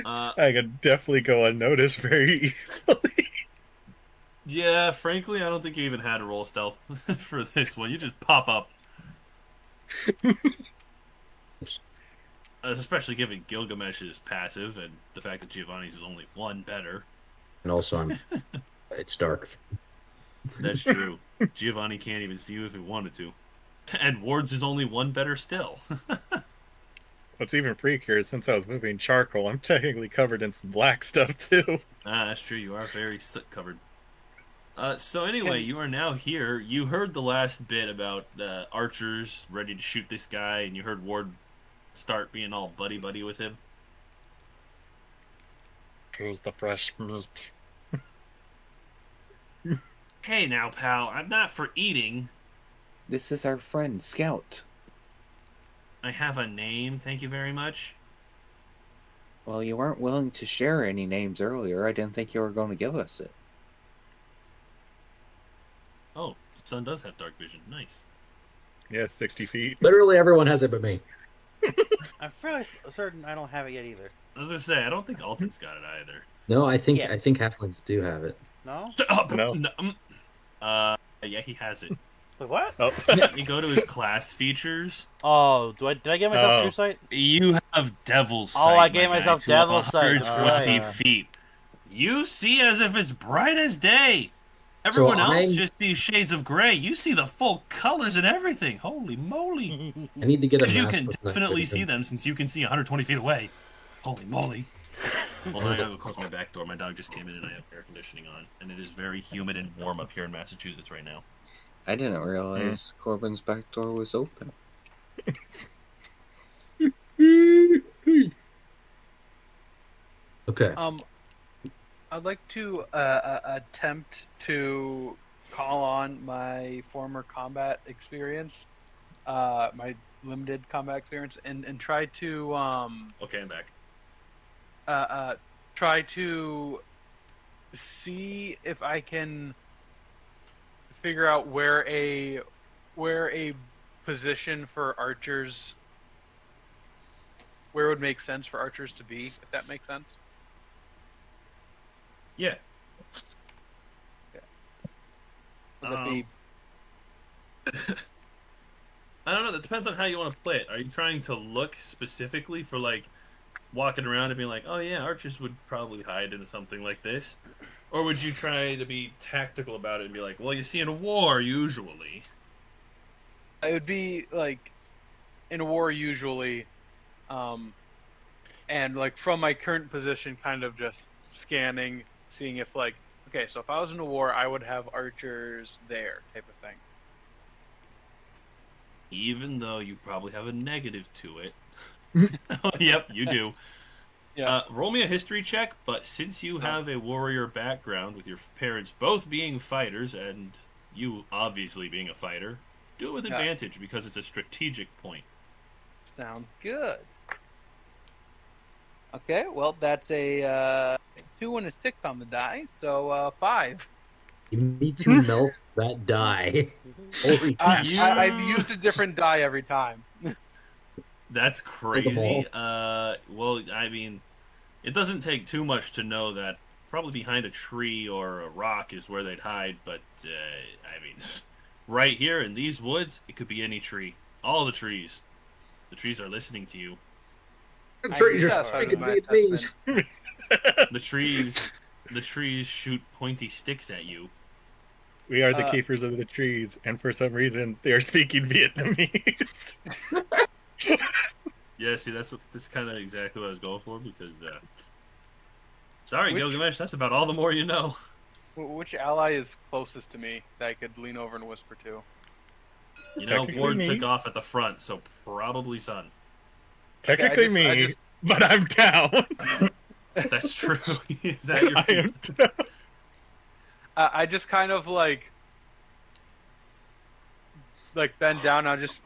I could definitely go unnoticed very easily. Yeah, frankly, I don't think you even had to roll stealth for this one. You just pop up. Especially given Gilgamesh's passive and the fact that Giovanni's is only one better. And also, it's dark. That's true. Giovanni can't even see you if he wanted to. And Ward's is only one better still. What's even freakier is since I was moving charcoal, I'm technically covered in some black stuff too. That's true. You are very soot covered. So anyway, you are now here. You heard the last bit about archers ready to shoot this guy, and you heard Ward start being all buddy-buddy with him. Here's the fresh meat. Hey now, pal, I'm not for eating. This is our friend, Scout. I have a name, thank you very much. Well, you weren't willing to share any names earlier. I didn't think you were going to give us it. Oh, Sun does have dark vision. Nice. Yeah, 60 feet. Literally everyone has it but me. I'm fairly certain I don't have it yet either. I was gonna say, I don't think Alton's got it either. No, I think Yeah. halflings do have it. No? No. Yeah, he has it. Wait, what? Oh. You go to his class features. Oh, did I get myself Oh. true sight? You have Devil's Oh, Sight. I gave my myself guy, to Devil's Sight, that's 120 right. feet. You see as if it's bright as day. Everyone else just sees shades of gray. You see the full colors and everything. Holy moly. I need to get a Because you mask can with night definitely vision. see them since you can see 120 feet away. Holy moly. Hold on, I gotta go close my back door. My dog just came in and I have air conditioning on. And it is very humid and warm up here in Massachusetts right now. I didn't realize Corbin's back door was open. Okay. I'd like to attempt to call on my former combat experience, my limited combat experience, and try to Okay, I'm back. try to see if I can figure out where a position for archers, where it would make sense for archers to be, if that makes sense. Yeah. Would that be I don't know. That depends on how you want to play it. Are you trying to look specifically for, like, walking around and being like, oh, yeah, archers would probably hide in something like this? Or would you try to be tactical about it and be like, well, you see, in a war, usually. it would be like in a war usually, and like from my current position, kind of just scanning, seeing if like, okay, so if I was in a war, I would have archers there, type of thing. Even though you probably have a negative to it. Yep, you do. Yeah. Roll me a history check, but since you have a warrior background with your parents both being fighters and you obviously being a fighter, do it with Yeah. advantage because it's a strategic point. Sounds good. Okay, well that's a 2 and a 6 on the die, so 5. You need to melt that die. Holy You- I've used a different die every time. That's them crazy. Well, I mean, it doesn't take too much to know that probably behind a tree or a rock is where they'd hide, but, I mean, right here in these woods, it could be any tree. All the trees. The trees are listening to you. I'm I pretty use sure that speaking as my Vietnamese. The trees shoot pointy sticks at you. We are the Uh, keepers of the trees, and for some reason, they are speaking Vietnamese. Yeah, see, that's kind of exactly what I was going for, because, sorry, Which- Gilgamesh, that's about all the more you know. Which ally is closest to me that I could lean over and whisper to? You know, Technically Ward me. took off at the front, so probably Sun. Technically I me, just- but I'm down. That's true. Is that your I am feet? down. I just kind of like bend down. I just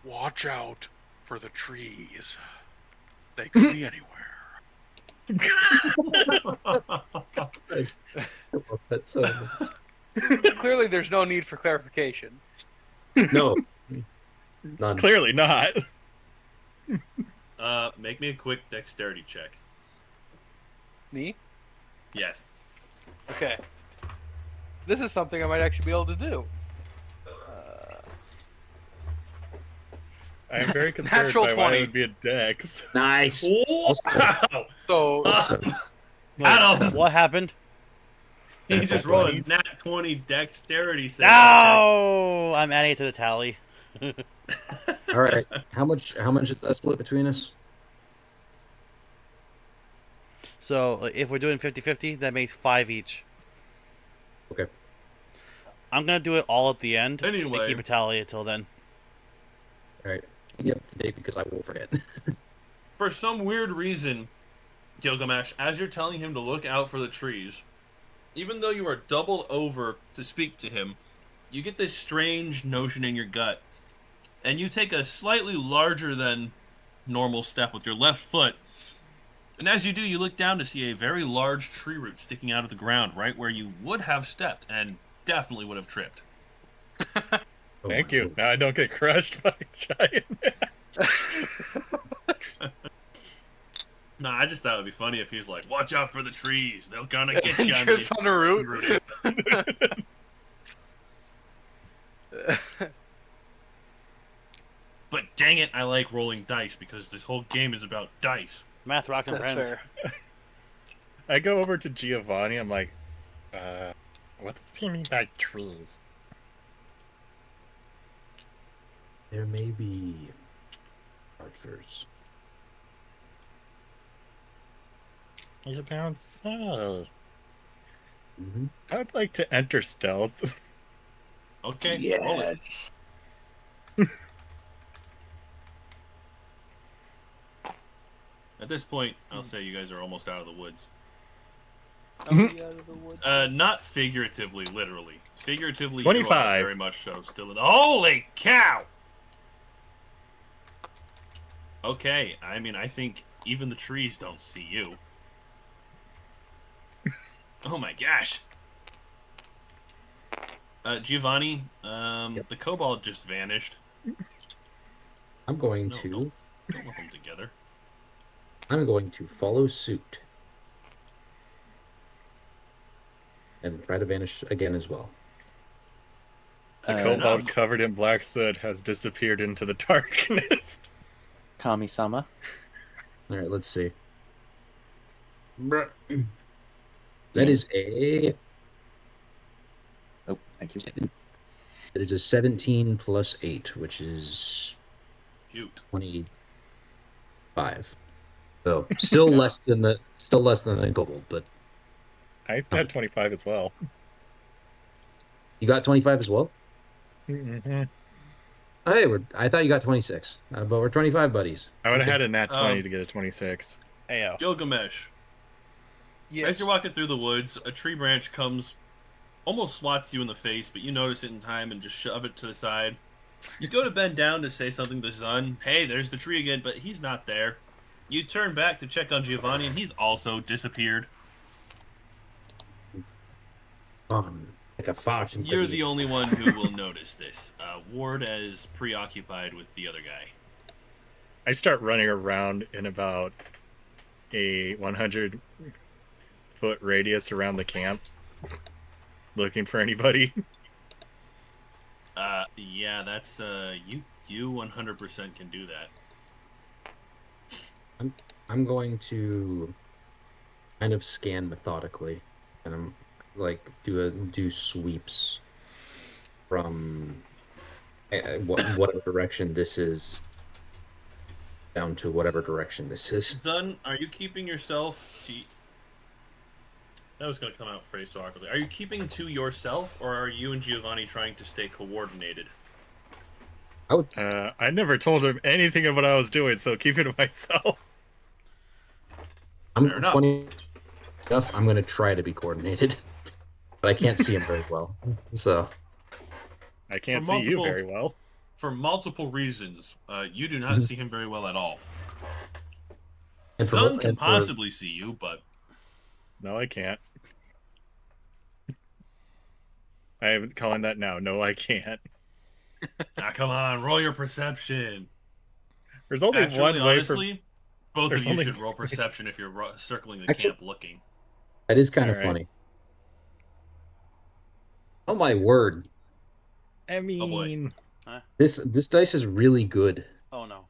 watch out for the trees. They could be anywhere. That's so Clearly, there's no need for clarification. no, none. Clearly not. Make me a quick dexterity check. Me? Yes. Okay. This is something I might actually be able to do. I am very concerned Natural by why 20. it would be a dex. Nice. Wow! So Adam! What happened? He just rolled a nat 20 dexterity save. No! I'm adding it to the tally. All right. How much is that split between us? So if we're doing 50-50, that makes 5 each. Okay. I'm gonna do it all at the end. Anyway. And keep a tally until then. All right. Keep me up to date because I will forget. For some weird reason, Gilgamesh, as you're telling him to look out for the trees, even though you are doubled over to speak to him, you get this strange notion in your gut, and you take a slightly larger than normal step with your left foot, and as you do, you look down to see a very large tree root sticking out of the ground right where you would have stepped and definitely would have tripped. Oh Thank my you. Lord. Now I don't get crushed by a giant man. Nah, I just thought it would be funny if he's like, watch out for the trees, they're gonna get you. trips on a root. But dang it, I like rolling dice because this whole game is about dice. Math rock and That's friends. fair. I go over to Giovanni. I'm like, what do you mean by trees? There may be archers. You don't say. Mm-hmm. I'd like to enter stealth. Okay, roll it. At this point, I'll say you guys are almost out of the woods. Not figuratively, literally. Figuratively, you are 25. very much so. Still in. Holy cow! Okay, I mean, I think even the trees don't see you. Oh my gosh. Giovanni, Yep. the kobold just vanished. I'm going No, to. don't lump them together. I'm going to follow suit. And try to vanish again as well. The Uh, kobold enough. covered in black soot has disappeared into the darkness. Kami-sama. All right, let's see. That is a Oh, thank you. that is a 17 plus 8, which is Shoot. 25. So still less than the kobold, but I had 25 as well. you got 25 as well. Mm-hmm. Hey, I thought you got 26, but we're 25 buddies. I would have Okay. had a nat 20 Um, to get a 26. Ayo. Gilgamesh, Yes. as you're walking through the woods, a tree branch comes, almost swats you in the face, but you notice it in time and just shove it to the side. You go to bend down to say something to Zun. Hey, there's the tree again, but he's not there. You turn back to check on Giovanni, and he's also disappeared. Like a fox. You're the only one who will notice this. Ward is preoccupied with the other guy. I start running around in about a 100-foot radius around the camp, looking for anybody. Yeah, that's you 100% can do that. I'm going to kind of scan methodically, and I'm like do sweeps from whatever direction this is down to whatever direction this is. Zun, are you keeping yourself to... That was going to come out phrased so awkwardly. Are you keeping to yourself, or are you and Giovanni trying to stay coordinated? I never told him anything of what I was doing, so keep it to myself. I'm funny enough. I'm going to try to be coordinated, but I can't see him very well. So I can't see you very well. For multiple reasons, you do not see him very well at all. Zun can possibly see you, but... No, I can't. I am calling that now. No, I can't. Come on, roll your perception. There's only one way honestly, both of you should roll perception if you're circling the camp looking. That is kind of funny. Oh my word! I mean, this dice is really good. Oh no.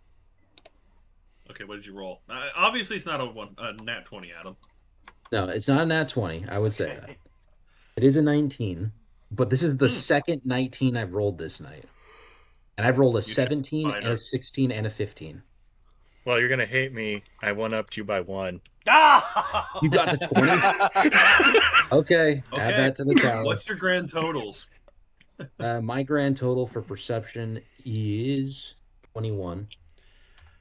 Okay, what did you roll? Obviously, it's not a nat 20, Adam. No, it's not a nat 20. I would say that. It is a 19, but this is the second 19 I've rolled this night. And I've rolled a 17, and a 16, and a 15. Well, you're going to hate me. I one-upped you by 1. You got the 20? Okay, add that to the tally. What's your grand totals? My grand total for perception is 21.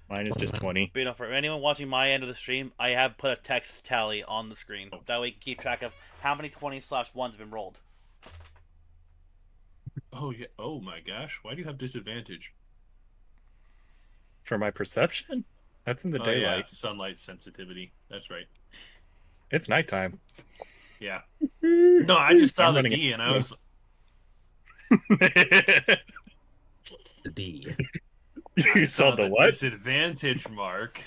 Mine is just 20. But, you know, for anyone watching my end of the stream, I have put a text tally on the screen. That way you can keep track of how many 20/1s have been rolled. Oh, yeah. Oh, my gosh. Why do you have disadvantage? For my perception? That's in the daylight. Yeah. Sunlight sensitivity. That's right. It's nighttime. Yeah. No, I just saw the D, and I was... The D. You saw the what? Disadvantage mark,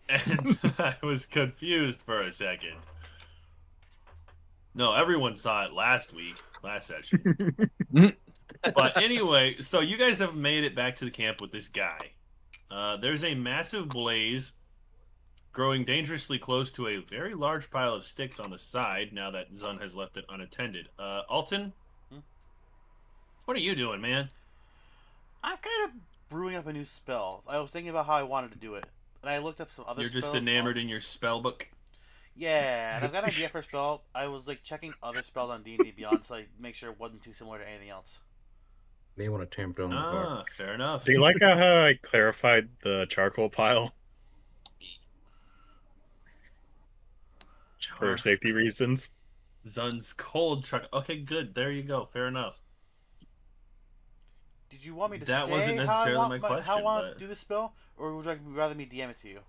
and I was confused for a second. No, everyone saw it last session. But anyway, so you guys have made it back to the camp with this guy. There's a massive blaze growing dangerously close to a very large pile of sticks on the side now that Zun has left it unattended. Alton? What are you doing, man? I'm kind of brewing up a new spell. I was thinking about how I wanted to do it. And I looked up some other spells. You're just enamored in your spell book? Yeah, and I've got an idea for a spell. I was like checking other spells on D&D Beyond so I make sure it wasn't too similar to anything else. May want to tamp down the car. Fair enough. Do you like how I clarified the charcoal pile? For safety reasons. Zun's cold truck. Okay, good. There you go. Fair enough. Did you want me to that say wasn't necessarily how my question, how I want but... to do this spell, or would you rather me DM it to you?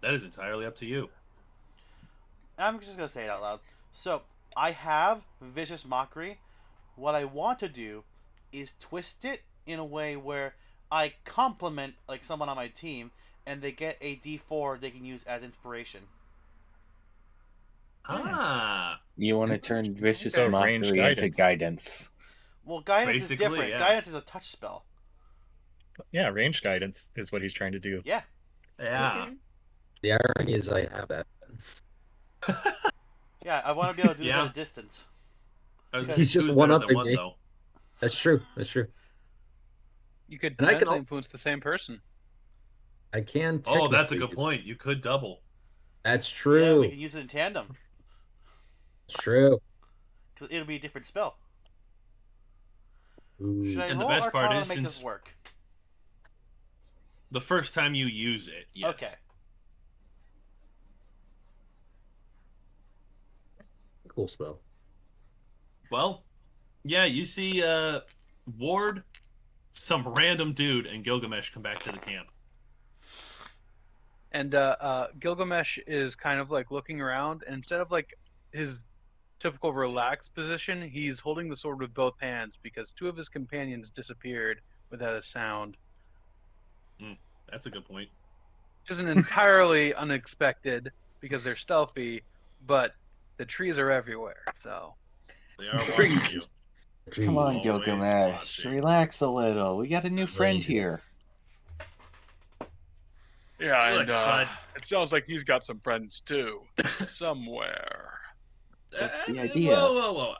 That is entirely up to you. I'm just gonna say it out loud. So I have Vicious Mockery. What I want to do is twist it in a way where I compliment like someone on my team, and they get a D4 they can use as inspiration. You want to turn Vicious Mockery into Guidance. Well, Guidance Basically, is different. yeah. Guidance is a touch spell. Yeah, range guidance is what he's trying to do. Yeah. Yeah. The irony is I have that. Yeah, I want to be able to do this at a distance. He's just one-upping me. That's true. That's true. You could And I can potentially influence the same person. I can. Oh, that's a technically good point. You could double. That's Yeah, true. we can use it in tandem. It's true. Because it'll be a different spell. Ooh. Should I And the roll best part Arcana is to make since- this work? The first time you use it, yes. Okay. Cool spell. Well, yeah, you see Ward, some random dude, and Gilgamesh come back to the camp. And Gilgamesh is kind of like looking around, and instead of like his typical relaxed position, he's holding the sword with both hands because two of his companions disappeared without a sound. That's a good point. Which isn't entirely unexpected because they're stealthy, but the trees are everywhere. So They are watching you. Come on, Always Gilgamesh. watching. Relax a little. We got a new friend Lazy. here. yeah, Look, and bud. it sounds like he's got some friends too, somewhere. That's the idea. Whoa.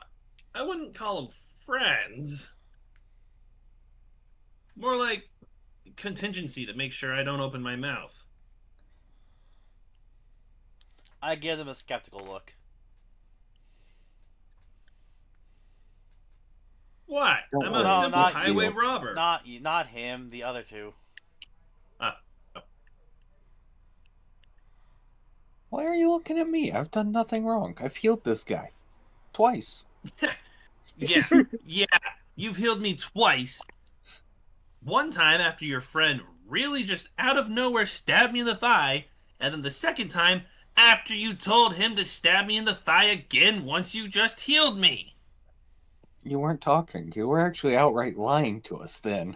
I wouldn't call them friends. More like contingency to make sure I don't open my mouth. I give them a skeptical look. What? Don't I'm worry. a No, simple not highway you. robber. Not him. The other two. Why are you looking at me? I've done nothing wrong. I've healed this guy. Twice. Yeah, you've healed me twice. One time after your friend really just out of nowhere stabbed me in the thigh, and then the second time after you told him to stab me in the thigh again once you just healed me. You weren't talking. You were actually outright lying to us then.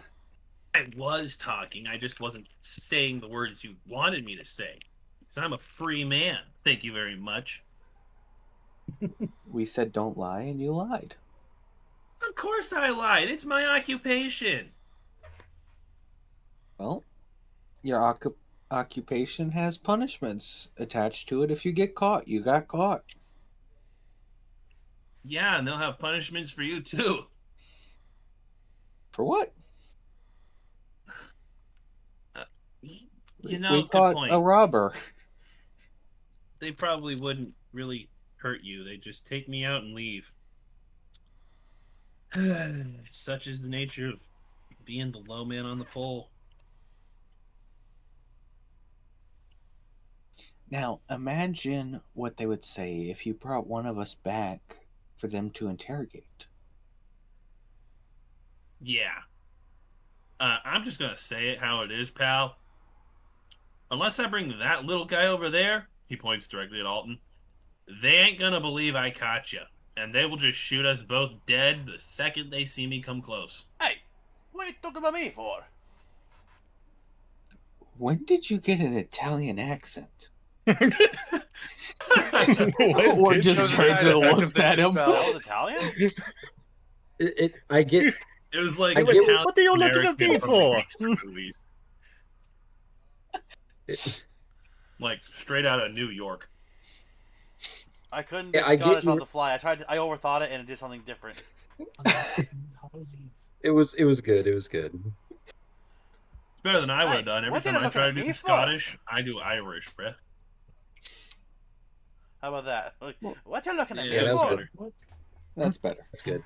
I was talking, I just wasn't saying the words you wanted me to say. Because I'm a free man. Thank you very much. We said don't lie, and you lied. Of course I lied. It's my occupation. Well, your occupation has punishments attached to it. If you get caught, you got caught. Yeah, and they'll have punishments for you too. For what? You know, We good caught point. a robber. They probably wouldn't really hurt you. They just take me out and leave. Such is the nature of being the low man on the pole. Now, imagine what they would say if you brought one of us back for them to interrogate. Yeah. I'm just gonna say it how it is, pal. Unless I bring that little guy over there, he points directly at Alton, they ain't gonna believe I caught you. And they will just shoot us both dead the second they see me come close. Hey, what are you talking about me for? When did you get an Italian accent? What Or did just Shows the turns side and effect looks of the at him. spell. That was Italian? I get It was like I get- Italian what are you looking at me American from for? the gangster movies. Like straight out of New York. I couldn't Yeah, do I get Scottish on your- the fly. I overthought it and it did something different. it was good. It was good. It's better than I would have Hey, done. Every what time did it I look try to like do me the for? Scottish, I do Irish, bruh. How about that? Like, what you looking at Yeah, me that's for? good. That's better. That's good.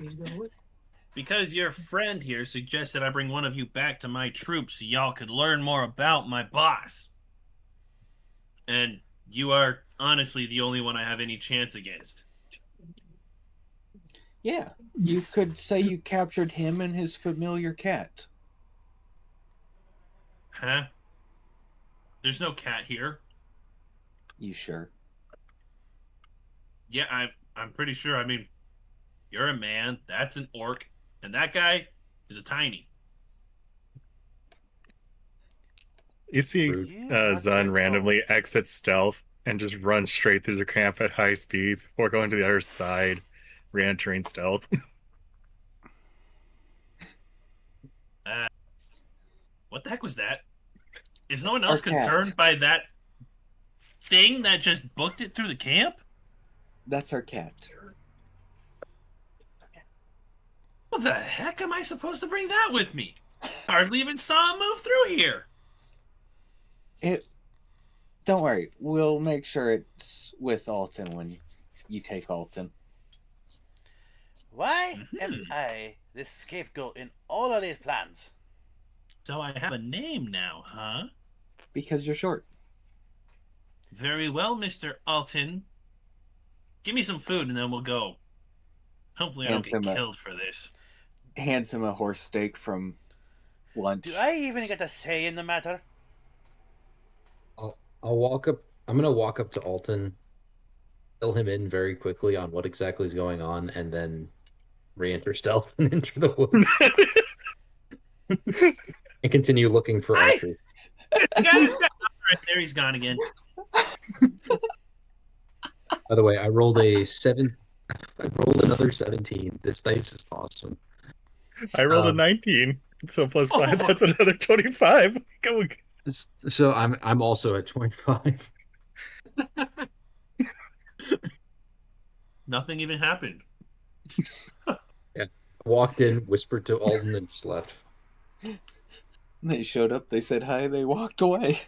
Because your friend here suggested I bring one of you back to my troops so y'all could learn more about my boss. And you are honestly the only one I have any chance against. Yeah, you could say you captured him and his familiar cat. Huh? There's no cat here. You sure? Yeah, I'm pretty sure. I mean, you're a man, that's an orc, and that guy is a tiny. You see You watch Zun your randomly exit stealth and just run straight through the camp at high speeds before going to the other side, re-entering stealth. What the heck was that? Is no one else Our cat. concerned by that thing that just booked it through the camp? That's our cat. What the heck am I supposed to bring that with me? Hardly even saw him move through here. Don't worry. We'll make sure it's with Alton when you take Alton. Why am I the scapegoat in all of these plans? So I have a name now, huh? Because you're short. Very well, Mr. Alton. Give me some food and then we'll go. Hopefully I don't get Handsome. killed for this. Hands him a horse steak from lunch. Do I even get a say in the matter? I'll walk up. I'm gonna walk up to Alton, fill him in very quickly on what exactly is going on, and then re-enter stealth and enter the woods and continue looking for Hey! Archer. Guys, right there, he's gone again. By the way, I rolled a seven. I rolled another 17. This dice is awesome. I rolled a Um, 19, so plus 5, that's another 25. Go. So I'm also at 25. Nothing even happened. Yeah. Walked in, whispered to Alton, and just left. They showed up, they said hi, they walked away.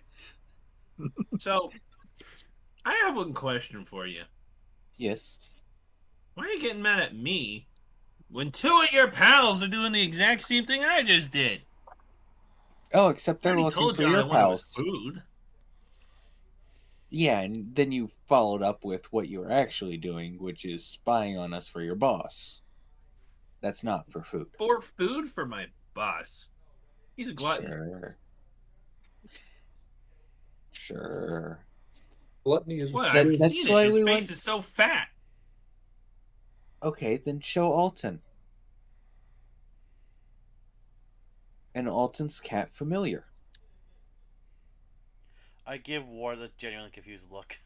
So, I have one question for you. Yes. Why are you getting mad at me when two of your pals are doing the exact same thing I just did? Oh, except I they're already looking told for you all I your wanted was pals. food. Yeah, and then you followed up with what you were actually doing, which is spying on us for your boss. That's not for food. For food for my boss. He's a glutton. Sure. Sure. Gluttony is What? That- I've that's seen why it. His we face went- is so fat. Okay, then show Alton. And Alton's cat familiar. I give War the genuinely confused look.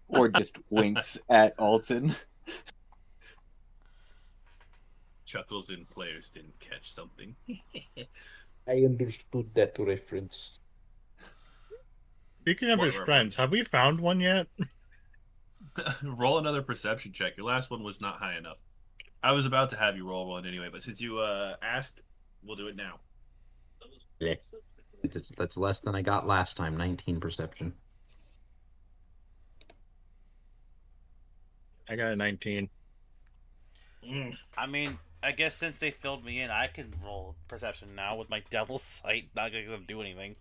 Or just winks at Alton. Chuckles and players didn't catch something. I understood that reference. Speaking of What his friends, reference? have we found one yet? Roll another perception check. Your last one was not high enough. I was about to have you roll one anyway, but since you asked, we'll do it now. Yeah. That's less than I got last time. 19 perception. I got a 19. I mean, I guess since they filled me in, I can roll perception now with my devil's sight. Not gonna do anything.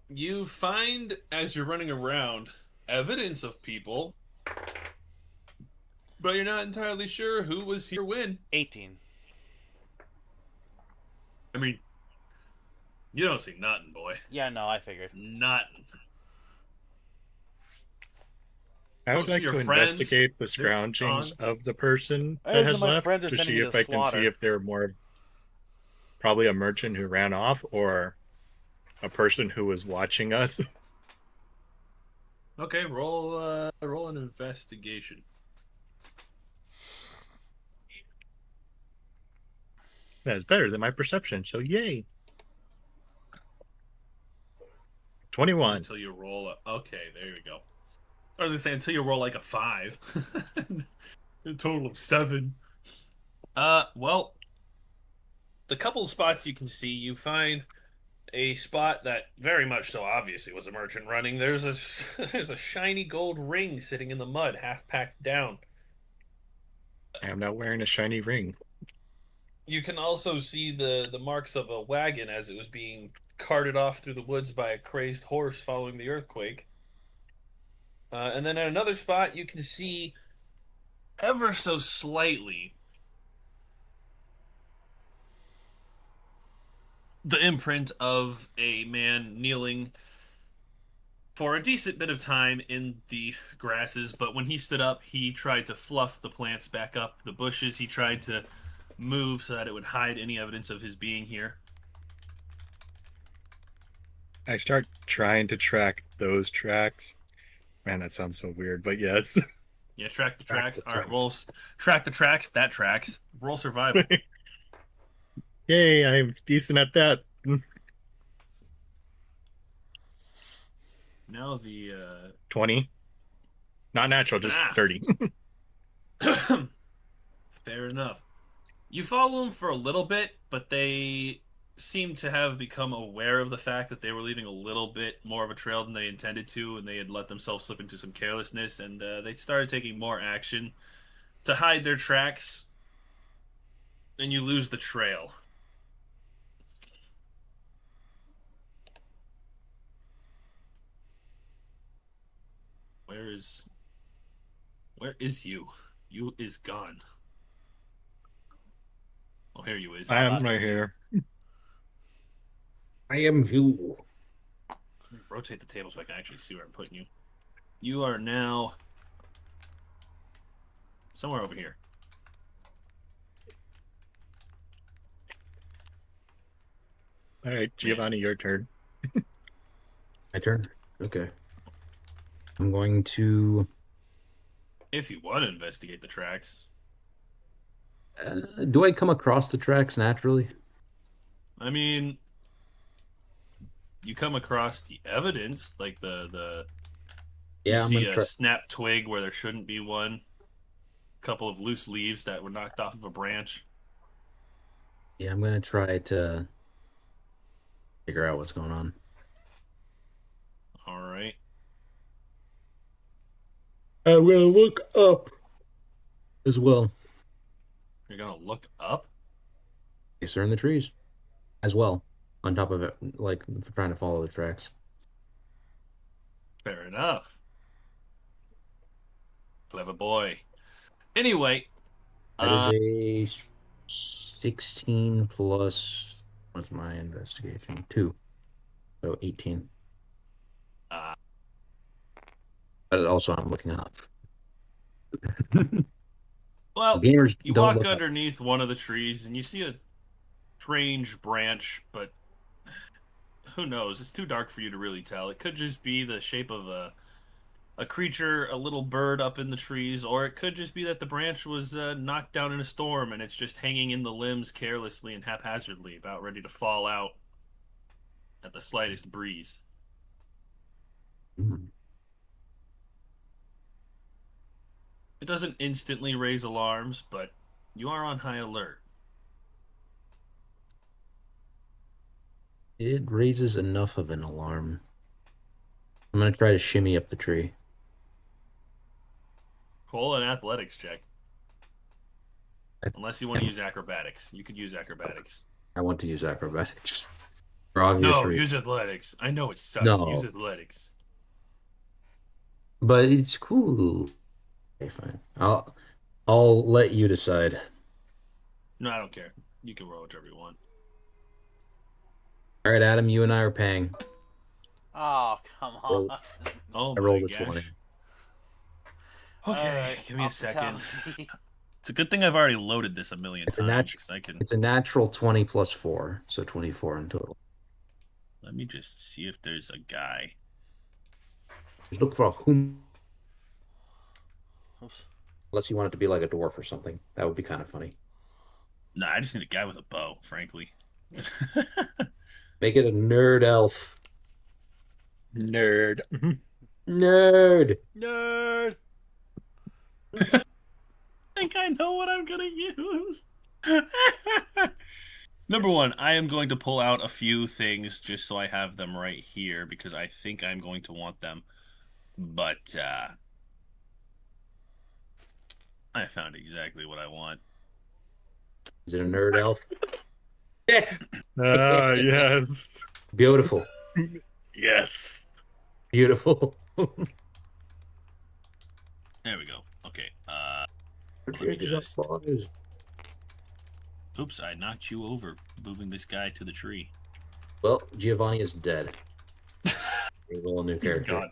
You find, as you're running around, evidence of people, but you're not entirely sure who was here when. 18. I mean, you don't see nothing, boy. Yeah, no, I figured. Nothing. I would Most of like your to friends, investigate the they're scroungings gone. of the person Hey, that has my left friends are to sending see me if to I can slaughter. see if they're more probably a merchant who ran off or a person who was watching us. Okay, roll an investigation. That's better than my perception, so yay. 21. Until you roll okay, there we go. I was gonna say until you roll like a 5. A total of 7. Well, the couple of spots you can see, you find a spot that very much so obviously was a merchant running. There's a there's a shiny gold ring sitting in the mud, half packed down. I am not wearing a shiny ring. You can also see the marks of a wagon as it was being carted off through the woods by a crazed horse following the earthquake. And then at another spot, you can see ever so slightly the imprint of a man kneeling for a decent bit of time in the grasses, but when he stood up, he tried to fluff the plants back up the bushes. He tried to move so that it would hide any evidence of his being here. I start trying to track those tracks. Man, that sounds so weird, but yes. Yeah, track the Track tracks. the All right, tracks. rolls. Track the tracks. That tracks. Roll survival. Yay, I'm decent at that. Now the 20. Not natural, just 30. fair enough. You follow them for a little bit, but they seem to have become aware of the fact that they were leaving a little bit more of a trail than they intended to, and they had let themselves slip into some carelessness, and they started taking more action to hide their tracks, and you lose the trail. Where is you? You is gone. Oh, here you is. I am right here. I am you. rotate the table so I can actually see where I'm putting you. You are now somewhere over here. All right, Giovanni, your turn. My turn. Okay. I'm going to. If you want to investigate the tracks. Do I come across the tracks naturally? I mean, you come across the evidence, like you Yeah, I'm see gonna a try. snapped twig where there shouldn't be one, a couple of loose leaves that were knocked off of a branch. Yeah, I'm gonna try to figure out what's going on. All right. I'm gonna look up as well. You're gonna look up. Yes, they're in the trees as well. On top of it, like trying to follow the tracks. Fair enough. Clever boy. Anyway, That is a 16 plus. What's my investigation? 2. So 18. uh, But also, I'm looking up. well, Gamers you don't walk look up. underneath one of the trees and you see a strange branch, but who knows? It's too dark for you to really tell. It could just be the shape of a creature, a little bird up in the trees, or it could just be that the branch was knocked down in a storm and it's just hanging in the limbs carelessly and haphazardly, about ready to fall out at the slightest breeze. Hmm. It doesn't instantly raise alarms, but you are on high alert. It raises enough of an alarm. I'm gonna try to shimmy up the tree. Roll an athletics check. I, Unless you want to use acrobatics. You could use acrobatics. I want to use acrobatics for obvious No, reasons. use athletics. I know it sucks. No. Use athletics. But it's cool. Okay, fine. I'll let you decide. No, I don't care. You can roll whichever you want. All right, Adam, you and I are paying. Oh, come Roll- on. Oh I my rolled a gosh. 20. Okay, Alright, give me a second. hospitality. It's a good thing I've already loaded this a million It's a times. natu- 'Cause I can. It's a natural 20 plus 4, so 24 in total. Let me just see if there's a guy. Just look for a whom, Oops. unless you want it to be like a dwarf or something. That would be kind of funny. Nah, I just need a guy with a bow, frankly. Make it a nerd elf. Nerd. Nerd. Nerd! I think I know what I'm gonna use. Number one, I am going to pull out a few things just so I have them right here because I think I'm going to want them. But I found exactly what I want. Is it a nerd elf? Ah, yes. Beautiful. Yes. Beautiful. There we go. Okay. Let me just. Oops, I knocked you over, moving this guy to the tree. Well, Giovanni is dead. We roll a new He's character. gone.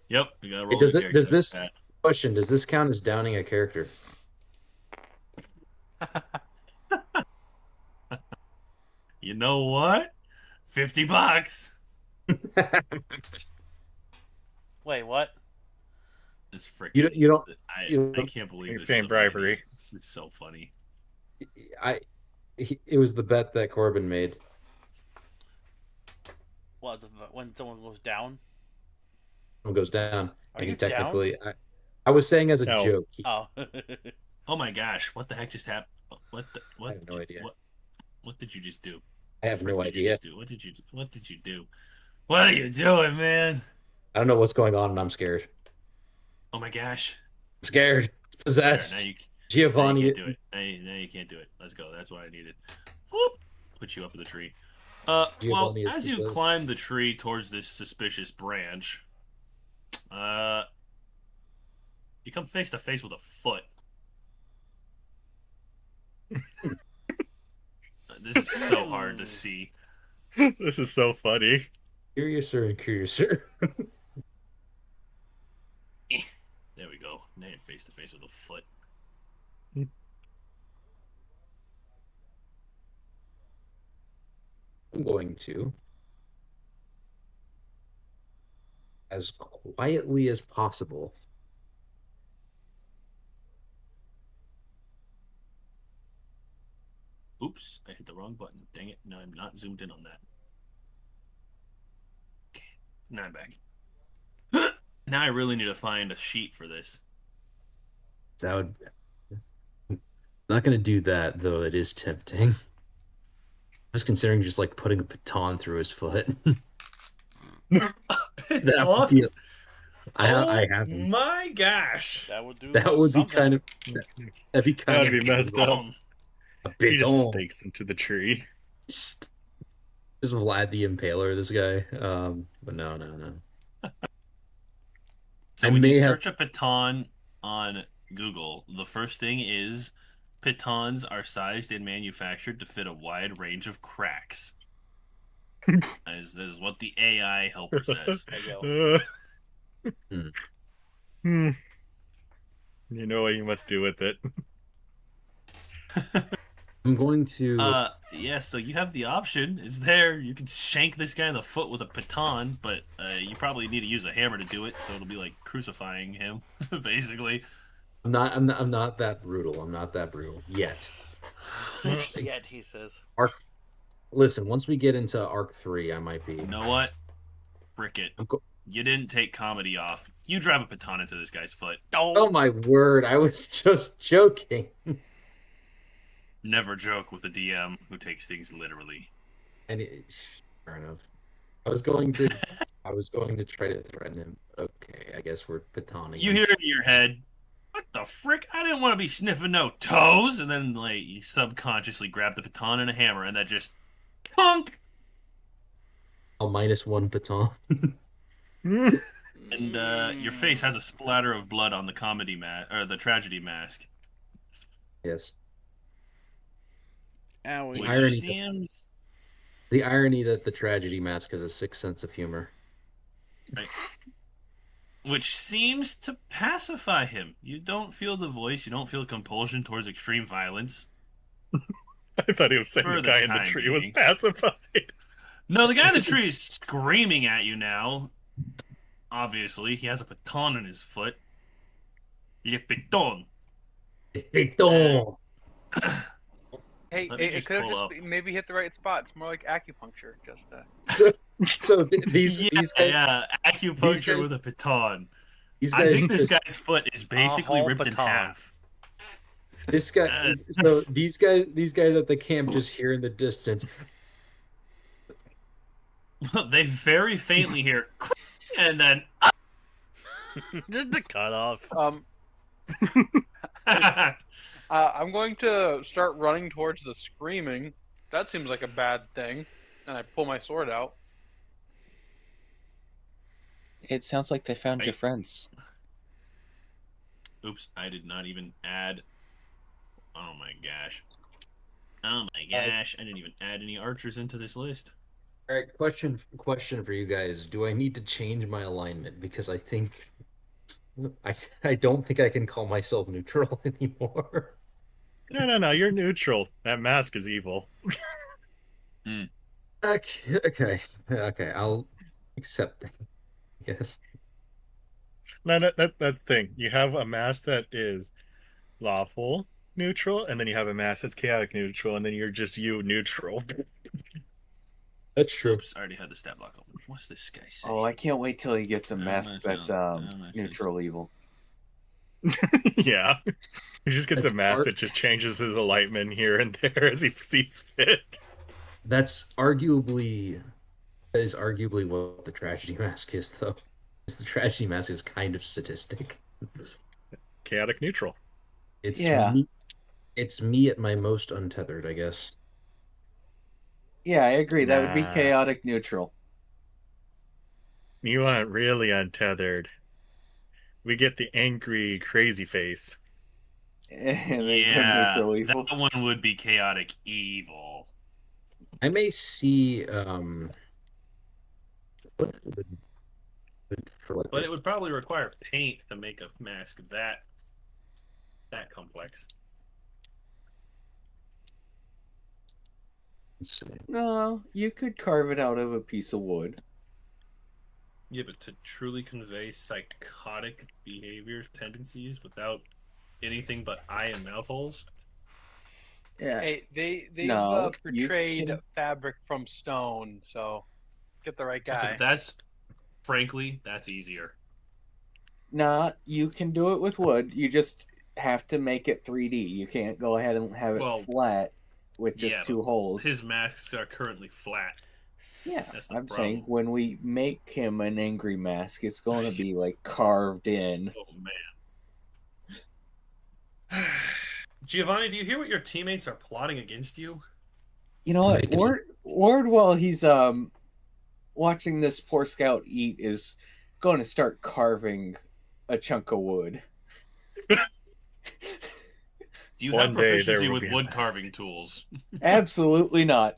Yep, we gotta roll. Does the it? Does character this like question? Does this count as downing a character? that. You know what? $50. Wait, what? It's freaking. You don't. I can't believe He's this. saying is a mini. bribery. This is so funny. It was the bet that Corbin made. What, when someone goes down? Someone goes down, Are and he you down? technically. I was saying as a No. joke. Oh. Oh my gosh! What the heck just happened? What? I have no idea. What did you just do? I have no What did you idea. just do? What did you do? What are you doing, man? I don't know what's going on, and I'm scared. Oh my gosh! I'm scared. There, Possessed. now you Giovanni. can't do it. Now you can't do it. Let's go. That's what I needed. Whoop! Put you up in the tree. Well, Giovanni is as you possessed. climb the tree towards this suspicious branch, you come face to face with a foot. This is so hard to see. This is so funny. Curiouser and curiouser. There we go. Now you're face to face with a foot. I'm going to, as quietly as possible, Oops, I hit the wrong button. Dang it. No, I'm not zoomed in on that. Okay, now I'm back. Now I really need to find a sheet for this. that would. I'm not going to do that, though it is tempting. I was considering just like putting a baton through his foot. That would be, I haven't. My gosh. That would do. That would be something. kind of. That'd be kind That'd of be messed up. a He just baton. stakes into the tree. Just Vlad the Impaler, this guy. But no. So I when may you have- search a baton on Google, the first thing is pitons are sized and manufactured to fit a wide range of cracks. is what the AI helper says. There you go. Hmm. You know what you must do with it. I'm going to. Yeah, so you have the option. It's there. You can shank this guy in the foot with a baton, but you probably need to use a hammer to do it, so it'll be like crucifying him, basically. I'm not that brutal. I'm not that brutal yet. Yet he says. Listen, once we get into Arc 3, I might be. You know what? Frick it. You didn't take comedy off. You drive a baton into this guy's foot. Oh my word! I was just joking. Never joke with a DM who takes things literally. And fair enough. I was going to try to threaten him. Okay, I guess we're batoning. You hear it in your head, what the frick? I didn't want to be sniffing no toes. And then, like, you subconsciously grab the baton and a hammer, and that just punk. A -1 baton. And your face has a splatter of blood on the comedy or the tragedy mask. Yes. Owie. Which irony- seems The irony that the tragedy mask has a sick sense of humor. which seems to pacify him. You don't feel the voice. You don't feel compulsion towards extreme violence. I thought he was saying For the the guy in the time tree was being. pacified. No, the guy in the tree is screaming at you now. Obviously, he has a baton in his foot. Le piton. Baton. Hey, Let me it just could have pull just up. maybe hit the right spot. It's more like acupuncture. Just These Yeah, guys yeah, acupuncture guys- with a baton. these I guys think this just- guy's foot is basically whole ripped in baton. half. this guy so these guys at the camp just hear in the distance. They very faintly hear, click, and then Just the cutoff. I'm going to start running towards the screaming. That seems like a bad thing. And I pull my sword out. It sounds like they found your friends. Oops, I did not even add. Oh my gosh. Oh my gosh, I didn't even add any archers into this list. All right, question for you guys. Do I need to change my alignment? Because I think I don't think I can call myself neutral anymore. No, you're neutral. That mask is evil. Okay, I'll accept that, I guess. No, that's the thing. You have a mask that is lawful neutral, and then you have a mask that's chaotic neutral, and then you're just you neutral. That's true. Oops, I already had the stat block open. What's this guy saying? Oh, I can't wait till he gets a I'm mask not that's feeling- I'm not neutral evil. Yeah. He just gets That's a mask art. that just changes his alignment here and there as he sees fit. That is arguably what the tragedy mask is, though. Is the tragedy mask is kind of sadistic. Chaotic neutral. It's Yeah. it's me at my most untethered, I guess. Yeah, I agree. That would be Nah. chaotic neutral. You aren't really untethered. We get the angry, crazy face. And then go Yeah, neutral evil. that one would be chaotic evil. I may see Good for like But it would probably require paint to make a mask that complex. let's see. No, you could carve it out of a piece of wood. Yeah, but to truly convey psychotic behaviors, tendencies without anything but eye and mouth holes. Yeah. Hey, they've No, you portrayed can- fabric from stone, so get the right guy. But that's frankly, that's easier. Nah, you can do it with wood. You just have to make it 3D. You can't go ahead and have it Well, flat with just yeah, two but holes. His masks are currently flat. Yeah, That's the I'm saying problem. when we make him an angry mask, it's going to be like carved in. Oh man. Giovanni, do you hear what your teammates are plotting against you? You know what? Making Ward, while he's watching this poor scout eat, is going to start carving a chunk of wood. Do you One have day there proficiency will with be a wood mask. carving tools? Absolutely not.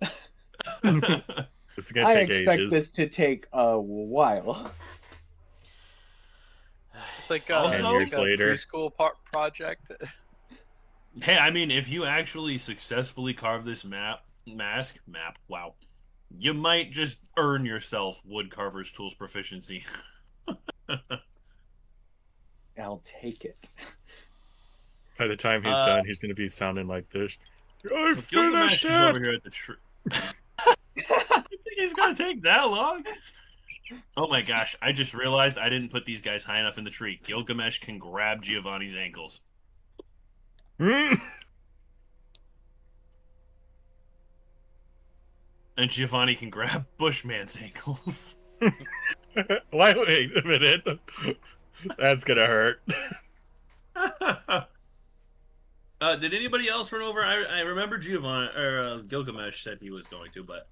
This is gonna I take expect ages. this to take a while. It's like Also- 10 years like a later. preschool project. Hey, I mean, if you actually successfully carve this mask, wow, you might just earn yourself woodcarver's tools proficiency. I'll take it. By the time he's done, he's gonna be sounding like this. I So Gilgamesh finished is over it. here at the tree. You think he's gonna take that long? Oh my gosh! I just realized I didn't put these guys high enough in the tree. Gilgamesh can grab Giovanni's ankles. And Giovanni can grab Bushman's ankles. Why? Wait a minute. That's gonna hurt. Did anybody else run over? I remember Giovanni or Gilgamesh said he was going to, but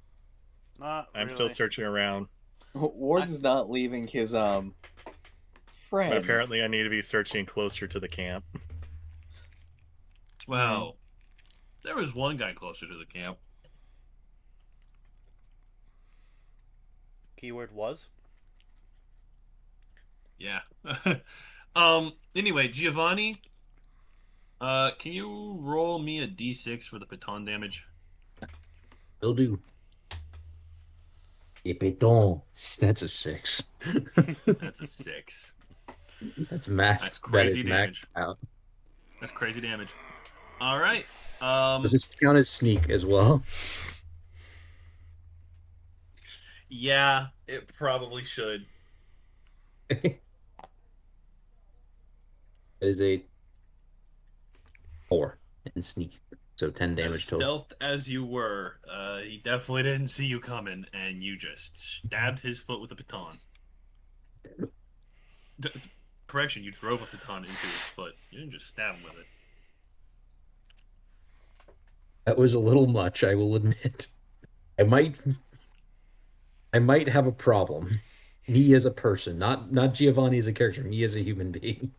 Not I'm really. still searching around. Ward's not leaving his friend. But apparently, I need to be searching closer to the camp. wow, there was one guy closer to the camp. Keyword was. Yeah. Anyway, Giovanni, can you roll me a d6 for the piton damage? Will do. Epiton. That's a 6. That's a 6. That's max. That's crazy that is damage. maxed out. That's crazy damage. All right. Does this count as sneak as well? Yeah, it probably should. It is a 4 in sneak, so 10 As damage total. stealthed as you were, he definitely didn't see you coming, and you just stabbed his foot with a baton. Correction, you drove a baton into his foot. You didn't just stab him with it. That was a little much, I will admit. I might have a problem. Me as a person, not Giovanni as a character, me as a human being.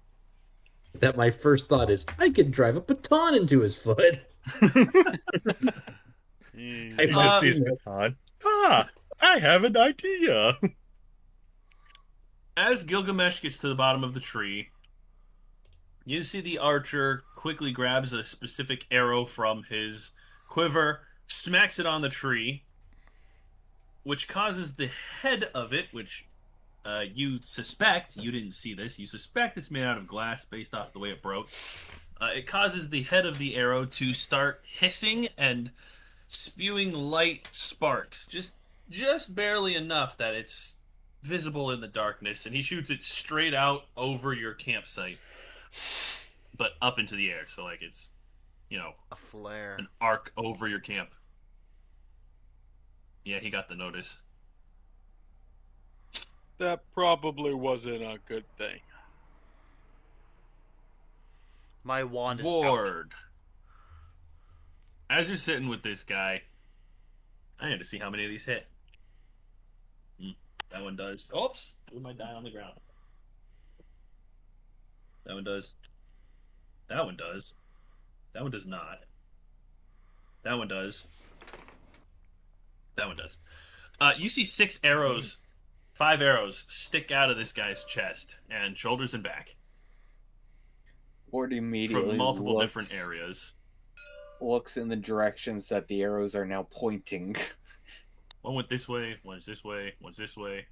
That my first thought is, I could drive a baton into his foot. He I just sees Baton. I have an idea. As Gilgamesh gets to the bottom of the tree, you see the archer quickly grabs a specific arrow from his quiver, smacks it on the tree, which causes the head of it, which you suspect, you didn't see this, you suspect it's made out of glass based off the way it broke. It causes the head of the arrow to start hissing and spewing light sparks, just barely enough that it's visible in the darkness, and he shoots it straight out over your campsite, but up into the air, so like it's, A flare. an arc over your camp. Yeah, he got the notice. That probably wasn't a good thing. My wand is out. Ward, as you're sitting with this guy, I need to see how many of these hit. That one does. Oops, threw my die on the ground. That one does. That one does. That one does not. That one does. That one does. You see 6 arrows 5 arrows stick out of this guy's chest and shoulders and back Ward from immediately multiple different areas. looks in the directions that the arrows are now pointing. One went this way, one's this way, one's this way,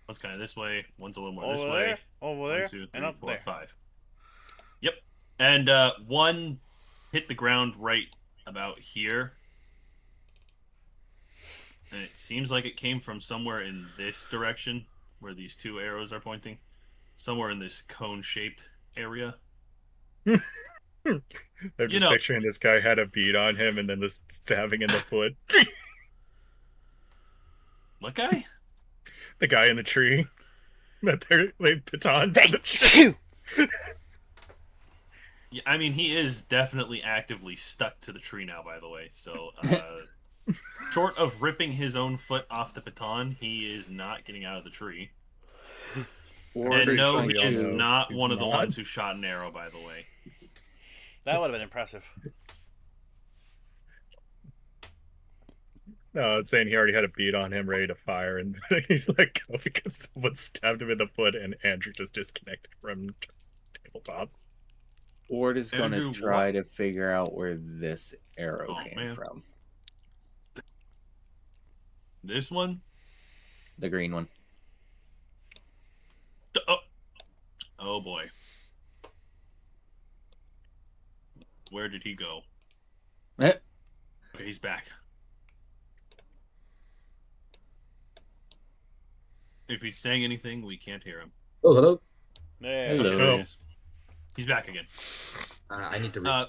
one's kind of this way, one's a little more this Over way. there, over 1, there, 2, 3, and up 4, there. 5. Yep. And one hit the ground right about here. And it seems like it came from somewhere in this direction, where these 2 arrows are pointing. Somewhere in this cone-shaped area. I'm just picturing this guy had a bead on him and then this stabbing in the foot. What guy? The guy in the tree. That they baton to the tree. Yeah, I mean, he is definitely actively stuck to the tree now, by the way. So, short of ripping his own foot off the baton, he is not getting out of the tree. And no, he is not one of the ones who shot an arrow, by the way. That would have been impressive. No, it's saying he already had a bead on him ready to fire, and he's like, go because someone stabbed him in the foot, and Andrew just disconnected from tabletop. Ward is going to Andrew, try to figure out where this arrow came from. This one? The green one. Oh boy. Where did he go? Okay, he's back. If he's saying anything, we can't hear him. Oh, hello. There. Hello. There he is. He's back again. I need to read.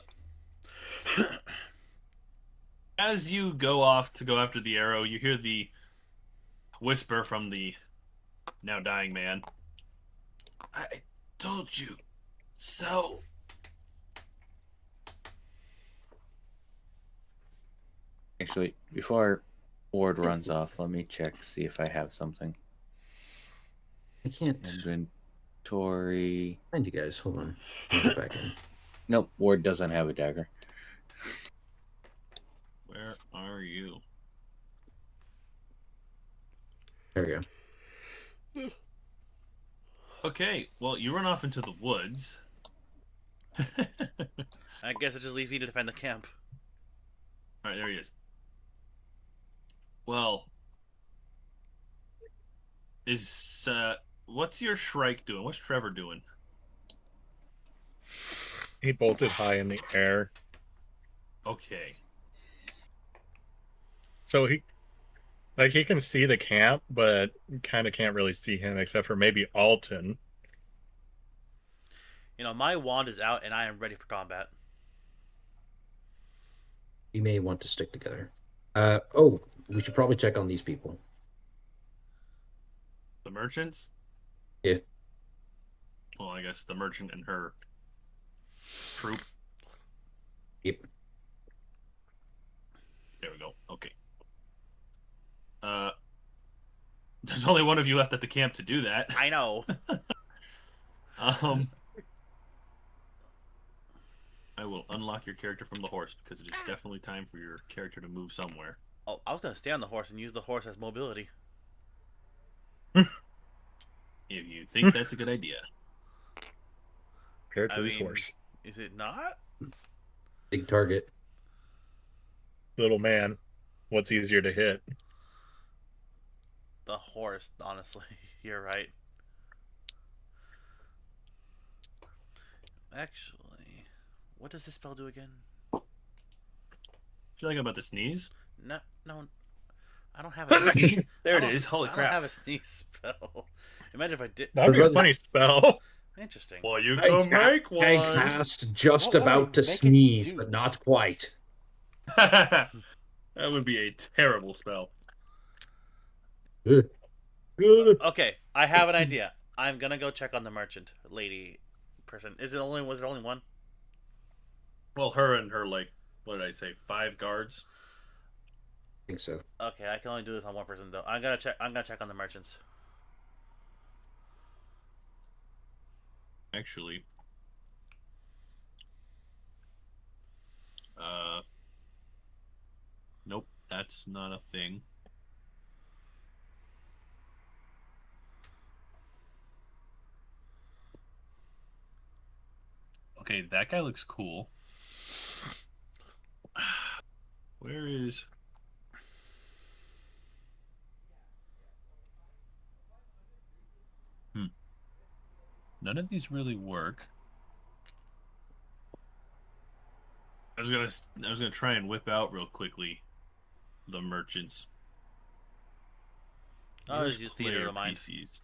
As you go off to go after the arrow, you hear the whisper from the now dying man. I told you so. Actually, before Ward runs off, let me check, see if I have something. I can't Inventory. find you guys. Hold on. I'll get back in. Nope, Ward doesn't have a dagger. Where are you? There we go. Okay, well, you run off into the woods. I guess it just leaves me to defend the camp. Alright, there he is. Well, what's your Shrike doing? What's Trevor doing? He bolted high in the air. Okay. So he can see the camp, but kind of can't really see him except for maybe Alton. You know, my wand is out and I am ready for combat. You may want to stick together. Oh, we should probably check on these people. The merchants? Yeah. Well, I guess the merchant and her troop. Yep. There we go. Okay. There's only one of you left at the camp to do that. I know. I will unlock your character from the horse because it is definitely time for your character to move somewhere. Oh, I was going to stay on the horse and use the horse as mobility. If you think that's a good idea. Compared to this horse. Is it not? Big target. Little man. What's easier to hit? The horse, honestly. You're right. Actually, what does this spell do again? Feel like I'm about to sneeze? No, I don't have a sneeze. There it is. Holy I crap. don't have a sneeze spell. Imagine if I did. That'd be a funny spell. Interesting. Well, you can make one. I cast just What would about to make it sneeze, do? but not quite. That would be a terrible spell. Okay, I have an idea. I'm gonna go check on the merchant lady person. Was it only one? Well, her and her, like, what did I say, 5 guards? I think so. Okay, I can only do this on one person though. I'm gonna check on the merchants. Actually, nope, that's not a thing. Okay, that guy looks cool. Where is... None of these really work. I was gonna try and whip out real quickly the merchants. I was Where's just theater player of mind. PCs?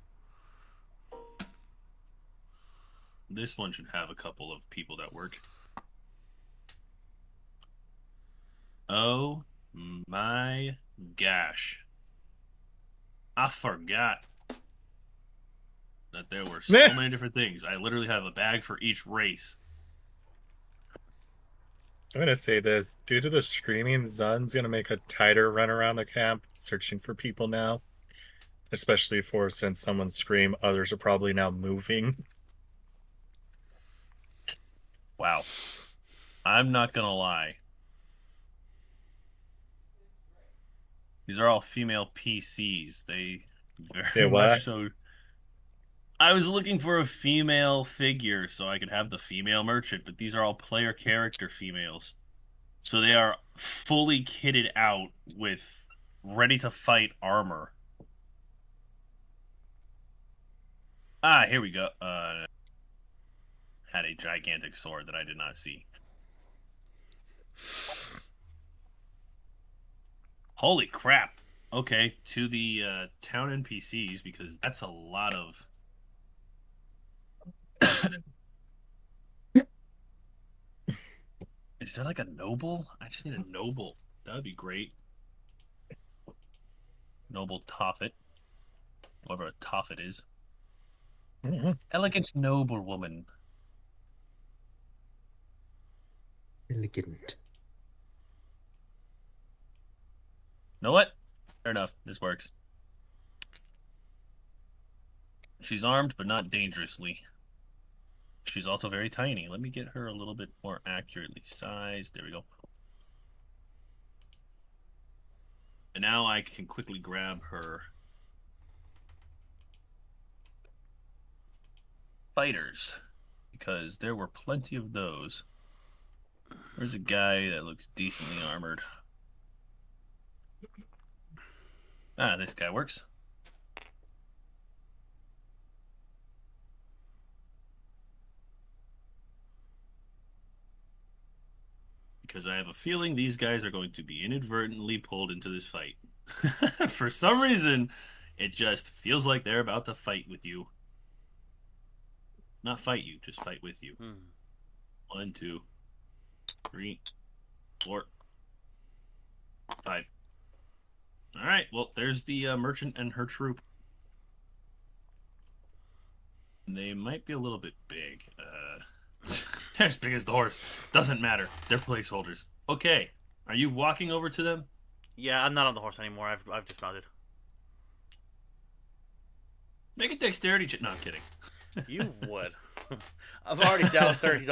This one should have a couple of people that work. Oh my gosh. I forgot that there were so many different things. I literally have a bag for each race. I'm gonna say this. Due to the screaming, Zun's gonna make a tighter run around the camp, searching for people now. Especially for since someone screamed, others are probably now moving. Wow. I'm not gonna lie. These are all female PCs. They very much so. I was looking for a female figure so I could have the female merchant, but these are all player character females. So they are fully kitted out with ready to fight armor. Ah, here we go. Had a gigantic sword that I did not see. Holy crap. Okay, to the town NPCs, because that's a lot of... Is there like a noble? I just need a noble. That would be great. Noble Toffet. Whoever a Toffet is. Elegant noblewoman. Elegant. Know what? Fair enough. This works. She's armed, but not dangerously. She's also very tiny. Let me get her a little bit more accurately sized. There we go. And now I can quickly grab her fighters, because there were plenty of those. There's a guy that looks decently armored. Ah, this guy works. Because I have a feeling these guys are going to be inadvertently pulled into this fight. For some reason, it just feels like they're about to fight with you. Not fight you, just fight with you. 1, 2, 3, 4, 5. All right, well, there's the merchant and her troop. They might be a little bit big. They're as big as the horse. Doesn't matter. They're placeholders. Okay, are you walking over to them? Yeah, I'm not on the horse anymore. I've dismounted. Make a dexterity check. No, I'm kidding. You would. I'm already down $30.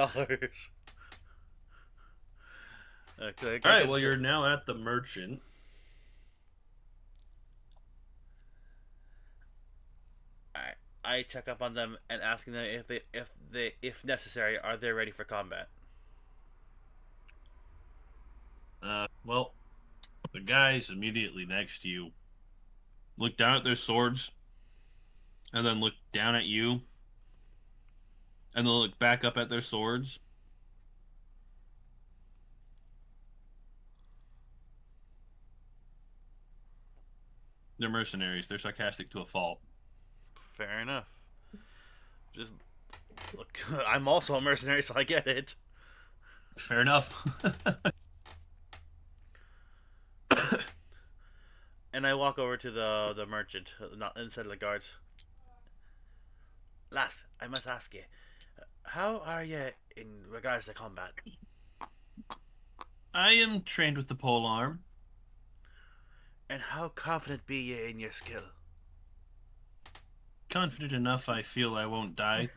All right, well, you're now at the merchant. I check up on them and asking them if necessary, are they ready for combat? Well, the guys immediately next to you look down at their swords, and then look down at you, and they'll look back up at their swords. They're mercenaries. They're sarcastic to a fault. Fair enough. Just look, I'm also a mercenary, so I get it. Fair enough. And I walk over to the merchant, not instead of the guards. Lass, I must ask you, how are you in regards to combat? I am trained with the pole arm. And how confident be you in your skill? Confident enough I feel I won't die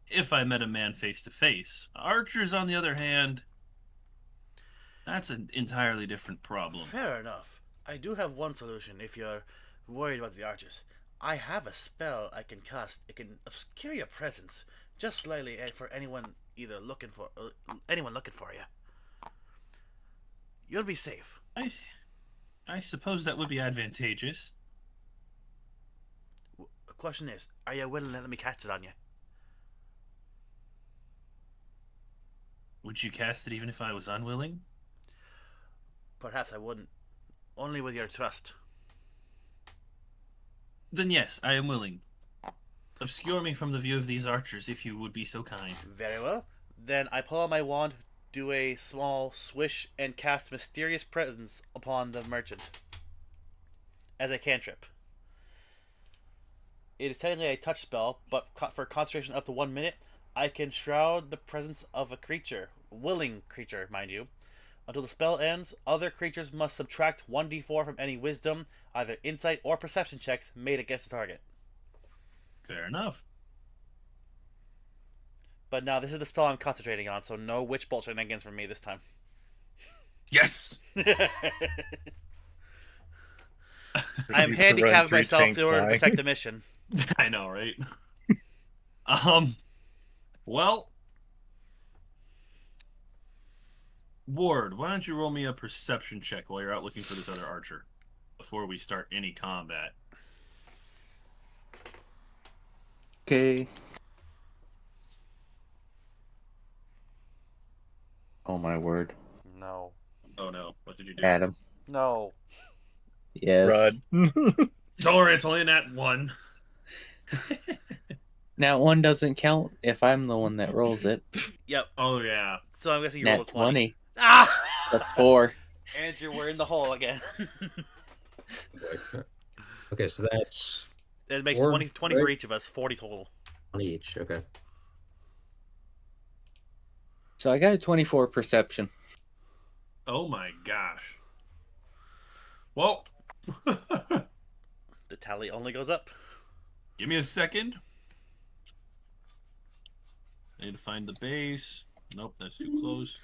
if I met a man face to face. Archers, on the other hand, that's an entirely different problem. Fair enough. I do have one solution if you're worried about the archers. I have a spell I can cast. It can obscure your presence just slightly, for anyone anyone looking for you. You'll be safe. I suppose that would be advantageous. The question is, are you willing to let me cast it on you? Would you cast it even if I was unwilling? Perhaps I wouldn't. Only with your trust. Then yes, I am willing. Obscure me from the view of these archers, if you would be so kind. Very well. Then I pull out my wand, do a small swish, and cast Mysterious Presence upon the merchant. As a cantrip. It is technically a touch spell, but for concentration up to 1 minute, I can shroud the presence of a creature, willing creature, mind you. Until the spell ends, other creatures must subtract 1d4 from any wisdom, either insight or perception checks made against the target. Fair enough. But now this is the spell I'm concentrating on, so no witch bolt shenanigans from me this time. Yes! I'm Proceed to run handicapping 3 myself tanks in order to by. protect the mission. I know, right? Well, Ward, why don't you roll me a perception check while you're out looking for this other archer before we start any combat? Okay. Oh my word. No. Oh no, what did you do? Adam. No. Yes. Run. Don't worry, it's only that one. Now one doesn't count if I'm the one that rolls it. Yep. Oh yeah. So I'm guessing you Nat rolled a 20. 20. Ah! That's 4. Andrew, we're in the hole again. Okay, so that's It makes Four, 20 right? for each of us, 40 total. 20 each. Okay. So I got a 24 perception. Oh my gosh. Well, The tally only goes up. give me a second. I need to find the base. Nope, that's too close.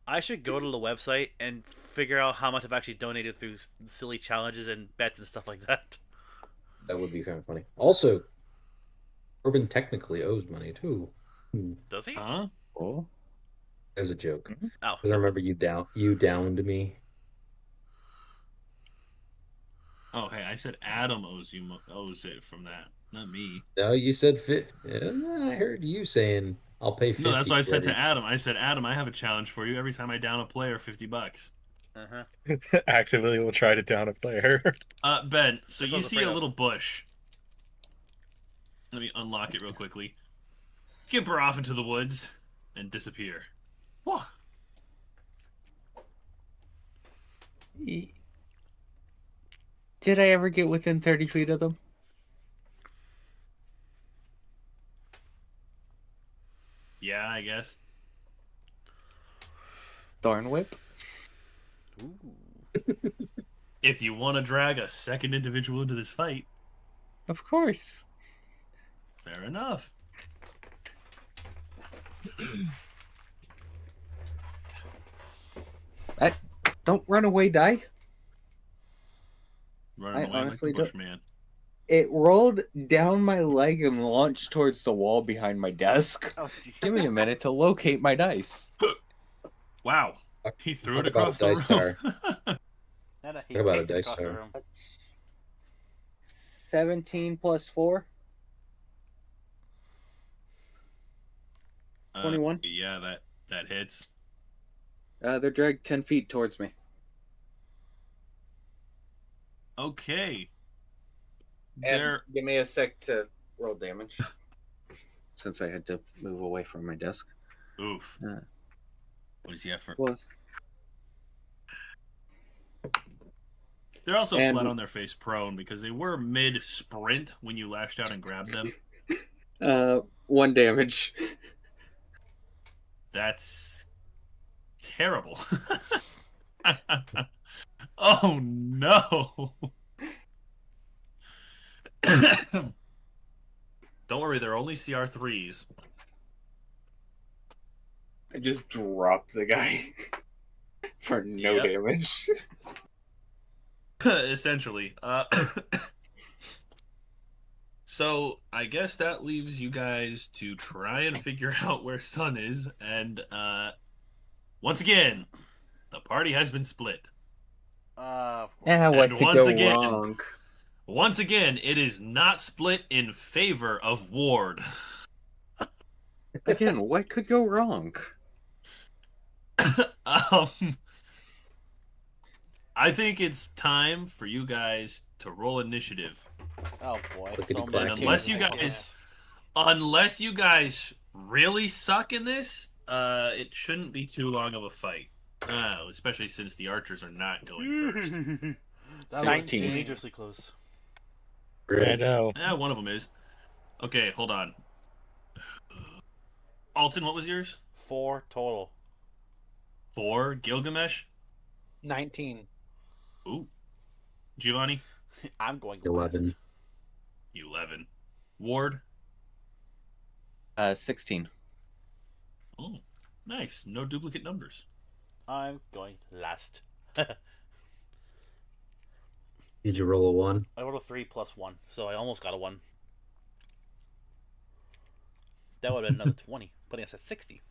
I should go to the website and figure out how much I've actually donated through silly challenges and bets and stuff like that. That would be kind of funny. Also, Corbin technically owes money too. Does he? Huh? Oh. That was a joke. Oh. Because I remember you downed me. Oh, hey, I said Adam owes it from that, not me. No, you said 50. I heard you saying I'll pay 50. No, that's what I said to Eddie. Adam. I said, Adam, I have a challenge for you. Every time I down a player, $50. Uh-huh. Actively will try to down a player. Ben, so That's what I you was see afraid a of. little bush. Let me unlock it real quickly. Skimper off into the woods and disappear. Whoa. Did I ever get within 30 feet of them? Yeah, I guess. Thorn whip? Ooh. If you want to drag a second individual into this fight, Of course. fair enough. Don't run away, die. Running I away like honestly the don't- Bushman. It rolled down my leg and launched towards the wall behind my desk. Oh, geez. Give me a minute to locate my dice. Wow. He threw it Talk about across a the dice room. He Talk about a kicked it dice across the tower. room. 17 plus 4. 21? Yeah, that hits. They're dragged 10 feet towards me. Okay. And There. give me a sec to roll damage. Since I had to move away from my desk. Oof. Uh, What is the effort? Well, They're also and- flat on their face prone because they were mid sprint when you lashed out and grabbed them. 1 damage. That's terrible. Oh no. Don't worry, they're only CR3s. I just dropped the guy for no Yep. damage. So I guess that leaves you guys to try and figure out where Sun is, and once again, the party has been split. Of course. Yeah, what And could go wrong? once again, it is not split in favor of Ward. Again, what could go wrong? um, I think it's time for you guys to roll initiative. Oh boy. Clickety So clack. many Unless you things. guys- Unless you guys really suck in this, it shouldn't be too long of a fight. Especially since the archers are not going first. That was 16. dangerously close. I know. One of them is. Okay, hold on. Alton, what was yours? 4 total. 4. Gilgamesh? 19. Ooh. Giovanni? I'm going 11. last. 11. Ward? 16. Oh, nice. No duplicate numbers. I'm going last. Did you roll a 1? I rolled a 3 plus 1, so I almost got a 1. That would have been another 20, putting us at 60.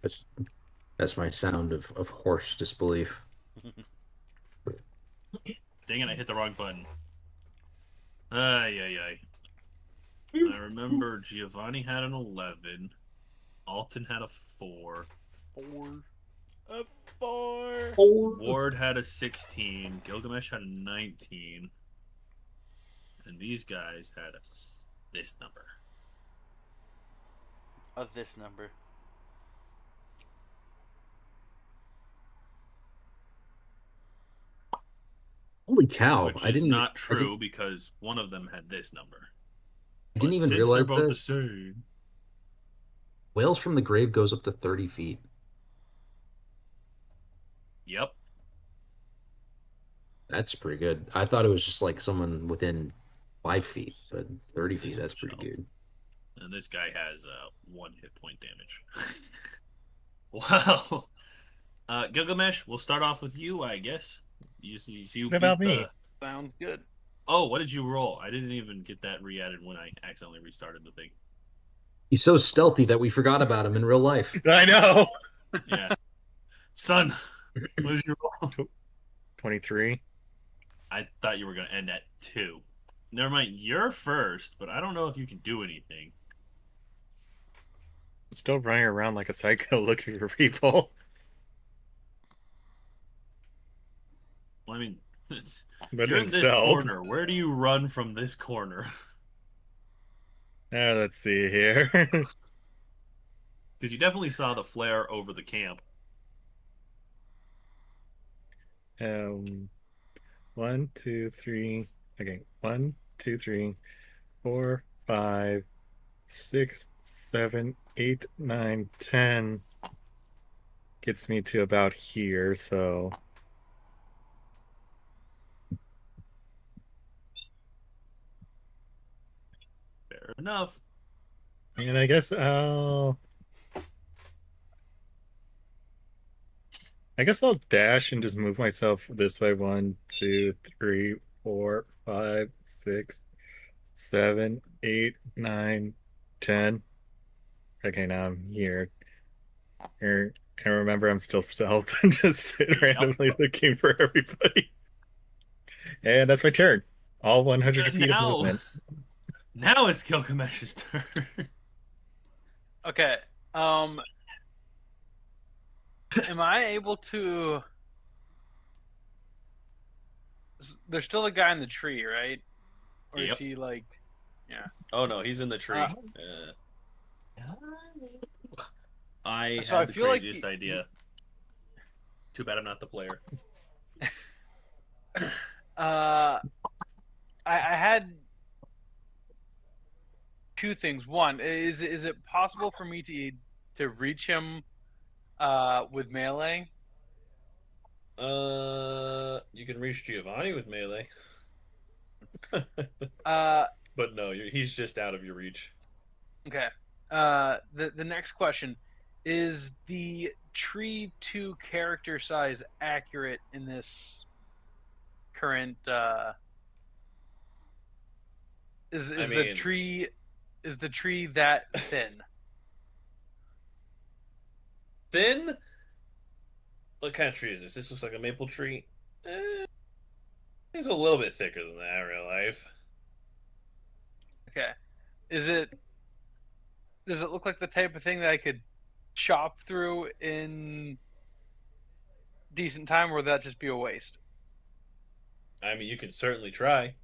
That's my sound of horse disbelief. Dang it, I hit the wrong button. Ay, ay, ay. I remember Giovanni had an 11. Alton had a 4. 4. A 4. Ward had a 16. Gilgamesh had a 19. And these guys had this number. Of this number. Holy cow! Which I is didn't. not true because one of them had this number. I didn't But even since realize they're both this. the same. Whales from the Grave goes up to 30 feet. Yep. That's pretty good. I thought it was just like someone within 5 feet, but 30 feet, This that's is pretty Michelle. good. And this guy has 1 hit point damage. Wow. Gilgamesh, we'll start off with you, I guess. You What about beat me? Sounds good. Oh, what did you roll? I didn't even get that re-added when I accidentally restarted the thing. He's so stealthy that we forgot about him in real life. I know. Yeah. Son, what did you roll? 23. I thought you were going to end at 2. Never mind, you're first, but I don't know if you can do anything. Still running around like a psycho looking for people. Well, I mean, But you're in in this stealth. corner. Where do you run from this corner? Let's see here. Because you definitely saw the flare over the camp. 1, 2, 3. Okay, 1, 2, 3, 4, 5, 6, 7, 8, 9, 10. Gets me to about here, so. Fair enough. And I guess I'll dash and just move myself this way. 1, 2, 3, 4, 5, 6, 7, 8, 9, 10. Okay, now I'm here. Here, and remember, I'm still stealth and just sit randomly looking for everybody. And that's my turn. All 100 feet of movement. Now it's Gilgamesh's turn. Okay. Am I able to? There's still a guy in the tree, right? Or Yep. is he like? Yeah. Oh no, he's in the tree. I So had I the feel like craziest idea. Too bad I'm not the player. I had two things. One, is it possible for me to reach him with melee? You can reach Giovanni with melee. But no, he's just out of your reach. Okay. The next question is the tree to character size accurate in this current is I the mean- tree Is the tree that thin? Thin? What kind of tree is this? This looks like a maple tree. It's a little bit thicker than that in real life. Okay. Is it? Does it look like the type of thing that I could chop through in decent time, or would that just be a waste? I mean, you can certainly try.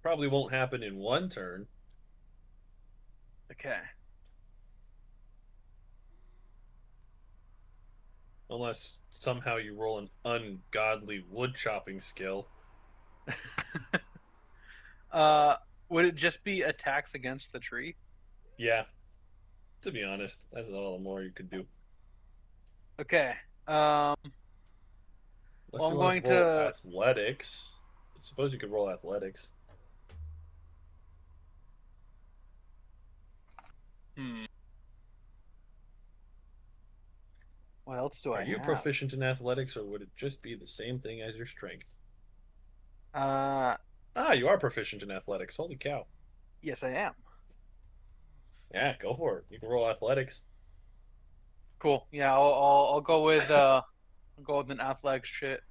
Probably won't happen in one turn. Okay. Unless somehow you roll an ungodly wood chopping skill. Would it just be attacks against the tree? Yeah, to be honest, that's all the more you could do. Okay. Unless Well, you I'm want going to roll to. athletics. I suppose you could roll athletics. Hmm. What else do Are I you have? proficient in athletics, or would it just be the same thing as your strength? Uh, Ah, you are proficient in athletics. Holy cow. yes, I am. Yeah, go for it. You can roll athletics. Cool. Yeah, I'll go with an athletics shit.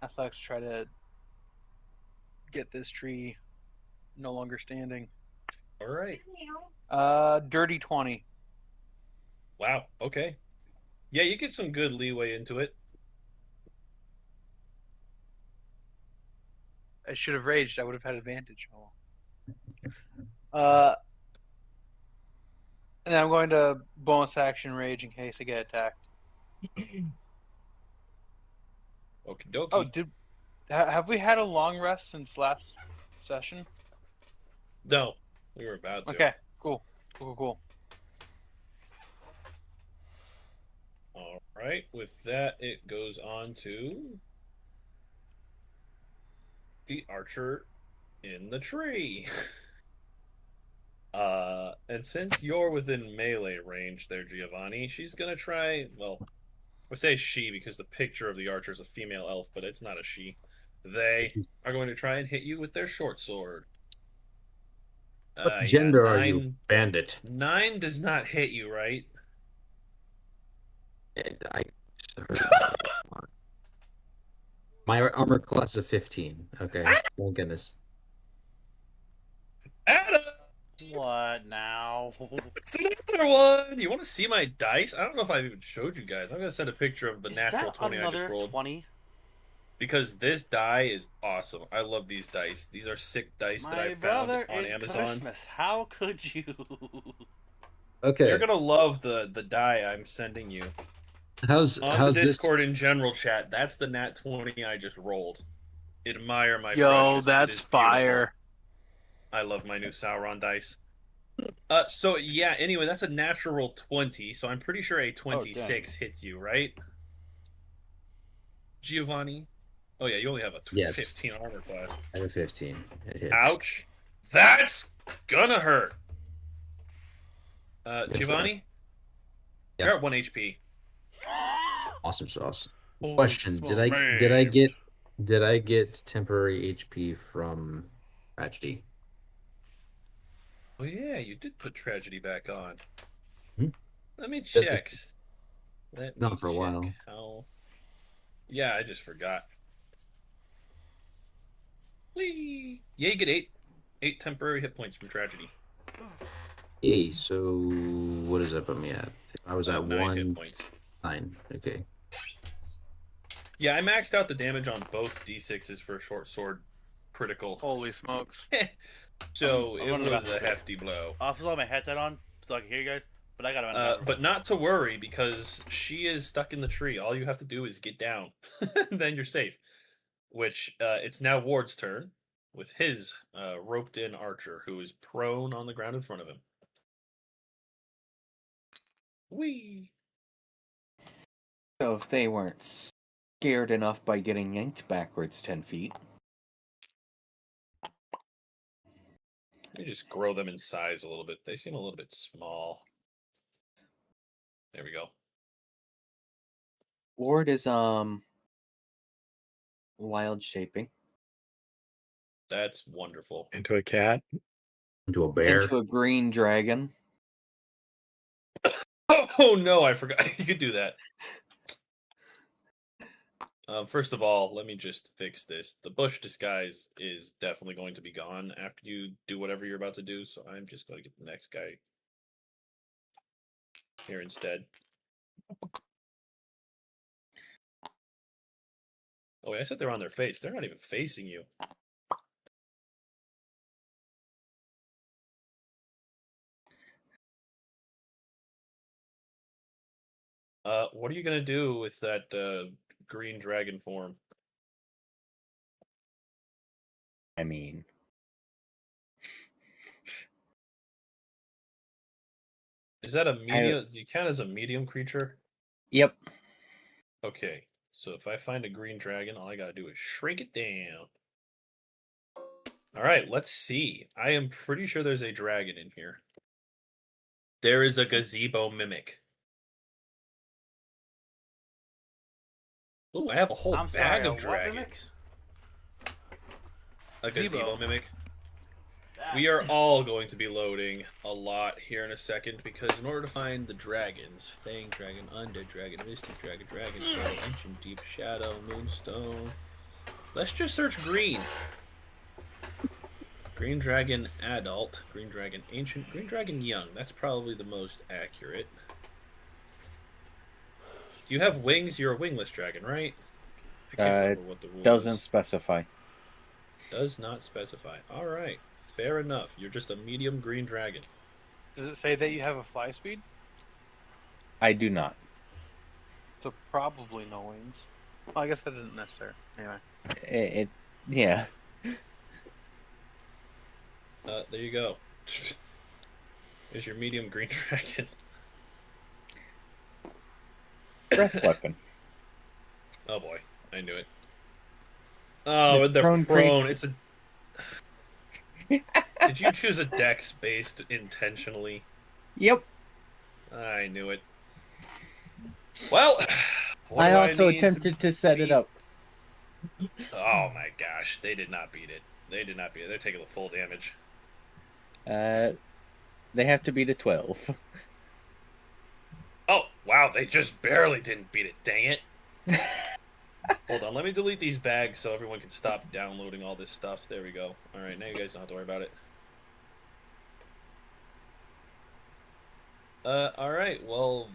Athletics try to get this tree no longer standing. All right. Dirty 20. Wow. Okay. Yeah, you get some good leeway into it. I should have raged. I would have had advantage. Oh. Uh, and then I'm going to bonus action rage in case I get attacked. Okie dokie. Oh, have we had a long rest since last session? No, we were about to. Okay, cool. All right. With that, it goes on to the archer in the tree. And since you're within melee range there, Giovanni, she's gonna try. Well, I say she because the picture of the archer is a female elf, but it's not a she. They are going to try and hit you with their short sword. What Yeah, gender are you, bandit? 9 does not hit you, right? I My armor class is a 15. Okay, thank goodness. Adam! What now? It's another one! You want to see my dice? I don't know if I've even showed you guys. I'm going to send a picture of the Is natural that 20 I just another rolled. 20? Because this die is awesome. I love these dice. These are sick dice that I found on Amazon. Christmas. How could you? Okay, You're gonna love the die I'm sending you. how's On the this? Discord in general chat, that's the nat 20 I just rolled. Admire my Yo, precious. It that's is beautiful. fire. I love my new Sauron dice. So yeah, anyway, that's a natural 20, so I'm pretty sure a 26 hits you, right? Giovanni? Oh yeah, you only have a Yes. 15 armor class. I have a 15. It hits. Ouch. That's gonna hurt. Giovanni? Yeah. You're at 1 HP. Awesome sauce. Holy Question: smoke. Did I get temporary HP from tragedy? Oh yeah, you did put tragedy back on. Hmm? Let me That- check. Let me Not for a check while. how. Yeah, I just forgot. Whee! Yeah, you get 8 temporary hit points from tragedy. Yay, so what does that put me at? I was at 9 hit 1, points. 9. Okay. Yeah, I maxed out the damage on both d6s for a short sword critical. Holy smokes. So I'm it running was about a hefty blow. I'll have my headset on so I can hear you guys, but I gotta. But not to worry because she is stuck in the tree. All you have to do is get down, then you're safe. Which it's now Ward's turn with his roped-in archer who is prone on the ground in front of him. Whee! So if they weren't scared enough by getting yanked backwards 10 feet. Let me just grow them in size a little bit. They seem a little bit small. There we go. Ward is Wild shaping That's wonderful. Into a cat. Into a bear. into a green dragon. Oh no, I forgot. You could do that. First of all, let me just fix this. The bush disguise is definitely going to be gone after you do whatever you're about to do, so I'm just going to get the next guy here instead. Oh, wait, I said they're on their face. They're not even facing you. What are you gonna do with that green dragon form? I mean, Is that a medium? You count as a medium creature? yep. Okay, so if I find a green dragon, all I gotta do is shrink it down. All right, let's see. I am pretty sure there's a dragon in here. There is a gazebo mimic. Oh, I have a whole I'm bag sorry, of a what mimic? dragons. A Gazebo. gazebo mimic. We are all going to be loading a lot here in a second because in order to find the dragons, Fang Dragon, Undead Dragon, Mystic Dragon, Dragon Tail, Ancient Deep Shadow, Moonstone. Let's just search green. Green Dragon Adult, Green Dragon Ancient, Green Dragon Young. That's probably the most accurate. Do you have wings? You're a wingless dragon, right? I can't remember what the rule Doesn't is. specify. Does not specify. All right. Fair enough. You're just a medium green dragon. Does it say that you have a fly speed? I do not. So probably no wings. Well, I guess that isn't necessary. Anyway. Yeah. There you go. There's your medium green dragon. Breath weapon. Oh boy, I knew it. Oh, This and they're prone prone. It's a. Did you choose a dex based intentionally? Yep. I knew it. Well, what I do also need to attempted to set it beat- up. Oh my gosh, they did not beat it. They did not beat it. They're taking the full damage. They have to beat a 12. Oh, wow, they just barely didn't beat it. Dang it. Hold on, let me delete these bags so everyone can stop downloading all this stuff. There we go. All right, now you guys don't have to worry about it. All right, well,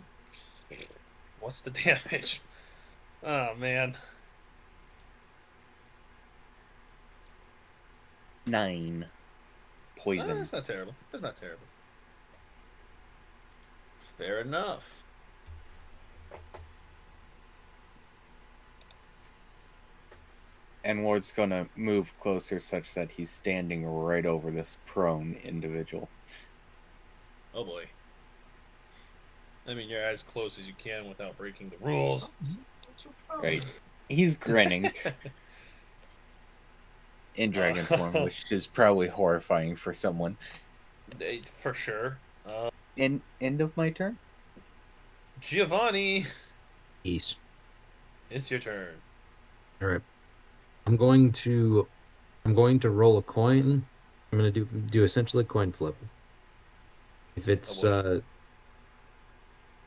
what's the damage? Oh, man. 9 poison. That's not terrible. That's not terrible. Fair enough. And Ward's gonna move closer such that he's standing right over this prone individual. Oh boy. I mean, you're as close as you can without breaking the rules. Right. He's grinning in dragon form, which is probably horrifying for someone. For sure. End of my turn? Giovanni, East. it's your turn. All right. I'm going to roll a coin. I'm going to do essentially a coin flip. If it's Oh,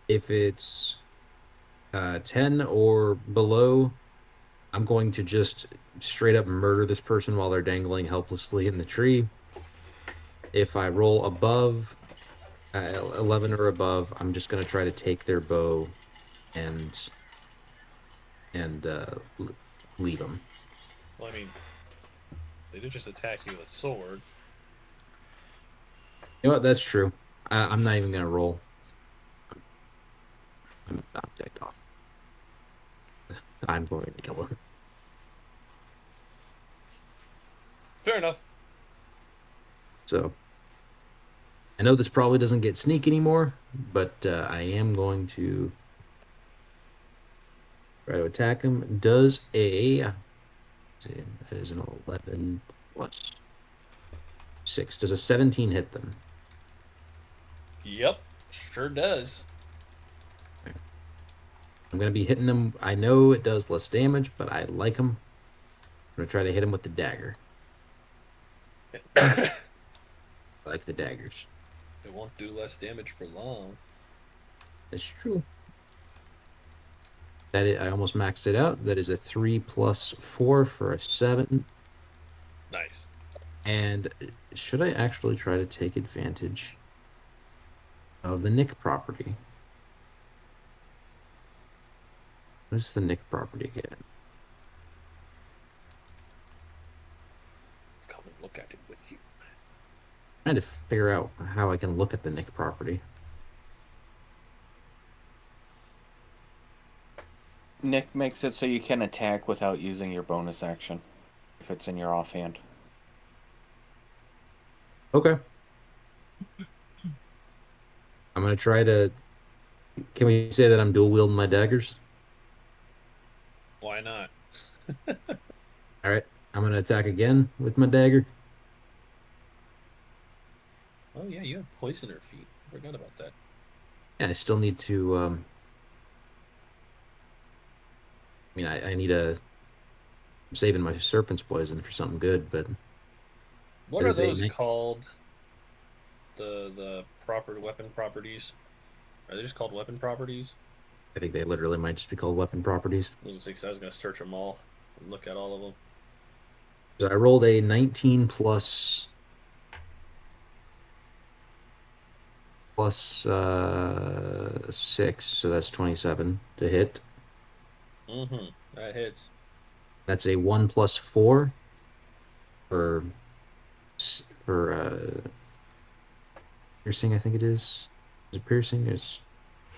if it's 10 or below, I'm going to just straight up murder this person while they're dangling helplessly in the tree. If I roll above 11 or above, I'm just going to try to take their bow and leave them. Well, I mean, they did just attack you with a sword. You know what? That's true. I'm not even going to roll. I'm decked off. I'm going to kill him. Fair enough. So, I know this probably doesn't get sneak anymore, but I am going to try to attack him. Does a... let's see, that is an 11 plus 6. Does a 17 hit them? Yep, sure does. I'm going to be hitting them. I know it does less damage, but I like them. gonna try to hit him with the dagger. I like the daggers. It won't do less damage for long. That's true. I almost maxed it out. That is a 3 plus 4 for a 7. Nice. And should I actually try to take advantage of the Nick property? What does the Nick property get? Come and look at it with you. Trying to figure out how I can look at the Nick property. Nick makes it so you can attack without using your bonus action if it's in your offhand. Okay. I'm gonna try to. Can we say that I'm dual wielding my daggers? Why not? All right. I'm gonna attack again with my dagger. Oh yeah, you have poisoner feet. I forgot about that. Yeah, I still need to. I mean, I need a. I'm saving my serpent's poison for something good, but What It are is a those nick- called? The proper weapon properties. Are they just called weapon properties? I think they literally might just be called weapon properties. I was going to search them all and look at all of them. So I rolled a 19 plus 6, so that's 27 to hit. Mm-hmm. That hits. That's a 1 plus 4 for piercing, I think it is. Is it piercing? Yeah,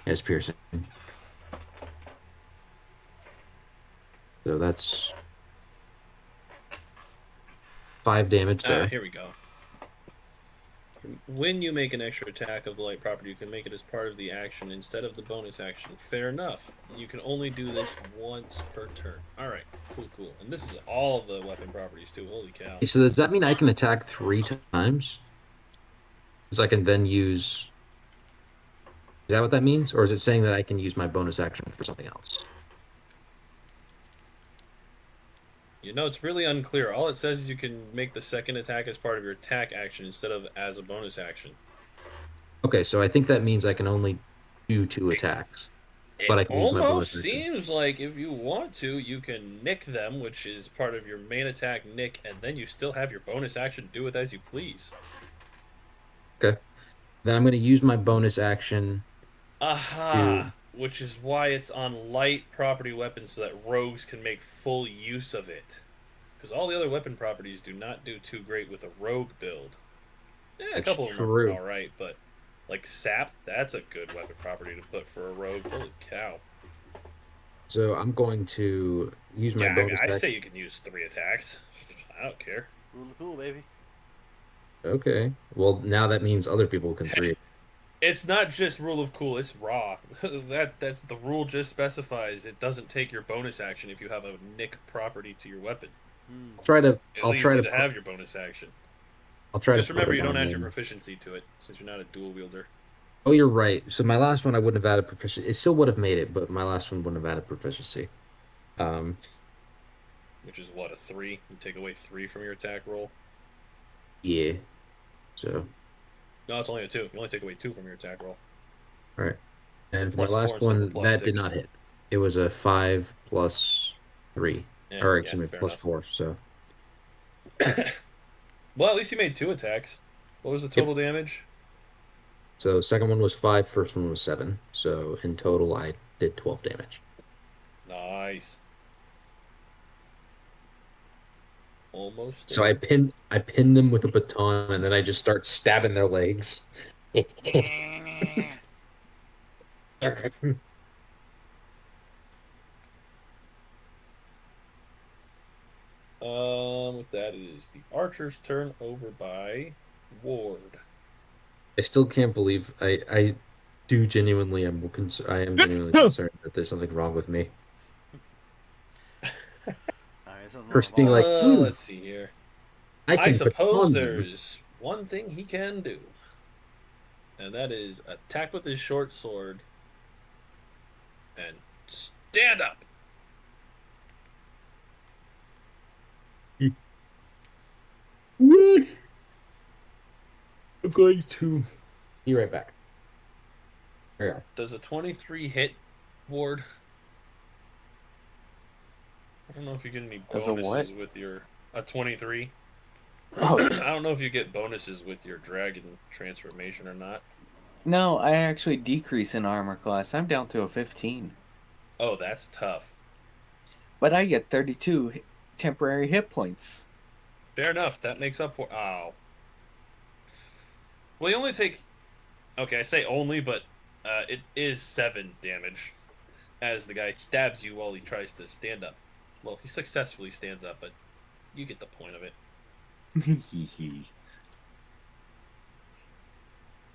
it's piercing. So that's 5 damage there. Here we go. When you make an extra attack of the light property, you can make it as part of the action instead of the bonus action. Fair enough. You can only do this once per turn. Alright, cool. And this is all the weapon properties too. Holy cow. So does that mean I can attack 3 times? Because I can then use... Is that what that means? Or is it saying that I can use my bonus action for something else? You know, it's really unclear. All it says is you can make the second attack as part of your attack action instead of as a bonus action. Okay, so I think that means I can only do 2 attacks. But I can use my bonus Almost action. seems like if you want to, you can nick them, which is part of your main attack nick, and then you still have your bonus action. Do with as you please. Okay. Then I'm going to use my bonus action. Aha! Which is why it's on light property weapons so that rogues can make full use of it. Because all the other weapon properties do not do too great with a rogue build. Yeah, a That's couple of them true. are alright, but like sap, that's a good weapon property to put for a rogue. Holy cow. So I'm going to use my Yeah, I mean, bonus I action. say you can use 3 attacks. I don't care. Rule of cool, baby. Okay. Well, now that means other people can 3. It's not just rule of cool, it's raw. That's the rule just specifies it doesn't take your bonus action if you have a nick property to your weapon. I'll try to. It I'll leaves try you to. to have your bonus action. I'll try Just to. remember put it you don't down add your in- proficiency to it since you're not a dual wielder. Oh, you're right. So my last one, I wouldn't have added proficiency. It still would have made it, but my last one wouldn't have added proficiency. Which is what, a 3? You take away 3 from your attack roll? Yeah. So, No, it's only a 2. You only take away 2 from your attack roll. all right. It's a And for my +4 last instead of a one, that did +6. not hit. It was a 5 plus 3, Yeah, or yeah, excuse me, fair plus enough. 4. So Well, at least you made 2 attacks. What was the total damage? second one was 5, first one was 7. So in total, I did 12 damage. Nice. Almost. So I pin them with a baton, and then I just start stabbing their legs. With that, it is the archer's turn over by Ward. I still can't believe I do genuinely I am genuinely concerned that there's something wrong with me. Alright, something First wrong being with like, all- "Hmm, Let's see here. I I can suppose baton them." there's one thing he can do, and that is attack with his short sword and stand up. I'm going to be right back. Here we are. Does a 23 hit, Ward? I don't know if you get any Does a what? bonuses with your a 23. Oh, I don't know if you get bonuses with your dragon transformation or not. no, I actually decrease in armor class. I'm down to a 15. Oh, that's tough. But I get 32 temporary hit points. Fair enough. That makes up for. Oh. Well, you only take. Okay, I say only, but it is 7 damage as the guy stabs you while he tries to stand up. Well, he successfully stands up, but you get the point of it.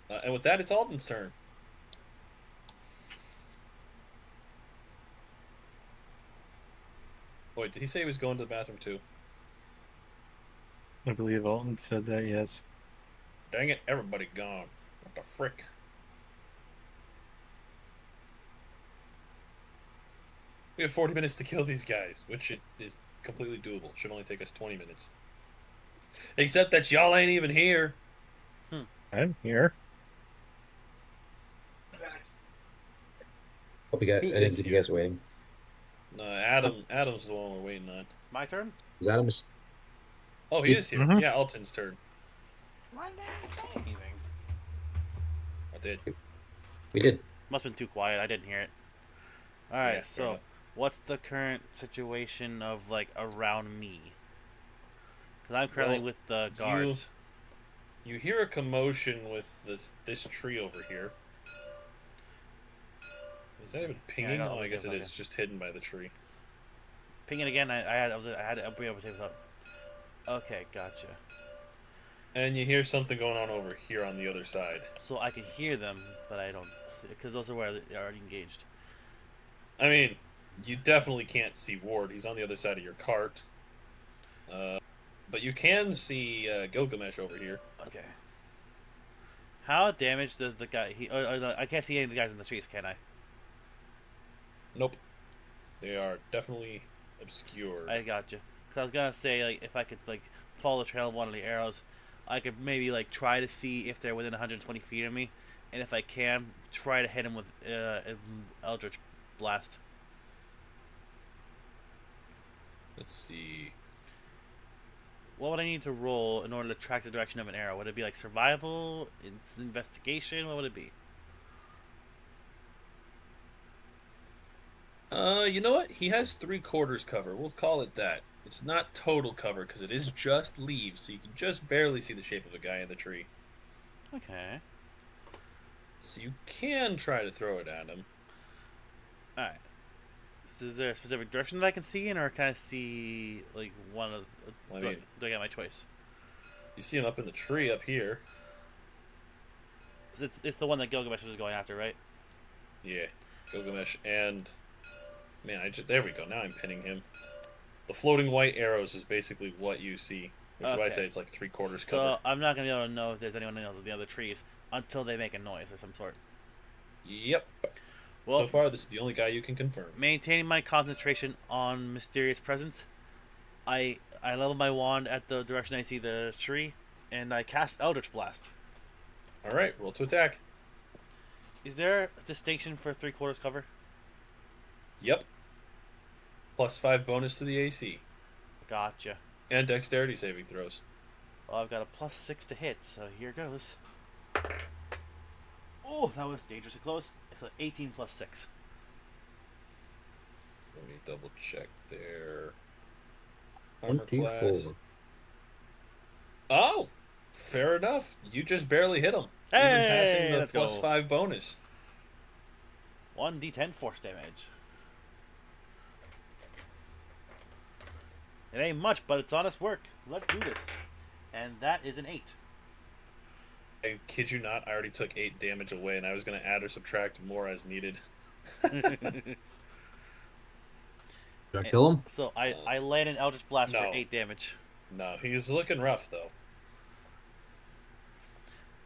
And with that, it's Alden's turn. Wait, did he say he was going to the bathroom too? I believe Alton said that, yes. Dang it, everybody gone. What the frick? We have 40 minutes to kill these guys, which is completely doable. It should only take us 20 minutes. Except that y'all ain't even here. I'm here. Hope you guys. Who I didn't is keep you here? guys waiting. No, Adam's the one we're waiting on. My turn? Is Adams? Oh, he is here. Mhm. Yeah, Alton's turn. Why didn't I say anything? I did. We did. Must have been too quiet. I didn't hear it. Alright, Yeah, fair so enough. what's the current situation of, like, around me? Because I'm currently Well, with the guards. You hear a commotion with this tree over here. Is that even pinging? got Oh, I it. guess it Okay. is just hidden by the tree. Ping it again. I had to be able to take this up. Okay, gotcha. And you hear something going on over here on the other side. So I can hear them, but I don't, because those are where they're already engaged. I mean, you definitely can't see Ward. He's on the other side of your cart. But you can see Gilgamesh over here. Okay. How damaged does the guy? No, I can't see any of the guys in the trees, can I? Nope. They are definitely obscured. I gotcha. Because I was gonna say, like, if I could, like, follow the trail of one of the arrows, I could maybe, like, try to see if they're within 120 feet of me, and if I can, try to hit him with Eldritch Blast. Let's see. What would I need to roll in order to track the direction of an arrow? Would it be like survival? It's investigation? What would it be? You know what? He has 3/4 cover. We'll call it that. It's not total cover because it is just leaves, so you can just barely see the shape of a guy in the tree. Okay. So you can try to throw it at him. Alright. So is there a specific direction that I can see in, or can I see, like, one of the... Well, I do, mean- do I get my choice? You see him up in the tree up here. It's the one that Gilgamesh was going after, right? Yeah, Gilgamesh and man, there we go. Now I'm pinning him. The floating white arrows is basically what you see, which is why I Okay. say it's like 3/4 So cover. I'm not going to be able to know if there's anyone else in the other trees until they make a noise of some sort. Yep. Well, So far, this is the only guy you can confirm. maintaining my concentration on mysterious presence, I level my wand at the direction I see the tree, and I cast Eldritch Blast. All right, roll to attack. Is there a distinction for 3/4 cover? Yep. +5 bonus to the AC Gotcha. and dexterity saving throws. Well, I've got a +6 to hit, so here goes. Oh, that was dangerously close. It's an 18 + 6. Let me double check there. Armor 24. class. Oh, fair enough. You just barely hit him. Hey, Even passing the let's go. +5 bonus. 1d10 force damage. It ain't much, but it's honest work. Let's do this. And that is an 8. I kid you not, I already took 8 damage away, and I was going to add or subtract more as needed. Did I kill him? So I land an Eldritch Blast for No. 8 damage. No, he was looking rough, though.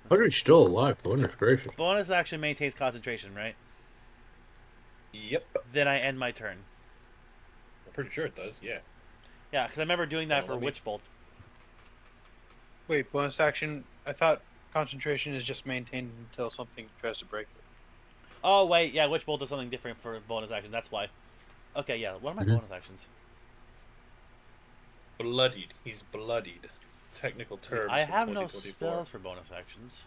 Hundred's still alive. Goodness gracious. Bonus action maintains concentration, right? Yep. Then I end my turn. I'm pretty sure it does, yeah. Yeah, because I remember doing that Well, for let me- Witch Bolt. Wait, bonus action? I thought concentration is just maintained until something tries to break it. Oh wait, yeah. Witch Bolt does something different for bonus action. That's why. Okay, yeah. What are my Mhm. bonus actions? Bloodied. He's bloodied. Technical terms I for have no 2024. spells for bonus actions.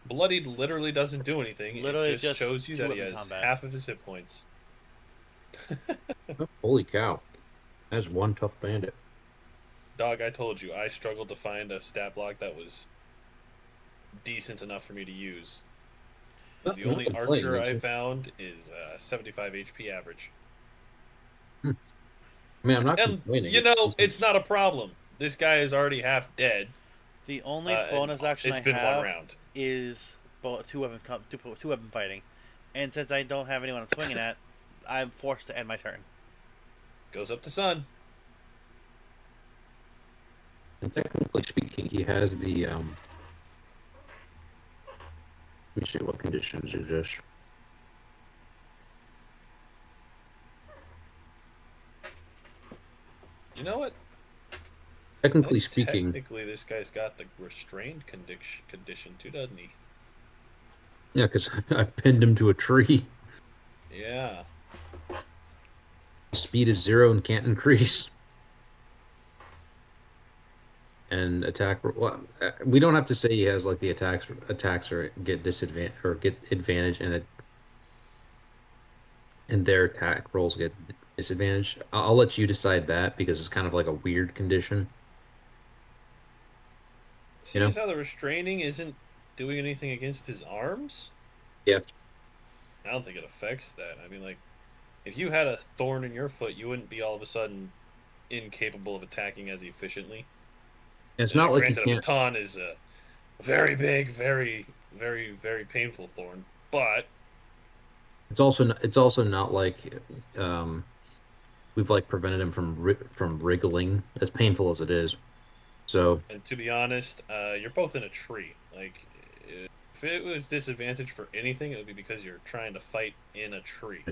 Bloodied literally doesn't do anything. Literally It just shows you two that of he in has combat. half of his hit points. Holy cow. That's one tough bandit. Dog, I told you, I struggled to find a stat block that was decent enough for me to use. Oh, The no only complaint, archer I actually. found is 75 HP average. I mean, I'm not And, complaining. you know, it's just- not a problem. This guy is already half dead. The only and bonus action it's I been have one round. is two weapon fighting, and since I don't have anyone I'm swinging at, I'm forced to end my turn. Goes up to Sun. And technically speaking, he has the let me see what conditions are this. You know what? Technically speaking, Technically, this guy's got the restrained condition too, doesn't he? yeah, because I pinned him to a tree. Yeah. Speed is 0 and can't increase. And attack. Well, we don't have to say he has like the attacks or get disadvantage or get advantage, and their attack rolls get disadvantage. I'll let you decide that because it's kind of like a weird condition. See as how the restraining isn't doing anything against his arms? Yeah. I don't think it affects that. I mean, like, if you had a thorn in your foot, you wouldn't be all of a sudden incapable of attacking as efficiently. It's not like you granted, can't. a baton is a very big, very, very, very painful thorn, but It's also not like we've like prevented him from wriggling, as painful as it is. So, and to be honest, you're both in a tree. Like, if it was disadvantage for anything, it would be because you're trying to fight in a tree.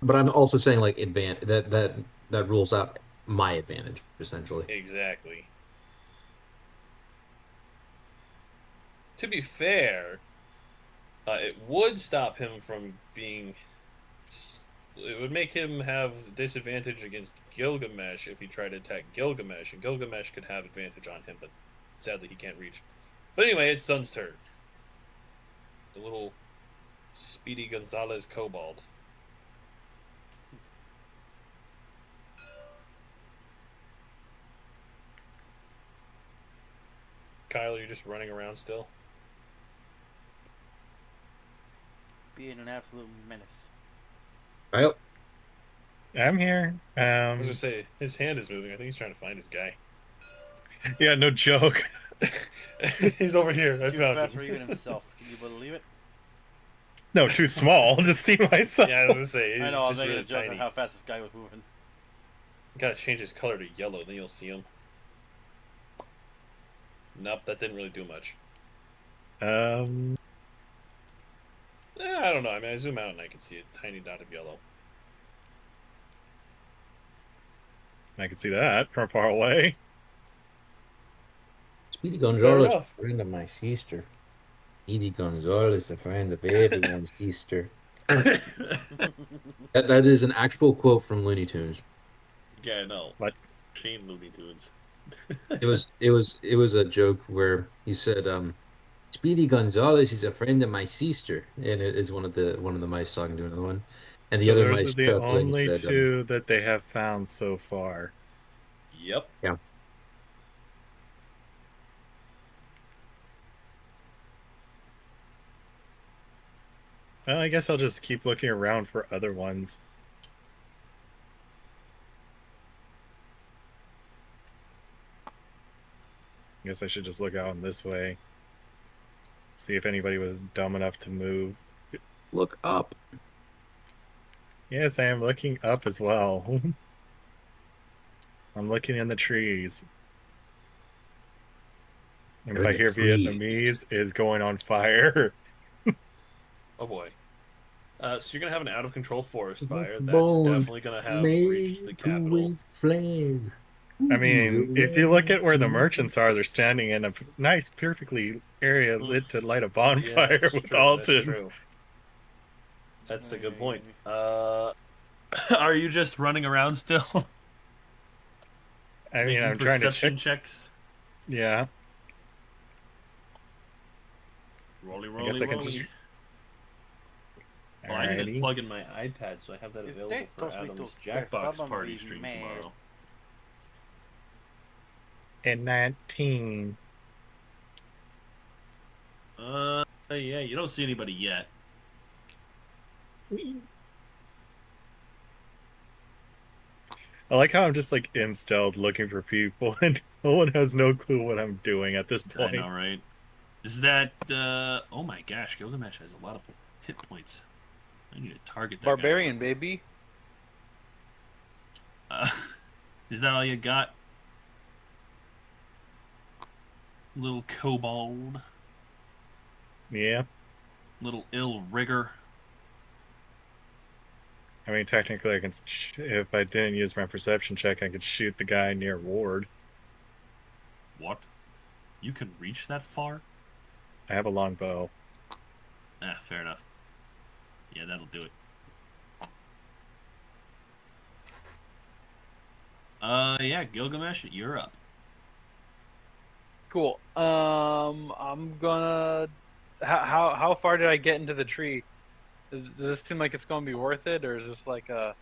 but I'm also saying like that rules out my advantage essentially. Exactly. To be fair, it would stop him from being. It would make him have disadvantage against Gilgamesh if he tried to attack Gilgamesh, and Gilgamesh could have advantage on him, but sadly he can't reach. But anyway, it's Sun's turn. The little Speedy Gonzalez kobold. Kyle, you're just running around still? Being an absolute menace. Kyle, I'm here. I was gonna say, his hand is moving. I think he's trying to find his guy. Yeah, no joke. He's over here. I Too found fast him. for even himself. Can you believe it? No, too small to see myself. Yeah, I was gonna say, he's I know. I was just making really a joke tiny. on how fast this guy was moving. Gotta change his color to yellow, then you'll see him. Nope, that didn't really do much. I don't know. I mean, I zoom out and I can see a tiny dot of yellow. I can see that from far away. Speedy Gonzalez, enough. a friend of my sister. Speedy Gonzalez, a friend of everyone's sister. That is an actual quote from Looney Tunes. Yeah, I know. What? Chain Looney Tunes. It was a joke where he said, Speedy Gonzalez is a friend of my sister, and it is one of the mice talking to another one, and the So other those mice are the chuckling only said, two that they have found so far. Yep. yeah. Well, I guess I'll just keep looking around for other ones. I guess I should just look out in this way. See if anybody was dumb enough to move. Look up. Yes, I am looking up as well. I'm looking in the trees. And if They're I the hear trees. Vietnamese is going on fire. Oh boy. So you're gonna have an out of control forest fire. That's Bone definitely gonna have reached the capital. flag. I mean, if you look at where the merchants are, they're standing in a nice, perfectly area lit to light a bonfire Yeah, that's with true. That's Alton. true. That's a good point. Are you just running around still, I mean, making I'm trying to check. perception checks? Yeah, Rolly, I guess rolly, I can just. rolly. Oh, I need to Alrighty. plug in my iPad so I have that If available they for toss me to Adam's death, Jackbox I'm gonna party be stream mad. tomorrow. And 19. Yeah, you don't see anybody yet. I like how I'm just like in stealth looking for people, and no one has no clue what I'm doing at this I point. know, right? Is that, oh my gosh, Gilgamesh has a lot of hit points. I need to target that Barbarian, baby. guy. Is that all you got? Little kobold? Yeah. Little ill rigger? I mean, technically, I can. If I didn't use my perception check, I could shoot the guy near Ward. What? You can reach that far? I have a long bow. Ah, fair enough. Yeah, that'll do it. Yeah, Gilgamesh, you're up. Cool. I'm gonna. How far did I get into the tree? Does this seem like it's gonna be worth it, or is this like a?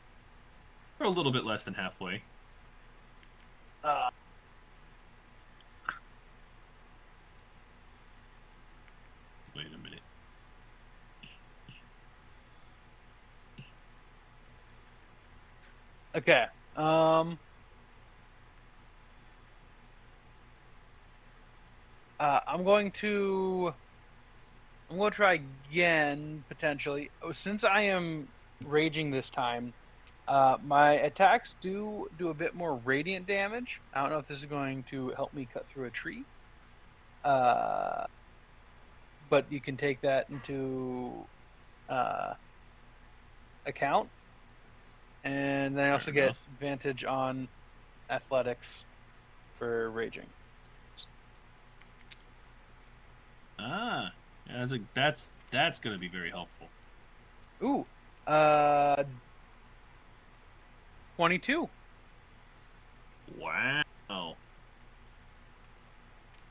We're a little bit less than halfway. Uh, Wait a minute. okay. I'm going to. I'm going to try again potentially. Oh, since I am raging this time, my attacks do a bit more radiant damage. I don't know if this is going to help me cut through a tree. But you can take that into account. And then I also Fair get enough. advantage on athletics for raging. Ah, yeah, that's gonna be very helpful. Ooh, 22. Wow.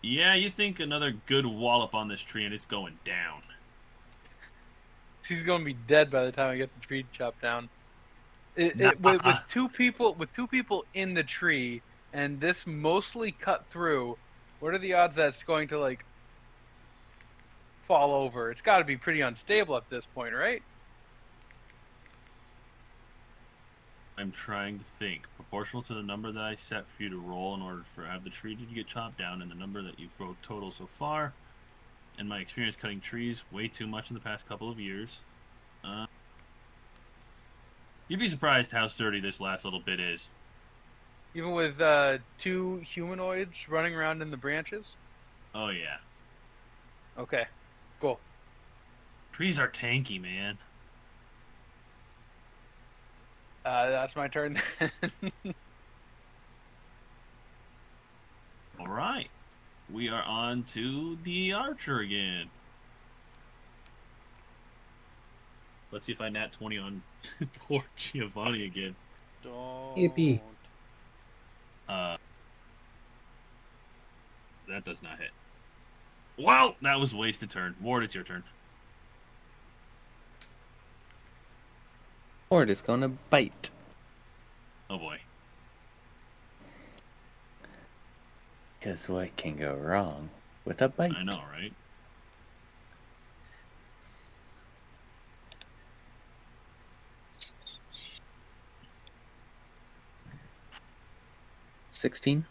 Yeah, you think another good wallop on this tree and it's going down. He's gonna be dead by the time I get the tree chopped down. With two people in the tree, and this mostly cut through. What are the odds that it's going to like fall over? It's got to be pretty unstable at this point, right? I'm trying to think. Proportional to the number that I set for you to roll in order for have the tree to get chopped down and the number that you've rolled total so far, and my experience cutting trees way too much in the past couple of years. You'd be surprised how sturdy this last little bit is. Even with two humanoids running around in the branches. Oh yeah. Okay, cool. Trees are tanky, man. That's my turn. All right. We are on to the archer again. Let's see if I nat 20 on poor Giovanni again. Don't. Yippee. That does not hit. Well, that was a wasted turn. Ward, it's your turn. Horde is gonna bite. Oh boy. Because what can go wrong with a bite? I know, right? $16?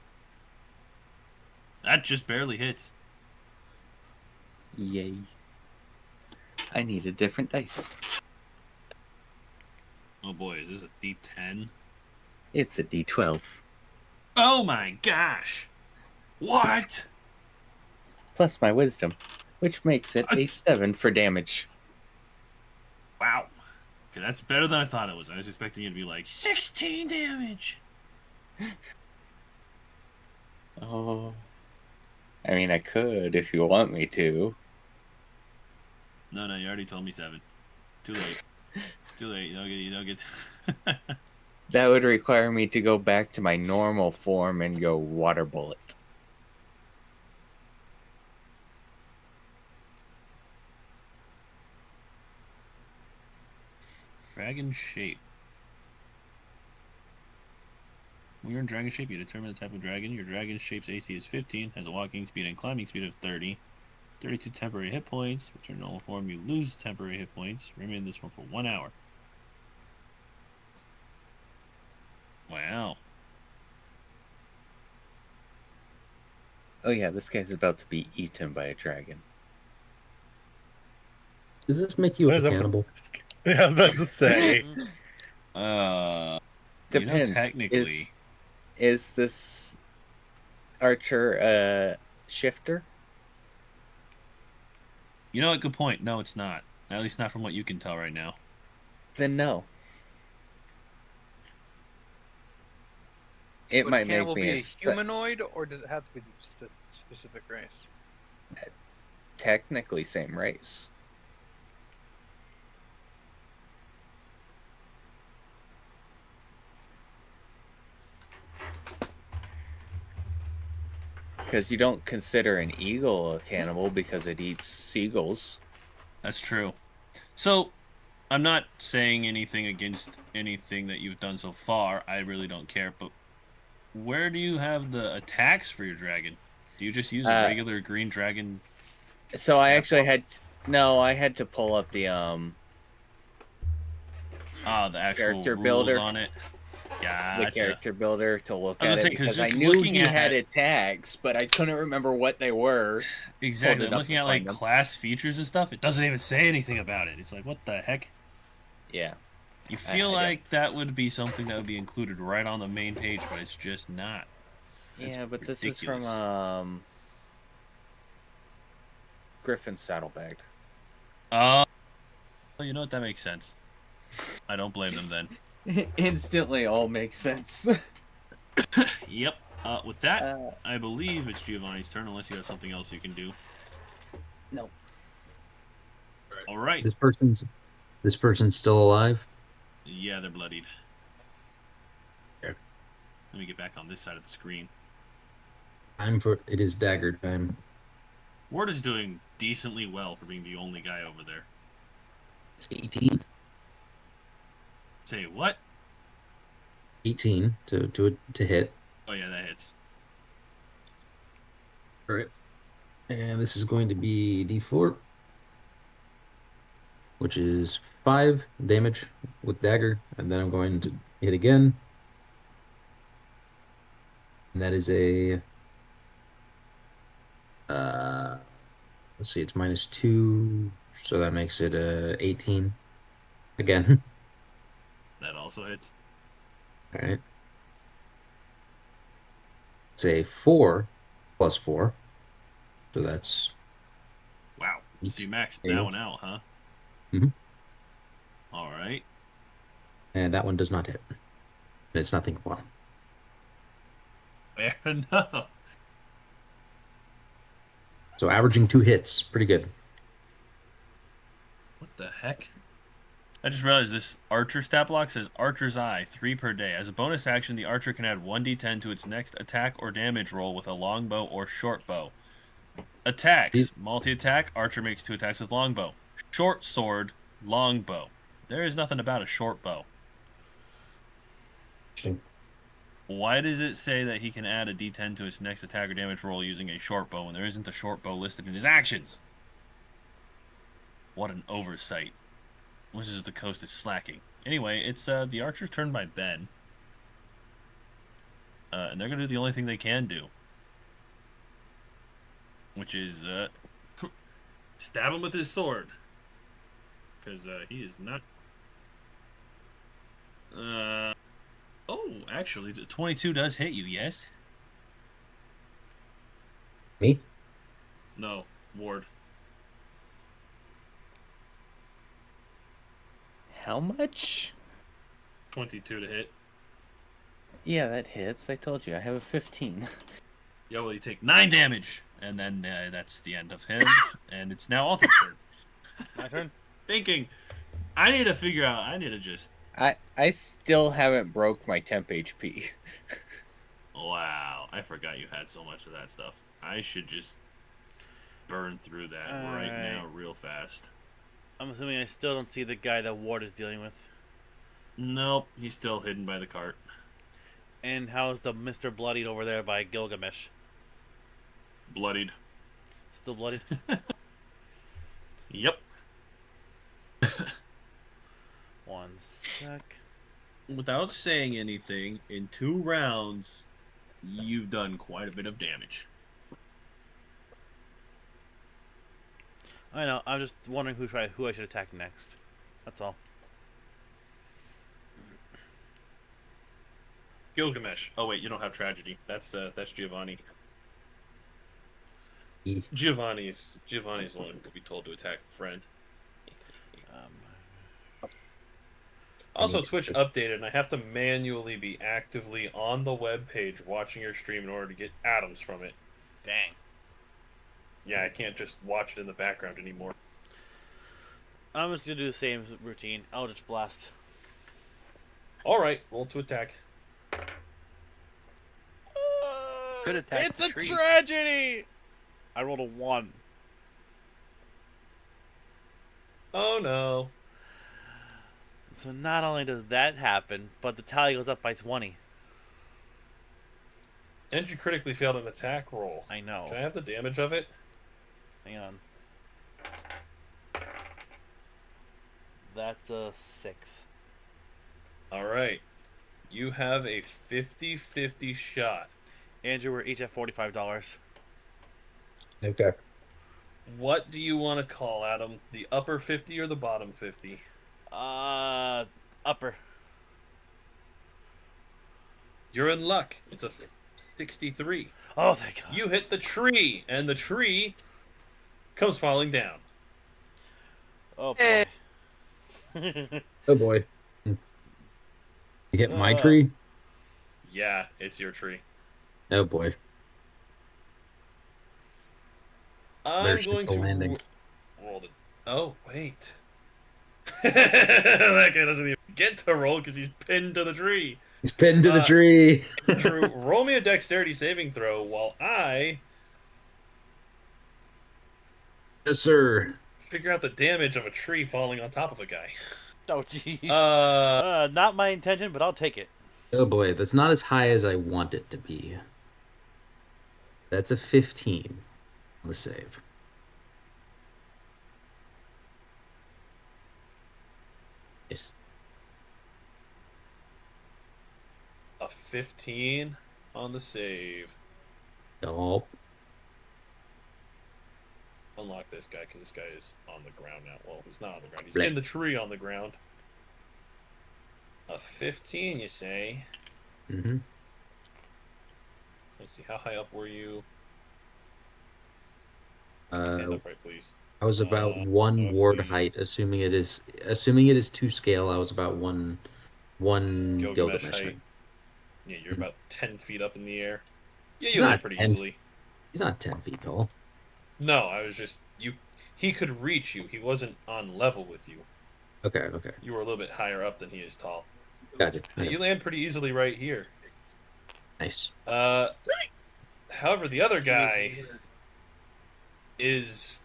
That just barely hits. Yay. I need a different dice. Oh boy, is this a D10? It's a D12. Oh my gosh! What? Plus my wisdom, which makes it a 7 for damage. Wow. Okay, that's better than I thought it was. I was expecting it to be like 16 damage. Oh, I mean, I could if you want me to. No, you already told me 7. Too late. Too late. You don't get. That would require me to go back to my normal form and go water bullet. Dragon shape. When you're in dragon shape, you determine the type of dragon. Your dragon shape's AC is 15, has a walking speed and climbing speed of 30. 32 temporary hit points. Return to normal form, you lose temporary hit points. Remain in this form for 1 hour. Wow. Oh yeah, this guy's about to be eaten by a dragon. Does this make you What a is up? cannibal? Yeah, I was about to say. Depends. Technically. Is this archer a shifter? You know what? Good point. No, it's not. At least not from what you can tell right now. Then no. It Would might make cannibal me be a a humanoid, or does it have to be a specific race? technically same race. Because you don't consider an eagle a cannibal because it eats seagulls. That's true. So, I'm not saying anything against anything that you've done so far. I really don't care. But where do you have the attacks for your dragon? Do you just use a regular green dragon? So I actually had I had to pull up the the actual character rules builder on it. Gotcha. the character builder to look I was at gonna it say, 'cause because I just knew looking he at had it- attacks, but I couldn't remember what they were. Exactly. Pulled it up Looking to at like find them. class features and stuff, it doesn't even say anything about it. It's like, what the heck? Yeah. You feel I like that would be something that would be included right on the main page, but it's just not. That's Yeah, but this is ridiculous. from Griffin's Saddlebag. Well, you know what? That makes sense. I don't blame them then. Instantly all makes sense. Yep. With that, I believe it's Giovanni's turn, unless you have something else you can do. No. All right. This person's still alive. Yeah, they're bloodied. Okay. Let me get back on this side of the screen. It is dagger time. Ward is doing decently well for being the only guy over there. It's 18. Say what? 18 to hit. Oh yeah, that hits. All right. And this is going to be D4, which is 5 damage with dagger, and then I'm going to hit again. And that is a let's see, it's -2, so that makes it 18 again. That also hits. All right. It's a 4 + 4, so that's Wow. So you maxed Yeah. that one out, huh? Mhm. All right. and that one does not hit. And it's nothing one. Fair enough. So averaging 2 hits, pretty good. What the heck? I just realized this archer stat block says Archer's Eye, 3 per day. As a bonus action, the archer can add 1d10 to its next attack or damage roll with a longbow or short bow. Attacks. Multi-attack, archer makes 2 attacks with longbow. Short sword, longbow. There is nothing about a short bow. Interesting. Why does it say that he can add a d10 to his next attack or damage roll using a short bow when there isn't a short bow listed in his actions? What an oversight. Wizards of the Coast is slacking. Anyway, it's the archer's turn by Ben. And they're going to do the only thing they can do. Which is stab him with his sword. Because he is not... Oh, actually, the 22 does hit you, yes? Me? No, Ward. How much? 22 to hit. Yeah, that hits. I told you, I have a 15. Yeah, well, you take 9 damage, and then that's the end of him, and it's now Alton's turn. My turn. Thinking, I need to figure out. I need to just. I still haven't broke my temp HP. Wow, I forgot you had so much of that stuff. I should just burn through that right now, real fast. I'm assuming I still don't see the guy that Ward is dealing with. Nope, he's still hidden by the cart. And how's the Mr. Bloodied over there by Gilgamesh? Bloodied. Still bloodied? Yep. One sec. Without saying anything, in 2 rounds, you've done quite a bit of damage. I know. I'm just wondering who I should attack next. That's all. Gilgamesh. Oh wait, you don't have tragedy. That's Giovanni. Giovanni's the one who could be told to attack the friend. Also, Twitch updated, and I have to manually be actively on the web page watching your stream in order to get atoms from it. Dang. Yeah, I can't just watch it in the background anymore. I'm just gonna do the same routine. Eldritch Blast. Alright, roll to attack. Could attack It's the a tree. tragedy! I rolled a 1. Oh no. So not only does that happen, but the tally goes up by 20. And you critically failed an attack roll. I know. Can I have the damage of it? Hang on. That's a 6. Alright. You have a 50-50 shot. Andrew, we're each at $45. Okay. What do you want to call, Adam? The upper 50 or the bottom 50? Upper. You're in luck. It's a 63. Oh, thank God. You hit the tree, and the tree comes falling down. Oh, Eh. boy. Oh boy. You hit my tree? Yeah, it's your tree. Oh boy. I'm Better going stick the to landing. roll the. Oh wait, that guy doesn't even get to roll because he's pinned to the tree. He's pinned to the tree. Drew, roll me a dexterity saving throw while I Yes, sir. figure out the damage of a tree falling on top of a guy. Oh, jeez. Not my intention, but I'll take it. Oh boy, that's not as high as I want it to be. That's a 15 on the save. Nice. A 15 on the save. Oh, Unlock this guy because this guy is on the ground now. Well, he's not on the ground. He's Right. in the tree on the ground. A 15, you say? mm-hmm. Let's see. How high up were you? Stand up, right, please. I was about one let's ward see. height, assuming it is to scale. I was about one Gilgamesh height. height. Yeah, you're about 10 feet up in the air. Yeah, He's you land not pretty 10 easily. He's not 10 feet tall. No, I was just you. He could reach you. He wasn't on level with you. Okay, okay, You were a little bit higher up than he is tall. got it. You land pretty easily right here. Nice. However, the other guy is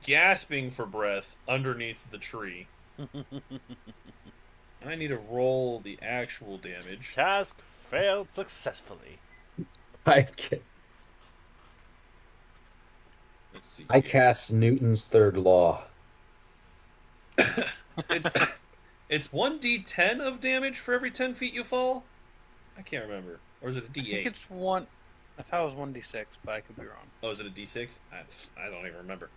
gasping for breath underneath the tree. I need to roll the actual damage. Task failed successfully. Let's see. I cast Newton's third law. It's 1d10 of damage for every 10 feet you fall? I can't remember. Or is it a I think d8? it's one. I thought it was 1d6, but I could be wrong. Oh, is it a d6? I don't even remember.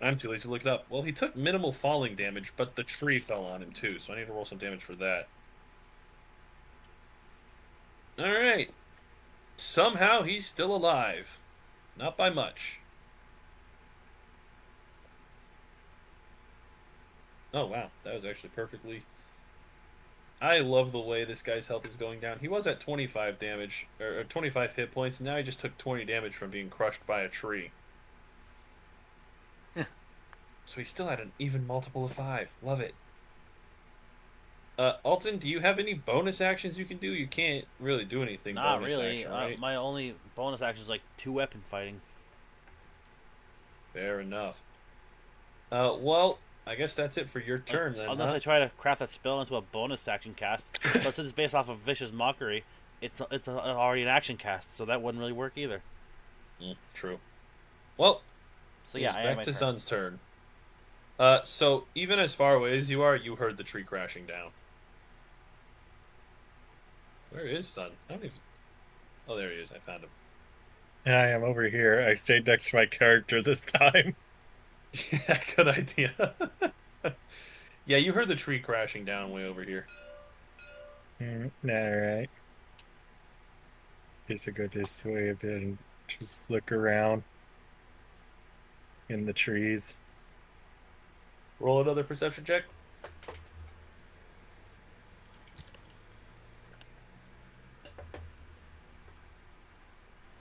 I'm too lazy to look it up. Well, he took minimal falling damage, but the tree fell on him too, so I need to roll some damage for that. Alright. Somehow he's still alive. Not by much. Oh, wow. That was actually perfectly... I love the way this guy's health is going down. He was at 25 damage, or 25 hit points, and now he just took 20 damage from being crushed by a tree. So he still had an even multiple of 5. Love it. Alton, do you have any bonus actions you can do? You can't really do anything Not bonus really. action, right? My only bonus action is like 2-weapon fighting. Fair enough. Well, I guess that's it for your turn then, Unless huh? I try to craft that spell into a bonus action cast, but since it's based off of Vicious Mockery, it's already an action cast, so that wouldn't really work either. True. Well, So yeah, it's I am back my to turn. Zun's turn. So even as far away as you are, you heard the tree crashing down. Where is Zun? I don't even... Oh, there he is. I found him. I am over here. I stayed next to my character this time. Yeah, good idea. Yeah, you heard the tree crashing down way over here. Alright. Guess I go this way a bit and just look around in the trees. Roll another perception check.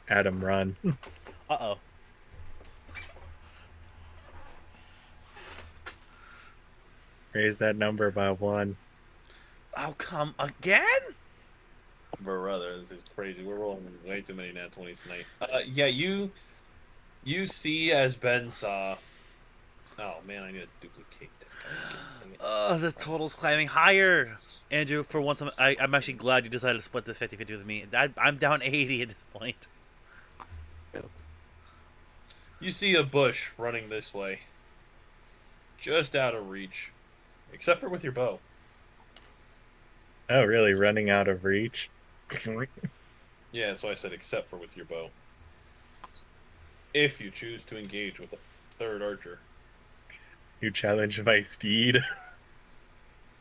Adam, run. Uh-oh. Raise that number by 1. Oh, come again? Brother, this is crazy. We're rolling way too many nat 20s tonight. Yeah, you see as Ben saw. Oh man, I need to duplicate that. The total's climbing higher. Andrew, for once, I'm actually glad you decided to split this 50-50 with me. I'm down 80 at this point. You see a bush running this way, just out of reach, except for with your bow. Oh, really? Running out of reach? Yeah, that's why I said except for with your bow. If you choose to engage with a third archer. You challenge my speed.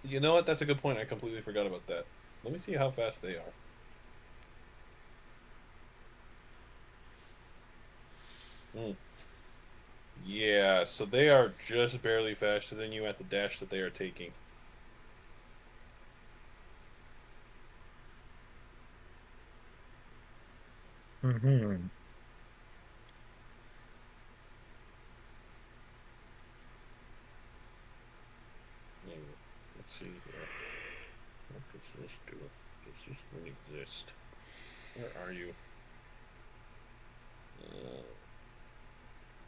You know what? That's a good point. I completely forgot about that. Let me see how fast they are. Yeah, so they are just barely faster than you at the dash that they are taking. Mm-hmm. Let's see here. What does this do? Does this even exist? Where are you?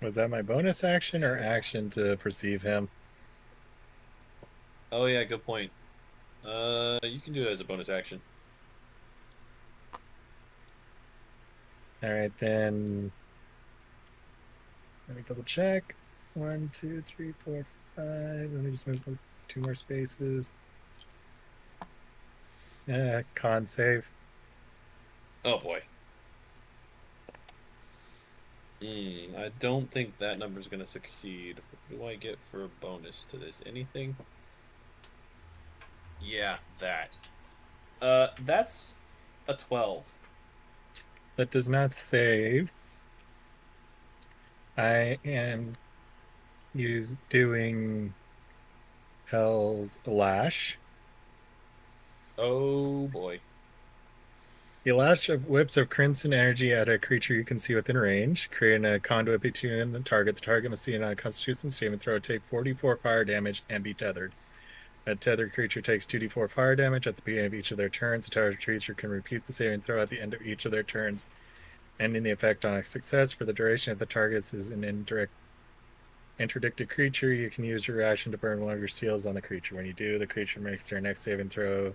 Was that my bonus action or action to perceive him? Oh yeah, good point. You can do it as a bonus action. Alright, then. Let me double check. 1, 2, 3, 4, 5. Let me just move 2 more spaces. Con save. Oh boy. I don't think that number's gonna succeed. What do I get for a bonus to this? Anything? Yeah, that. That's a 12. That does not save. I am doing Hell's Lash. Oh boy. The lash of whips of crimson energy at a creature you can see within range, creating a conduit between you and the target. The target must see a Constitution saving throw, take 44 fire damage, and be tethered. A tethered creature takes 2d4 fire damage at the beginning of each of their turns. A tethered creature can repeat the saving throw at the end of each of their turns, ending the effect on a success. For the duration of the target is an interdicted creature. You can use your action to burn one of your seals on the creature. When you do, the creature makes their next saving throw.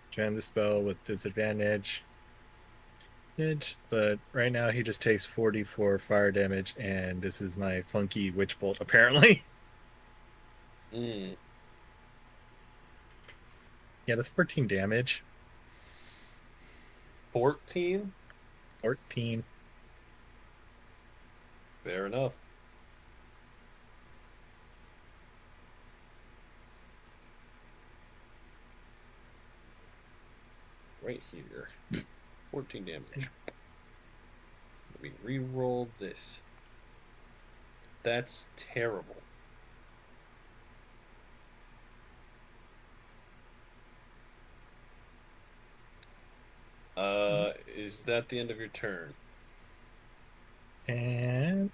Join the spell with disadvantage. But right now he just takes 44 fire damage, and this is my funky witch bolt apparently. Yeah, that's 14 damage. 14? 14. Fair enough. Right here. 14 damage. Let me re-roll this. That's terrible. is that the end of your turn? And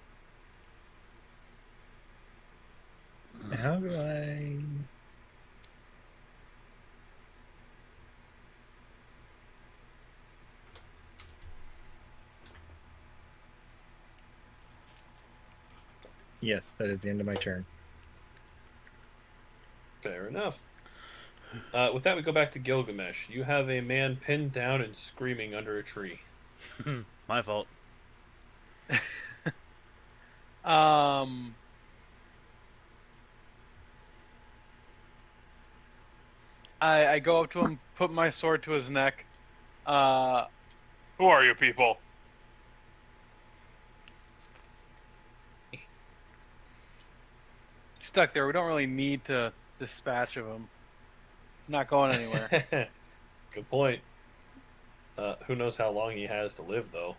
how do I? Yes, that is the end of my turn. Fair enough. With that, we go back to Gilgamesh. You have a man pinned down and screaming under a tree. My fault. Um, I go up to him, put my sword to his neck. Who are you people? He's stuck there. We don't really need to dispatch of him. He's not going anywhere. Good point. Who knows how long he has to live, though?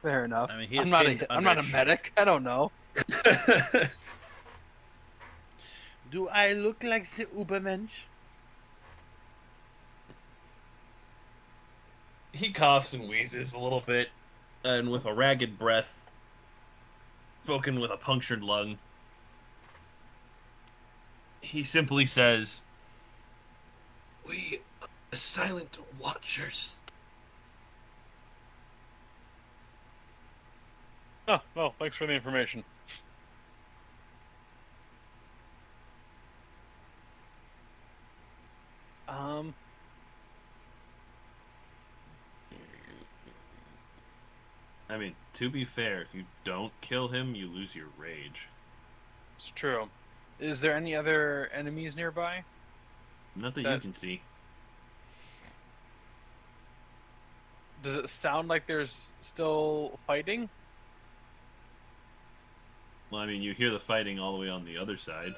Fair enough. I mean, he is I'm not pinned a under a tree. medic. I don't know. Do I look like the Ubermensch? He coughs and wheezes a little bit, and with a ragged breath, spoken with a punctured lung, he simply says, "We are the Silent Watchers." Oh, well, thanks for the information. I mean, to be fair, if you don't kill him, you lose your rage. It's true. Is there any other enemies nearby? Not that you can see. Does it sound like there's still fighting? Well, I mean, you hear the fighting all the way on the other side.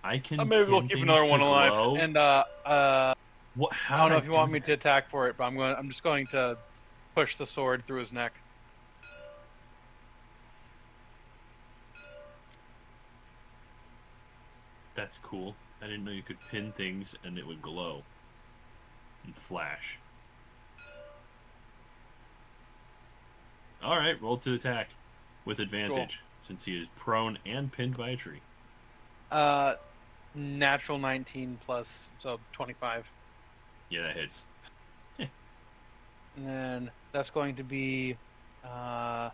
I can. Maybe we'll pin keep things another to one alive. glow. And What? I How don't did know if you want do me that? to attack for it, but I'm just going to push the sword through his neck. That's cool. I didn't know you could pin things and it would glow and flash. All right, roll to attack with advantage since he is prone and pinned by a tree. Natural 19 plus, so 25. Yeah, that hits. And then that's going to be 4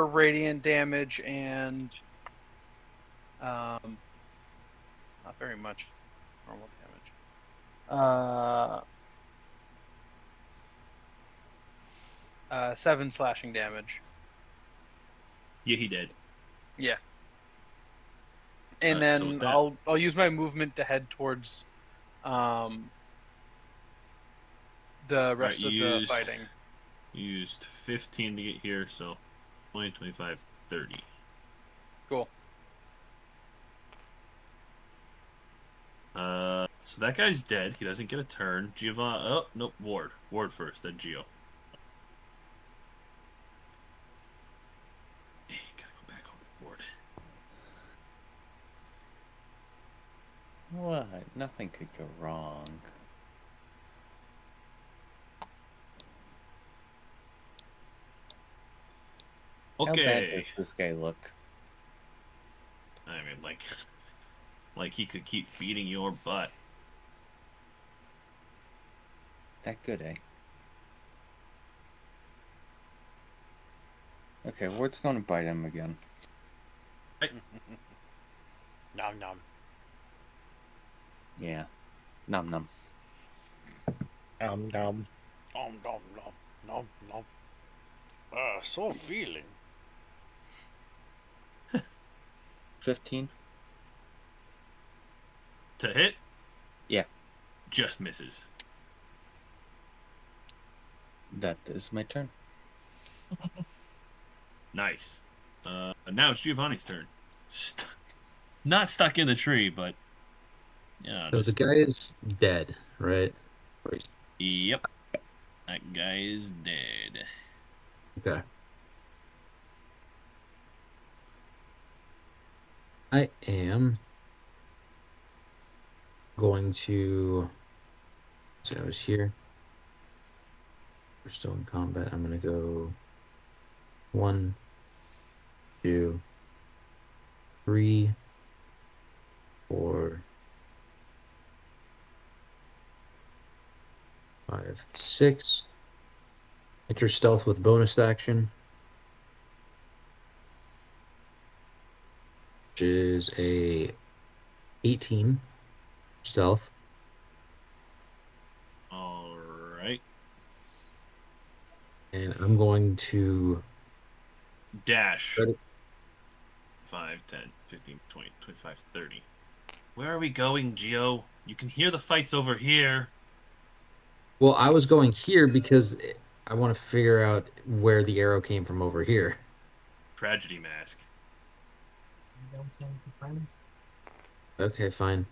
radiant damage and not very much normal damage. 7 slashing damage. Yeah, he did. Yeah. And So then with that- I'll use my movement to head towards the rest of the fighting. You used 15 to get here, so 20, 25, 30. Cool. So that guy's dead. He doesn't get a turn. Giovanni. Oh, nope. Ward. Ward first, then Gio. Gotta go back over to Ward. What? Nothing could go wrong. How bad does this guy look? I mean, like he could keep beating your butt. That good, eh? Okay, Ward's gonna bite him again. Nom nom. Yeah. Nom nom. Nom. Nom nom nom nom nom. So feeling. 15? To hit? Yeah. Just misses. That is my turn. Nice. Now it's Giovanni's turn. Not stuck in the tree, but yeah. So the guy is dead, right? Yep. That guy is dead. Okay. I am going to. So I was here. We're still in combat. I'm going to go 1, 2, 3, 4, 5, 6. Enter stealth with bonus action, which is a 18 stealth. All right. And I'm going to Dash. Ready. 5, 10, 15, 20, 25, 30. Where are we going, Geo? You can hear the fights over here. Well, I was going here because I want to figure out where the arrow came from over here. Tragedy mask. Okay, fine.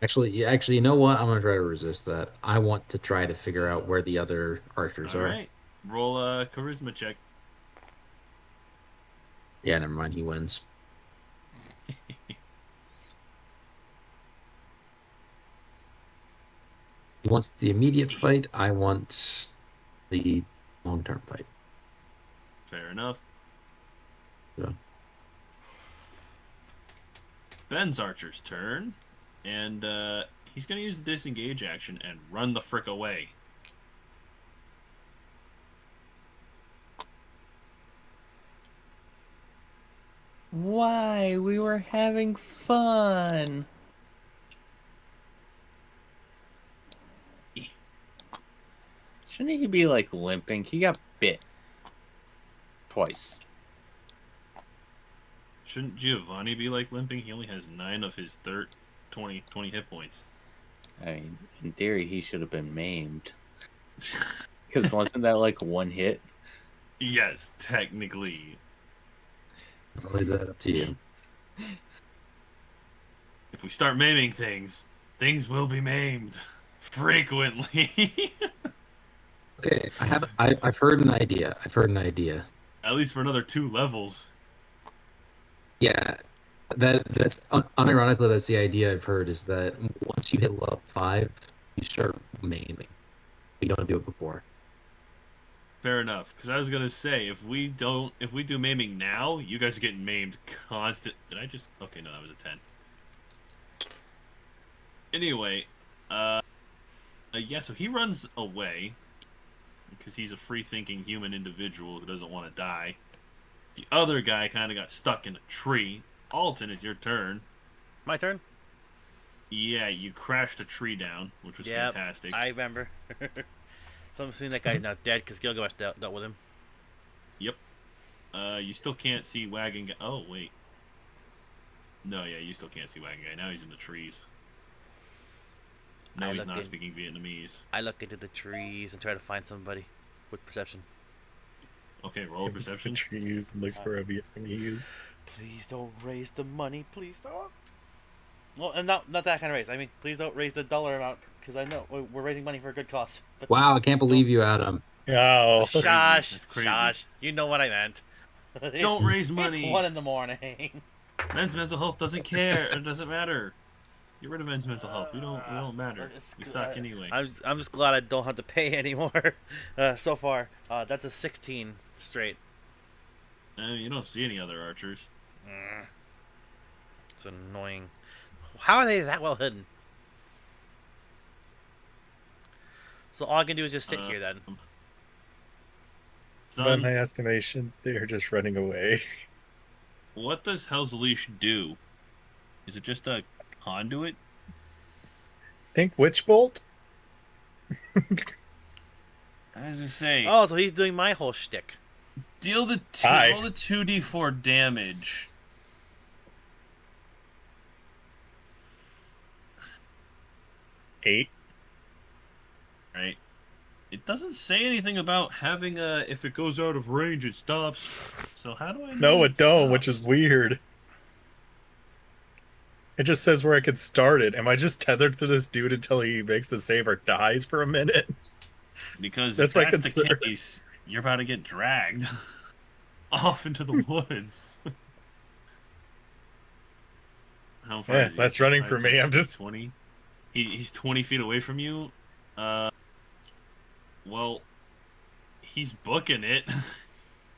Actually, you know what? I'm gonna try to resist that. I want to try to figure out where the other archers All are. right. Roll a charisma check. Yeah, never mind. He wins. He wants the immediate fight. I want the long-term fight. Fair enough. Yeah. Ben's archer's turn, and he's going to use the disengage action and run the frick away. Why? We were having fun. Shouldn't he be like limping? He got bit twice. Shouldn't Giovanni be like limping? He only has 9 of his 20 hit points. I mean, in theory, he should have been maimed. Because wasn't that like one hit? Yes, technically. I'll leave that up to you. If we start maiming things, things will be maimed frequently. Okay, I've heard an idea. At least for another 2 levels. Yeah, that's unironically that's the idea I've heard is that once you hit level 5, you start maiming. You don't do it before. Fair enough, because I was gonna say if we do maiming now, you guys are getting maimed constant. Did I just? Okay, no, that was a 10. Anyway, yeah, so he runs away because he's a free-thinking human individual who doesn't want to die. The other guy kind of got stuck in a tree. Alton, it's your turn. My turn? Yeah, you crashed a tree down, which was Yep, fantastic. I remember. So I'm assuming that guy's not dead because Gilgamesh dealt with him. Yep. You still can't see Wagon Guy. Oh, wait. No, yeah, you still can't see Wagon Guy. Now he's in the trees. No, he's not speaking Vietnamese. I look into the trees and try to find somebody with perception. Okay, roll perception. Trees and looks for a Vietnamese. Please don't raise the money. Please don't. Well, and not that kind of raise. I mean, please don't raise the dollar amount because I know we're raising money for a good cause. But Wow, I can't believe you, Adam. Oh, crazy. Shush, That's crazy. shush. You know what I meant. Don't raise money. It's 1 in the morning. Men's mental health doesn't care. It doesn't matter. Get rid of men's mental health. We don't matter. We suck anyway. I'm just glad I don't have to pay anymore. So far, that's a 16 straight. You don't see any other archers. It's annoying. How are they that well hidden? So all I can do is just sit here then. by Son, my estimation, they're just running away. what does Hell's Leash do? Is it just a conduit? Think Witch Bolt? I was gonna say, Oh, so he's doing my whole shtick. roll the 2d4 damage. Eight. Right. It doesn't say anything about having a. If it goes out of range, it stops. So how do I know? No, it don't, which is weird. It just says where I could start it. Am I just tethered to this dude until he makes the save or dies for a minute? Because That's if my that's the concern. case, you're about to get dragged off into the woods. How far Yeah, is he? less running Five, for 10, me. I'm 15, just 20. He's 20 feet away from you. Uh, well, he's booking it.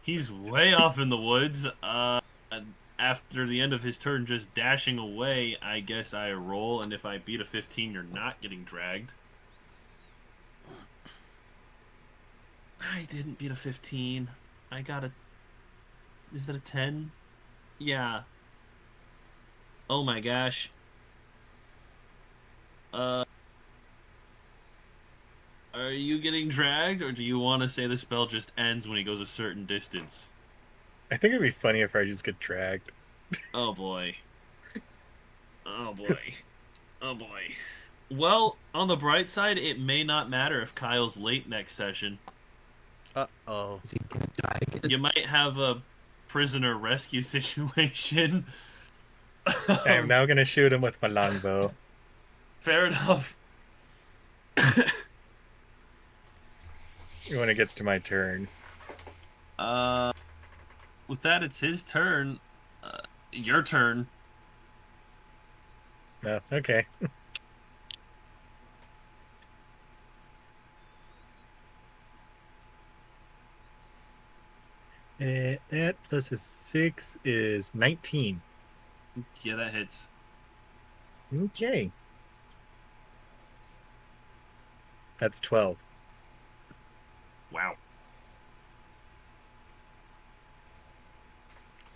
He's way off in the woods. After the end of his turn, just dashing away. I guess I roll, and if I beat a 15, you're not getting dragged. I didn't beat a 15. I got a. Is that a 10? Yeah. Oh my gosh. Uh, are you getting dragged, or do you want to say the spell just ends when he goes a certain distance? I think it'd be funny if I just get dragged. Oh boy. Oh boy. Oh boy. Well, on the bright side, it may not matter if Kyle's late next session. Uh-oh. Is he gonna die again? You might have a prisoner rescue situation. I am now gonna shoot him with my longbow. Fair enough. When it gets to my turn. Uh, with that, it's his turn. Your turn. No, okay. That plus a 6 is 19. Yeah, that hits. Okay. That's 12. Wow.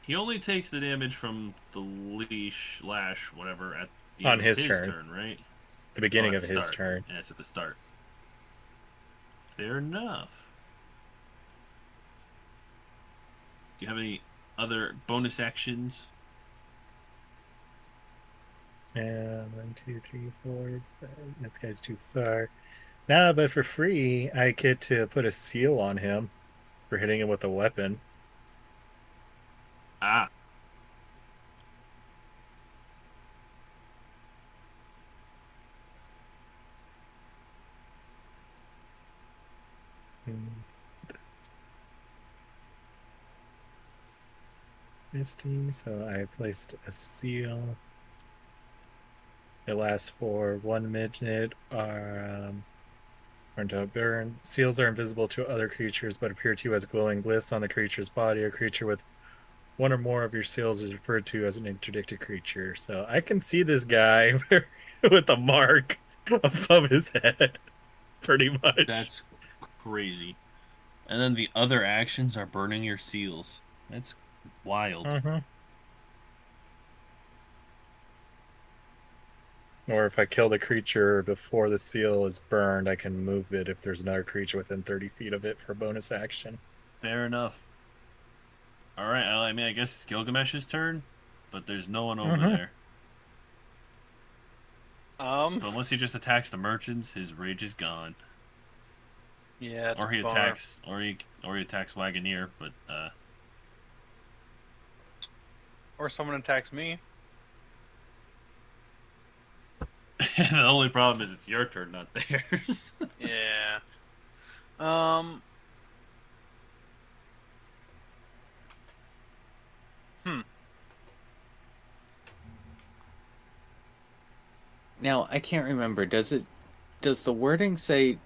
He only takes the damage from the leash, lash, whatever, at the On end his of his turn. turn, right? The beginning Oh, of at the his start. turn. Yeah, it's at the start. Fair enough. Do you have any other bonus actions? 1, 2, 3, 4, 5. That guy's too far. Nah, but for free, I get to put a seal on him for hitting him with a weapon. Ah. Misty, so I placed a seal. It lasts for 1 minute. Or to burn. Seals are invisible to other creatures, but appear to you as glowing glyphs on the creature's body. A creature with one or more of your seals is referred to as an interdicted creature. So I can see this guy with a mark above his head, pretty much. That's crazy. And then the other actions are burning your seals. That's wild. Or if I kill the creature before the seal is burned, I can move it if there's another creature within 30 feet of it for bonus action. Fair enough. Alright, I mean, I guess it's Gilgamesh's turn, but there's no one over there. But unless he just attacks the merchants, his rage is gone. Yeah, it's Or he a bummer. attacks, or he attacks Wagoneer, but Or someone attacks me. the only problem is it's your turn, not theirs. Yeah. Now, I can't remember. Does the wording say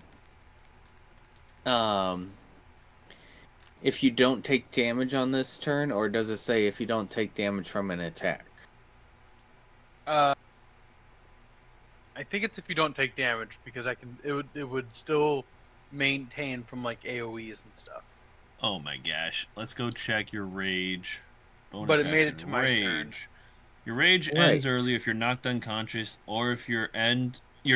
if you don't take damage on this turn, or does it say if you don't take damage from an attack? I think it's if you don't take damage, because it would still maintain from like AoEs and stuff. Oh my gosh. Let's go check your rage. But it made it to my turn. Your rage ends early if you're knocked unconscious, or if your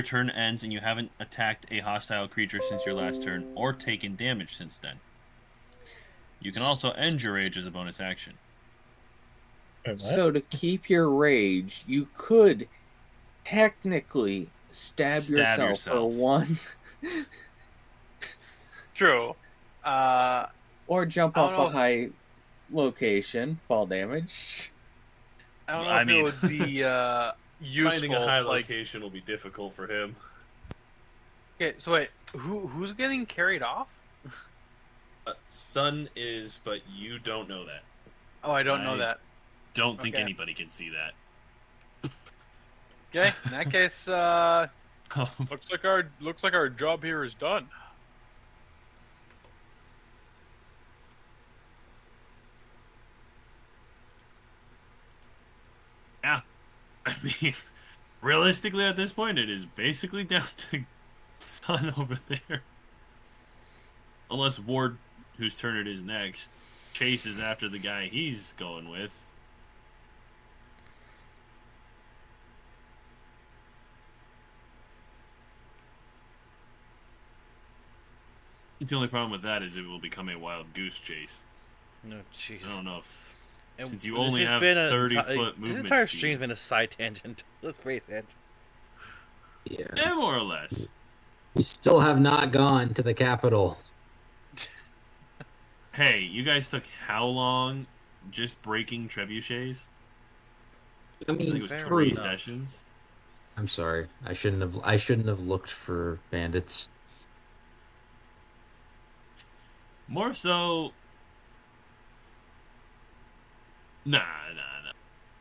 turn ends and you haven't attacked a hostile creature since your last turn, or taken damage since then. You can also end your rage as a bonus action. So to keep your rage, you could technically stab yourself for 1. True. Or jump off a high location, fall damage. I don't know if it would be useful. Finding a high location will be difficult for him. Okay, so wait, who's getting carried off? Sun is, but you don't know that. Oh, I don't know that. Don't think Okay. anybody can see that. Okay, in that case, looks like our job here is done. Yeah, I mean, realistically, at this point, it is basically down to Sun over there. Unless Ward, whose turn it is next, chases after the guy he's going with. The only problem with that is it will become a wild goose chase. No, jeez. I don't know if, And since you this only has have been 30-foot this movement entire speed. stream's been a side tangent. Let's face it. Yeah, more or less. We still have not gone to the capital. Hey, you guys took how long just breaking trebuchets? I I think it mean, was Fair 3 enough. sessions. I'm sorry. I shouldn't have looked for bandits. More so. Nah.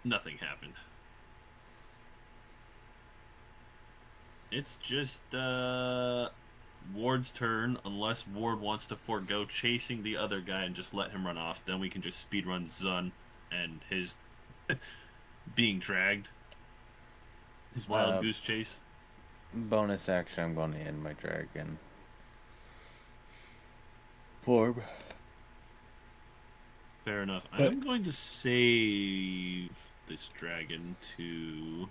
Nothing happened. It's just Ward's turn, unless Ward wants to forego chasing the other guy and just let him run off. Then we can just speedrun Zun and his being dragged. His wild goose chase. Bonus action, I'm going to end my dragon form. Fair enough. I'm going to save this dragon to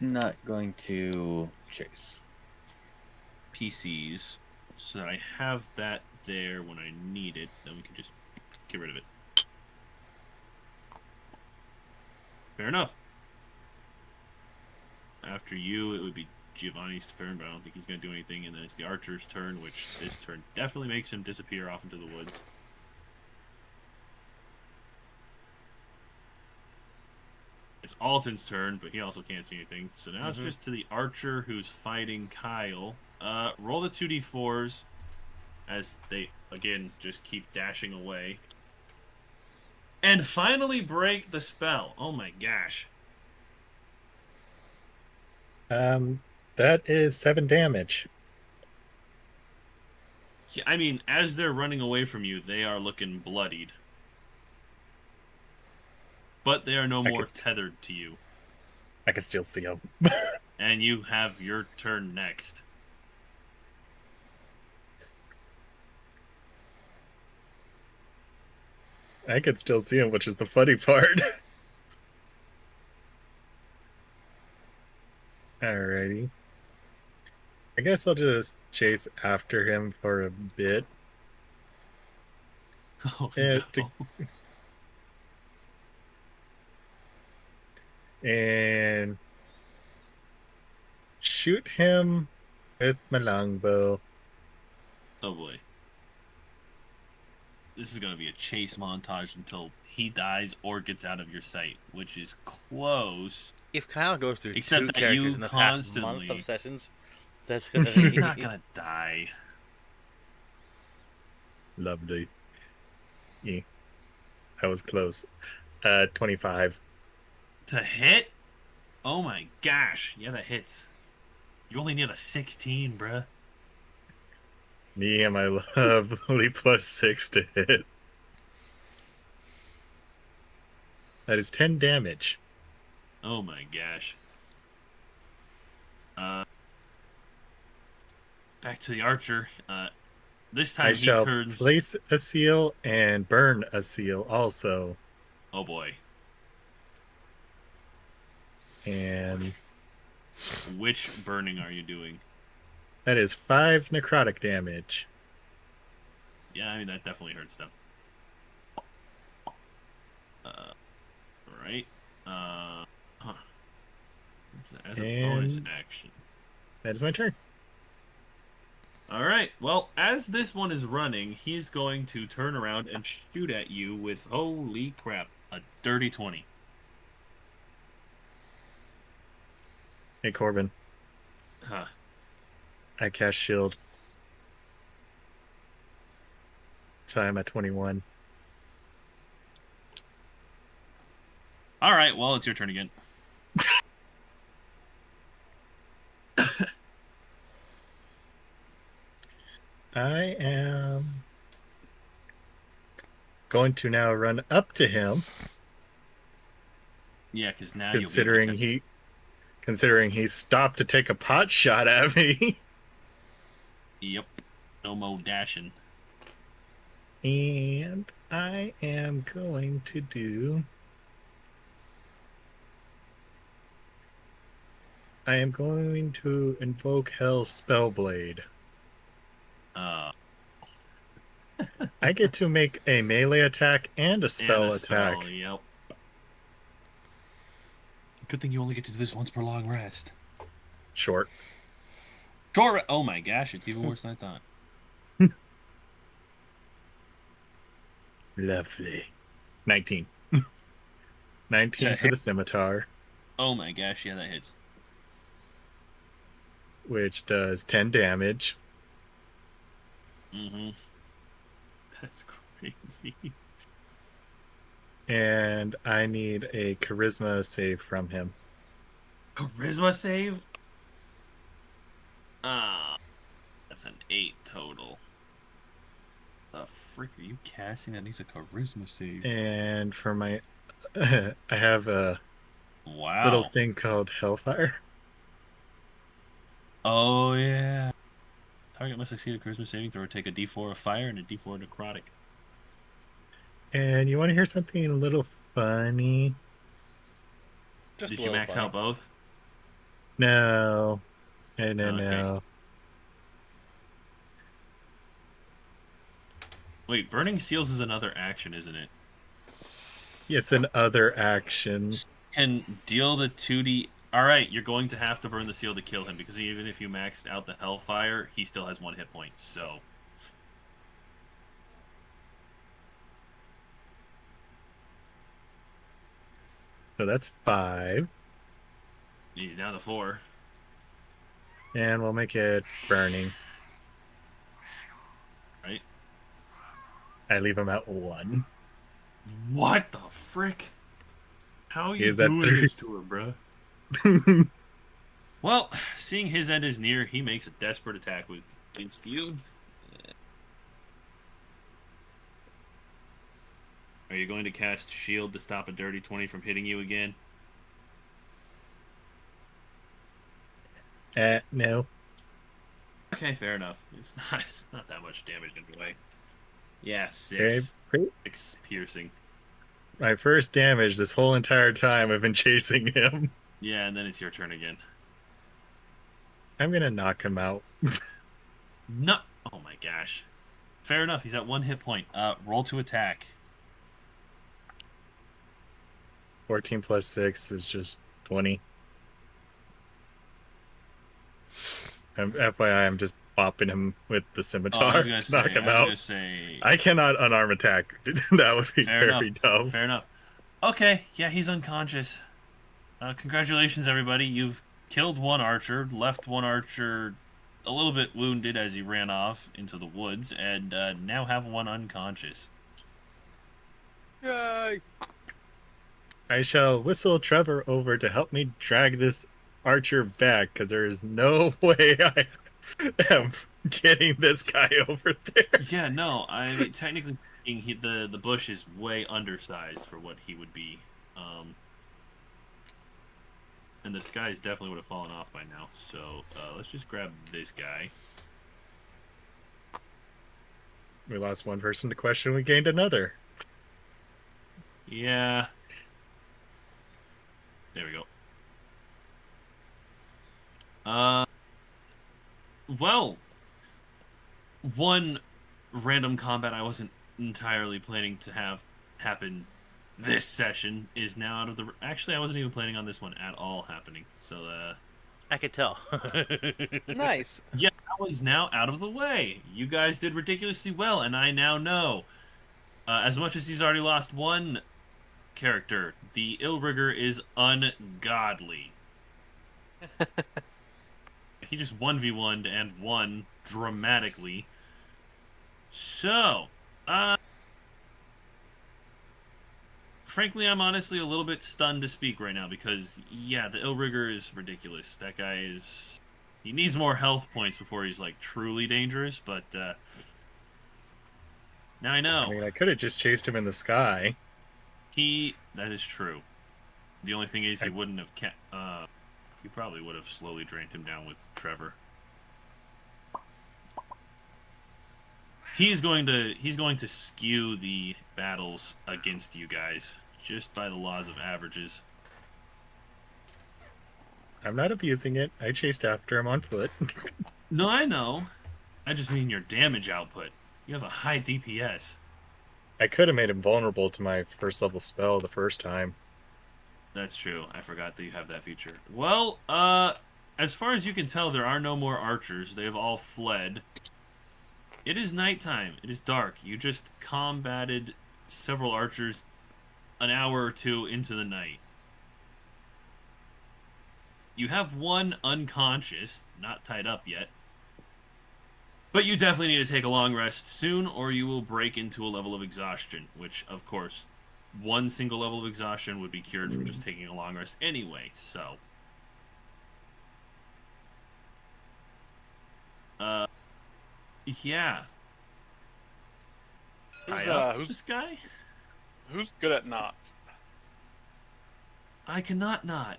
Not going to chase. PCs so that I have that there when I need it. Then we can just get rid of it. Fair enough. After you, it would be Giovanni's turn, but I don't think he's going to do anything. And then it's the archer's turn, which this turn definitely makes him disappear off into the woods. It's Alton's turn, but he also can't see anything. So now it's just to the archer who's fighting Kyle. Roll the 2d4s as they, again, just keep dashing away. And finally break the spell. Oh my gosh. That is 7 damage. Yeah, I mean, as they're running away from you, they are looking bloodied. But they are no more tethered to you. I can still see them. And you have your turn next. I can still see him, which is the funny part. Alrighty. I guess I'll just chase after him for a bit. Oh, And, no. and shoot him with my longbow. Oh boy. This is going to be a chase montage until he dies or gets out of your sight, which is close. If Kyle goes through Except two that characters you in the past month constantly- of sessions, that's gonna He's be... not going to die. Lovely. Yeah. That was close. 25. To hit? Oh my gosh. Yeah, that hits. You only need a 16, bruh. Me and my lovely +6 to hit. That is 10 damage. Oh my gosh. Back to the archer. This time I he shall turns. place a seal and burn a seal also. Oh boy. And Which burning are you doing? that is 5 necrotic damage. Yeah, I mean, that definitely hurts them. Right. Huh. As a bonus And- action. That is my turn. Alright, well, as this one is running, he's going to turn around and shoot at you with, holy crap, a dirty 20. Hey, Corbin. Huh. I cast shield. So I'm at 21. Alright, well, it's your turn again. I am going to now run up to him, Yeah, because now you'll be able to catch considering he stopped to take a pot shot at me. Yep. No more dashing. And I am going to do. I am going to invoke Hell's Spellblade. I get to make a melee attack and a spell and a attack. spell, yep. Good thing you only get to do this once per long rest. Short. Oh my gosh, it's even worse than I thought. Lovely. 19. 19 for the scimitar, Oh my gosh, yeah, that hits. which does 10 damage. Mm-hmm. That's crazy. And I need a charisma save from him. Charisma save? That's an 8 total. The frick are you casting that needs a charisma save? And for my... I have a Wow. little thing called Hellfire. Oh, yeah. Target must succeed a charisma saving throw or take a d4 of fire and a d4 necrotic. And you want to hear something a little funny? Just Did a you little max funny. out both? No. No, Okay. no. Wait, burning seals is another action, isn't it? It's an other action. Can deal the 2d... Alright, you're going to have to burn the seal to kill him, because even if you maxed out the Hellfire, he still has 1 hit point, so... So that's 5. He's down to 4. And we'll make it burning. Right? I leave him at 1. What the frick? How are you Is that doing 3? this to her, bruh? Well, seeing his end is near, he makes a desperate attack against you. Are you going to cast Shield to stop a dirty 20 from hitting you again? No. Okay, fair enough. It's not that much damage anyway. Yeah, 6. Okay. 6 piercing. My first damage this whole entire time I've been chasing him. Yeah, and then it's your turn again. I'm gonna knock him out. No. Oh my gosh. Fair enough. He's at 1 hit point. Roll to attack. 14 plus 6 is just 20. FYI, I'm just bopping him with the Oh, scimitar I was gonna to knock say. him I was out. gonna say. I cannot unarm attack. That would be Fair very enough. dumb. Fair enough. Okay. Yeah, he's unconscious. Congratulations, everybody. You've killed one archer, left one archer a little bit wounded as he ran off into the woods, and now have one unconscious. Yay! I shall whistle Trevor over to help me drag this archer back, because there is no way I am getting this guy over there. Yeah, no. I mean, technically, the bush is way undersized for what he would be. And the skies definitely would have fallen off by now. So let's just grab this guy. We lost one person to question, we gained another. Yeah. There we go. Well, one random combat I wasn't entirely planning to have happen this session is now out of the... Actually, I wasn't even planning on this one at all happening. So, I could tell. Nice. yeah, that one's now out of the way. You guys did ridiculously well, and I now know. As much as he's already lost one character, the Illrigger is ungodly. He just 1v1'd and won dramatically. So, frankly, I'm honestly a little bit stunned to speak right now because, yeah, the Illrigger is ridiculous. That guy is He needs more health points before he's like truly dangerous, but now I know. I mean, I could have just chased him in the sky. That is true. The only thing is, he wouldn't have you probably would have slowly drained him down with Trevor. He's going to skew the battles against you guys just by the laws of averages. I'm not abusing it. I chased after him on foot. No, I know. I just mean your damage output. You have a high DPS. I could have made him vulnerable to my first level spell the first time. That's true. I forgot that you have that feature. Well, as far as you can tell, there are no more archers. They have all fled. It is nighttime. It is dark. You just combated several archers an hour or two into the night. You have one unconscious, not tied up yet. But you definitely need to take a long rest soon, or you will break into a level of exhaustion, which, of course, one single level of exhaustion would be cured from just taking a long rest anyway, so... yeah. Who's this guy? Who's good at knots? I cannot not.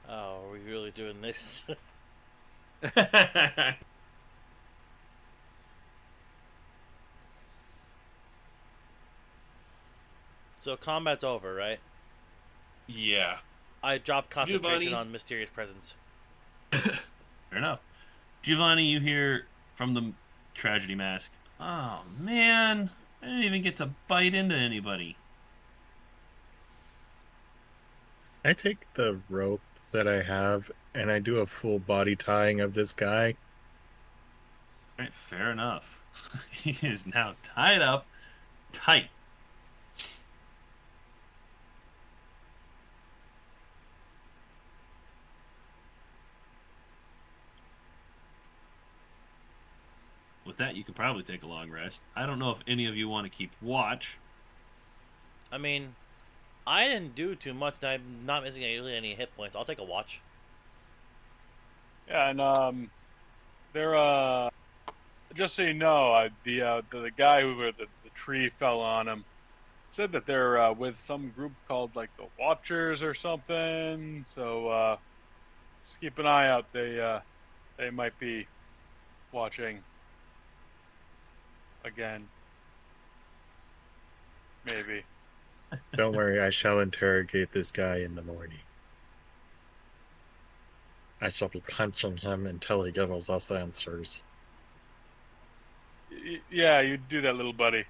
Oh, are we really doing this? So combat's over, right? Yeah. I dropped concentration Giovanni. on mysterious presence. Fair enough. Giovanni, you hear from the tragedy mask. Oh, man. I didn't even get to bite into anybody. I take the rope that I have and I do a full body tying of this guy. Alright, fair enough. He is now tied up tight. With that, you could probably take a long rest. I don't know if any of you want to keep watch. I mean, I didn't do too much, and I'm not missing any hit points. I'll take a watch. Yeah, and they're just so you know, the guy who the tree fell on him said that they're with some group called like the Watchers or something. So just keep an eye out. They might be watching again. Maybe. Don't worry, I shall interrogate this guy in the morning. I shall be punching him until he gives us answers. Yeah, you do that, little buddy.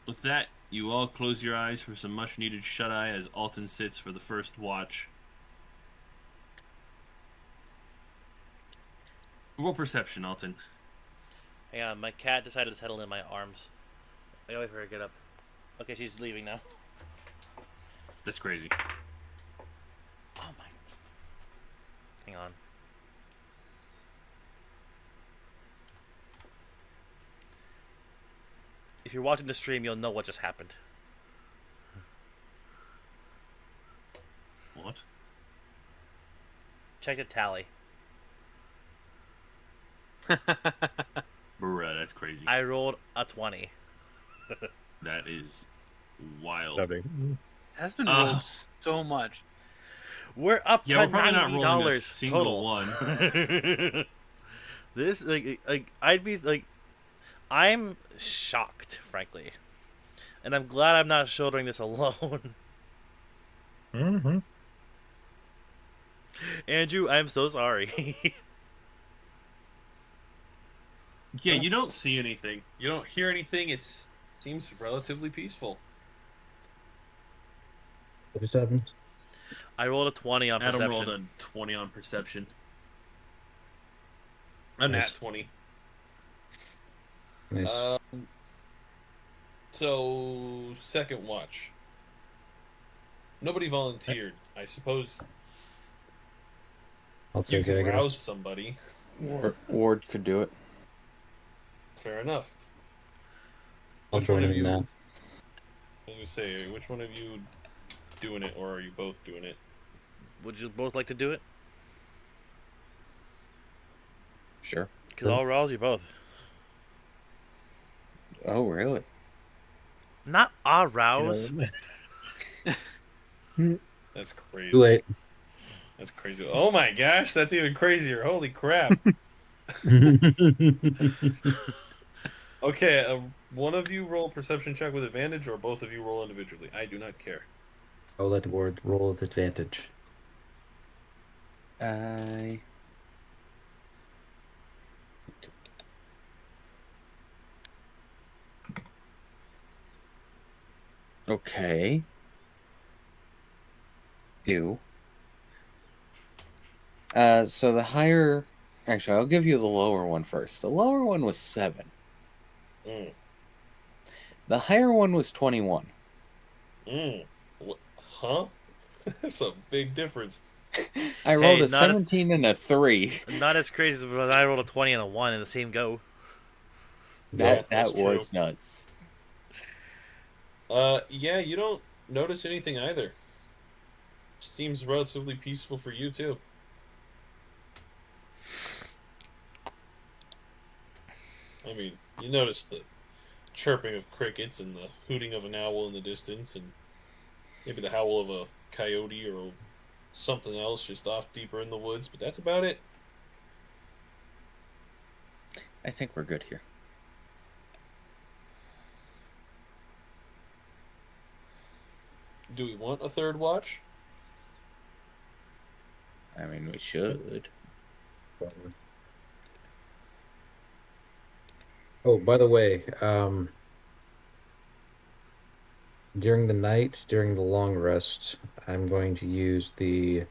With that, you all close your eyes for some much-needed shut-eye as Alton sits for the first watch. Roll perception, Alton. Hang on, my cat decided to settle in my arms. I gotta wait for her to get up. Okay, she's leaving now. That's crazy. Oh my. Hang on. If you're watching the stream, you'll know what just happened. What? Check the tally. Bruh, that's crazy. I rolled a 20. That is wild. Has been rolled so much. We're up Yeah, to we're probably not rolling a $90 single total. one. This I'd be like, I'm shocked, frankly, and I'm glad I'm not shouldering this alone. Mm-hmm. Andrew, I'm so sorry. Yeah, you don't see anything. You don't hear anything. It seems relatively peaceful. 37. I rolled a 20 on Adam perception. rolled a 20 on perception. A Nice. nat 20. Nice. So, second watch. Nobody volunteered. I suppose I'll you take it, I can rouse guess. somebody. Ward could do it. Fair enough. I'll Which join one him of in you- that. I was gonna say, which one of you doing it, or are you both doing it? Would you both like to do it? Sure. Because I'll rouse you both. Oh, really? Not arouse. That's Too crazy. late. That's crazy. Oh my gosh, that's even crazier. Holy crap. Okay, one of you roll a perception check with advantage, or both of you roll individually. I do not care. I'll let the board roll with advantage. I. Okay. Ew. So the higher. Actually, I'll give you the lower one first. The lower one was 7. Mm. The higher one was 21. Huh? That's a big difference. I rolled Hey, a 17 and a 3. Not as crazy as when I rolled a 20 and a 1 in the same go. Yeah, That that's was true. nuts. Yeah, you don't notice anything either. Seems relatively peaceful for you too. I mean, you notice the chirping of crickets and the hooting of an owl in the distance, and maybe the howl of a coyote or something else just off deeper in the woods, but that's about it. I think we're good here. Do we want a third watch? I mean, we should. Oh, by the way, during the night, during the long rest, I'm going to use the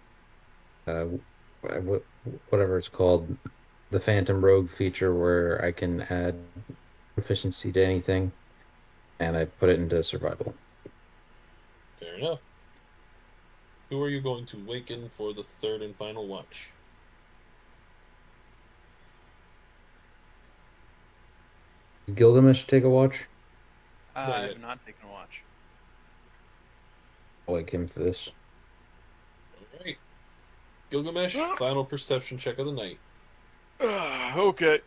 whatever it's called, the Phantom Rogue feature where I can add proficiency to anything, and I put it into survival. Fair enough. Who are you going to waken for the third and final watch? Did Gilgamesh take a watch? Not I yet. have not taken a watch. I'll wake him for this. Alright. Gilgamesh, final perception check of the night. Okay.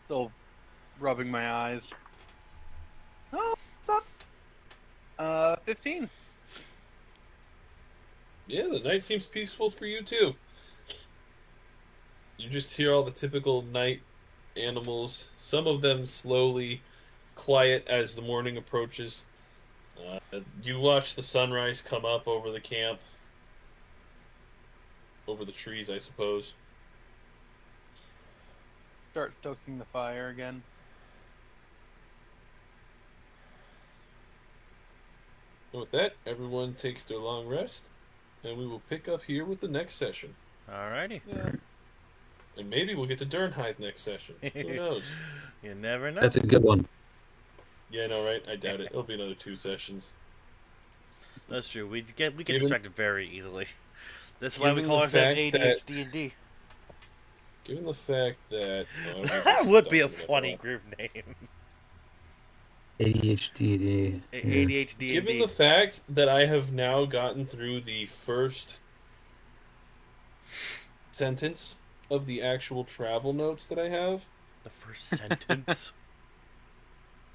Still rubbing my eyes. Oh, it's not. 15. Yeah, the night seems peaceful for you too. You just hear all the typical night animals, some of them slowly quiet as the morning approaches. You watch the sunrise come up over the camp, over the trees, I suppose. Start stoking the fire again. And with that, everyone takes their long rest, and we will pick up here with the next session. Alrighty. Yeah. And maybe we'll get to Durnhythe next session. Who knows? You never know. That's a good one. Yeah, I know, right? I doubt it. It'll be another 2 sessions. That's true. We get Given- distracted very easily. That's why we given call the ourselves fact that- ADHD and D. Given the fact that... That would be a funny group name. ADHD. ADHD and Given D. the fact that I have now gotten through the first sentence of the actual travel notes that I have, The first sentence.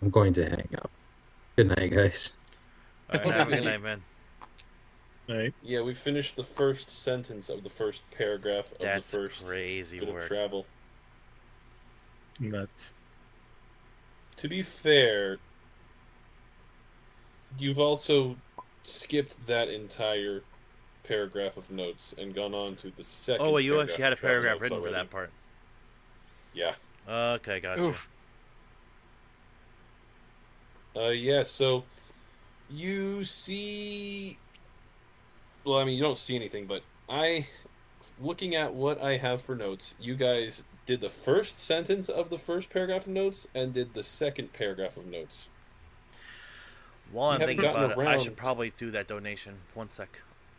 I'm going to hang up. Good night, guys. Alright, have a good night, man. Right. yeah, we finished the first sentence of the first paragraph of That's the first crazy bit of work. travel. Nuts. To be fair, you've also skipped that entire paragraph of notes and gone on to the second. Oh, wait, you paragraph actually had a of travel paragraph notes written for already. that part. Yeah. Okay, gotcha. Oof. Yeah, so you see. Well, I mean, you don't see anything, but looking at what I have for notes, you guys did the first sentence of the first paragraph of notes and did the second paragraph of notes. While I'm haven't thinking gotten about it, I should around- probably do that donation. One sec.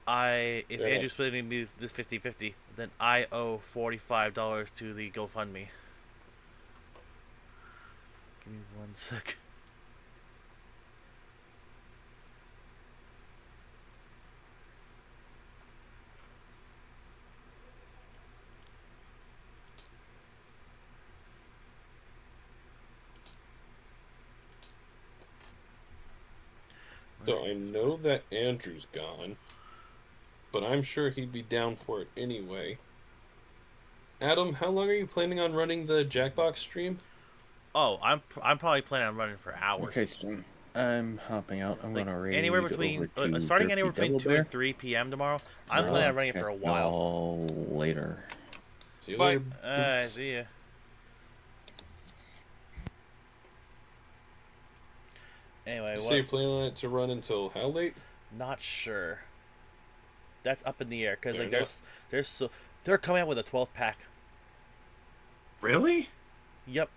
If Fair Andrew's enough. splitting me this 50-50, then I owe $45 to the GoFundMe. Give me one sec. So I know that Andrew's gone, but I'm sure he'd be down for it anyway. Adam, how long are you planning on running the Jackbox stream? Oh, I'm probably planning on running for hours. Okay, so I'm hopping out. I'm Like gonna raid anywhere over between to starting anywhere Derpy between Devil 2 Bear. and 3 p.m. tomorrow. I'm planning on running it for a Catch while. y'all later. See you Bye. later. See ya. Anyway, You what? say you're planning on it to run until how late? Not sure. That's up in the air because Fair like enough. they're coming out with a 12th pack. Really? Yep.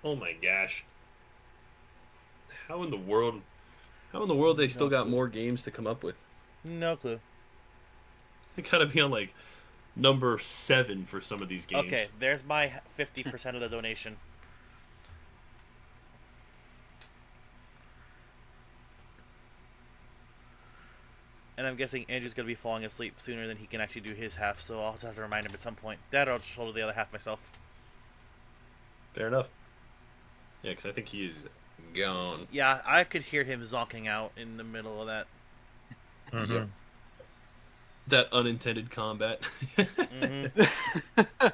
Oh my gosh. How in the world? How in the world they still got more games to come up with? No clue. They gotta be on like number 7 for some of these games. Okay, there's my 50% of the donation. And I'm guessing Andrew's gonna be falling asleep sooner than he can actually do his half, so I'll just have to remind him at some point. That or I'll just shoulder the other half myself. Fair enough. Yeah, because I think he is gone. Yeah, I could hear him zonking out in the middle of that. Mm-hmm. Yep. That unintended combat. Mm-hmm.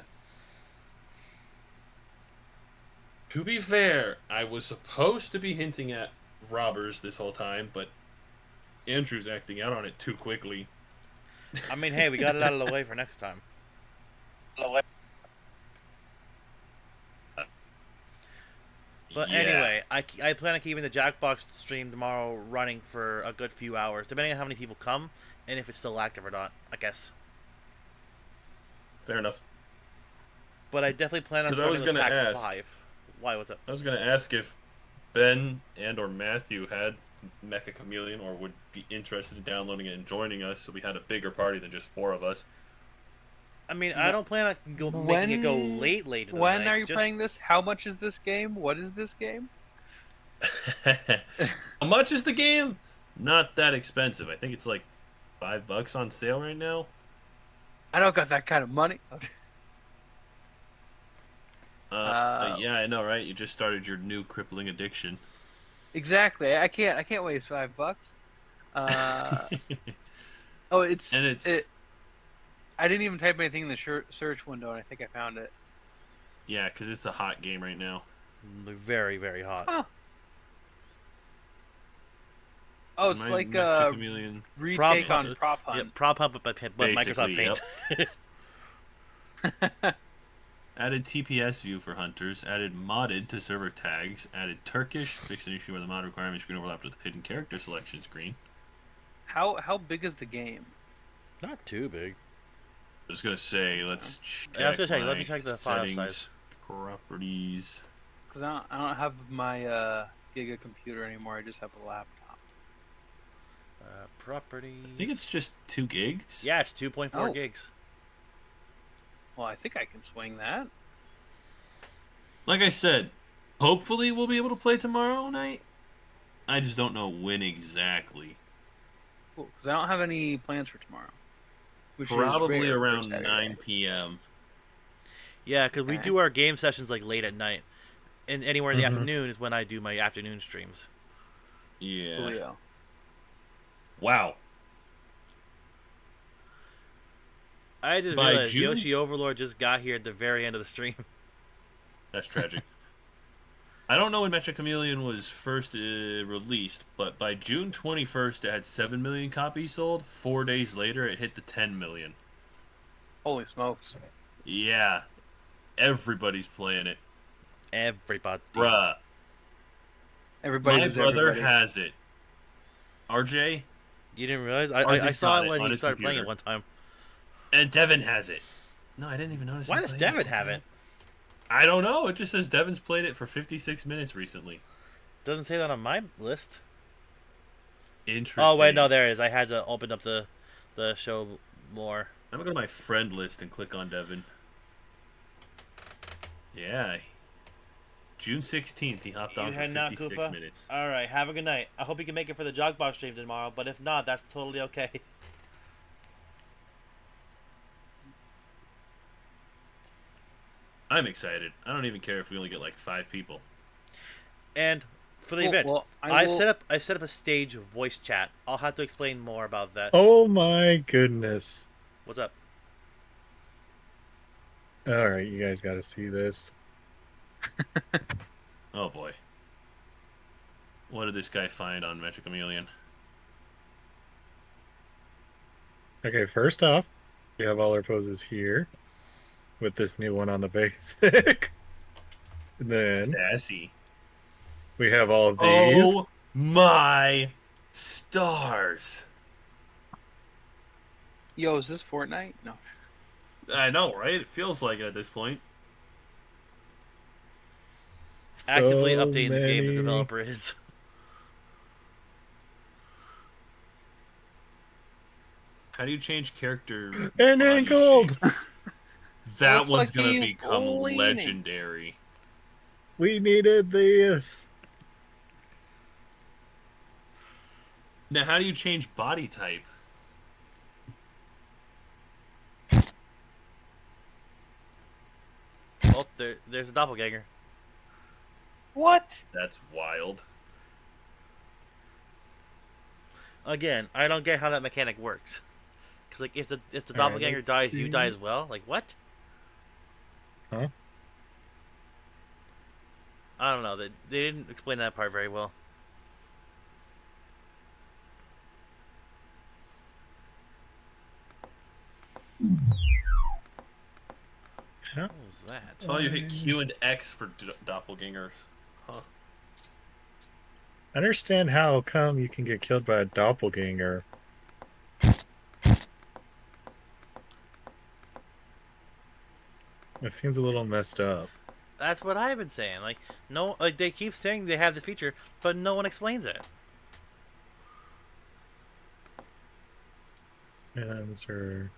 To be fair, I was supposed to be hinting at robbers this whole time, but Andrew's acting out on it too quickly. I mean, hey, we got it out of the way for next time. But Yeah. anyway, I plan on keeping the Jackbox stream tomorrow running for a good few hours, depending on how many people come and if it's still active or not, I guess. Fair enough. But I definitely plan on 'Cause I was starting with gonna pack ask. 5. Why, what's up? I was going to ask if Ben and or Matthew had Mecha Chameleon or would be interested in downloading it and joining us so we had a bigger party than just 4 of us. I mean, I don't plan on making it go late in the When night. are you Just- playing this? How much is this game? What is this game? How much is the game? Not that expensive. I think it's like $5 on sale right now. I don't got that kind of money. Yeah, I know, right? You just started your new crippling addiction. Exactly. I can't waste $5. Oh, it's And it's I didn't even type anything in the search window, and I think I found it. yeah, because it's a hot game right now. Very, very hot. Huh. Oh, it's My like Mecha a Chameleon. retake Prop- on Prop Yep, Hunt. prop up by Microsoft Basically, Paint. Added TPS view for hunters. Added modded to server tags. Added Turkish. Fixed an issue where the mod requirement screen overlapped with the hidden character selection screen. How big is the game? Not too big. I was gonna say, let's check. Yeah, I was gonna check. Let me my check the file settings, size. Properties. Because I don't have my Giga computer anymore. I just have a laptop. Properties. I think it's just 2 gigs. Yeah, it's 2.4 Oh. gigs. Well, I think I can swing that. Like I said, hopefully we'll be able to play tomorrow night. I just don't know when exactly. Cool. Because I don't have any plans for tomorrow. Which is Probably rare for around Saturday. 9 p.m. Yeah, because we Okay. do our game sessions like late at night, and anywhere in the Mhm. afternoon is when I do my afternoon streams. Yeah. Coolio. Wow. I just By realized June? Yoshi Overlord just got here at the very end of the stream. That's tragic. I don't know when Mecha Chameleon was first released, but by June 21st, it had 7 million copies sold. 4 days later, it hit the 10 million. Holy smokes. Yeah. Everybody's playing it. Everybody. Bruh. Everybody My is brother everybody. has it. RJ You didn't realize? Or I just saw got it it when on he his started playing computer. it one time. and Devin has it. No, I didn't even notice. Why him does playing Devin have Okay. it? I don't know. It just says Devin's played it for 56 minutes recently. Doesn't say that on my list. Interesting. Oh wait, no, there it is. I had to open up the show more. I'm gonna go to my friend list and click on Devin. Yeah. June 16th, he hopped You on for heading out, 56 Koopa? minutes. All right, have a good night. I hope you can make it for the Jogbox stream tomorrow, but if not, that's totally okay. I'm excited. I don't even care if we only get like 5 people. And for the Cool, event. well, I will- set up a stage voice chat. I'll have to explain more about that. Oh my goodness. What's up? All right, you guys got to see this. Oh boy. What did this guy find on Metric Chameleon? Okay, first off, we have all our poses here with this new one on the basic. And then Sassy. we have all of these. Oh my stars. Yo, is this Fortnite? No. I know, right? It feels like it at this point. Actively So updating the game the many. developer is. How do you change character? And then body gold. shape? That Looks one's like gonna he's become leaning. legendary. We needed this. Now, how do you change body type? Oh, there's a doppelganger. What? That's wild. Again, I don't get how that mechanic works. Because like, if the Alright, doppelganger let's dies, you see. die as well. Like what? Huh? I don't know. They didn't explain that part very well. Huh? What was that? Oh, you hit Q and X for doppelgangers. Huh. I understand how come you can get killed by a doppelganger. It seems a little messed up. That's what I've been saying. Like, no, like they keep saying they have this feature, but no one explains it. Answer.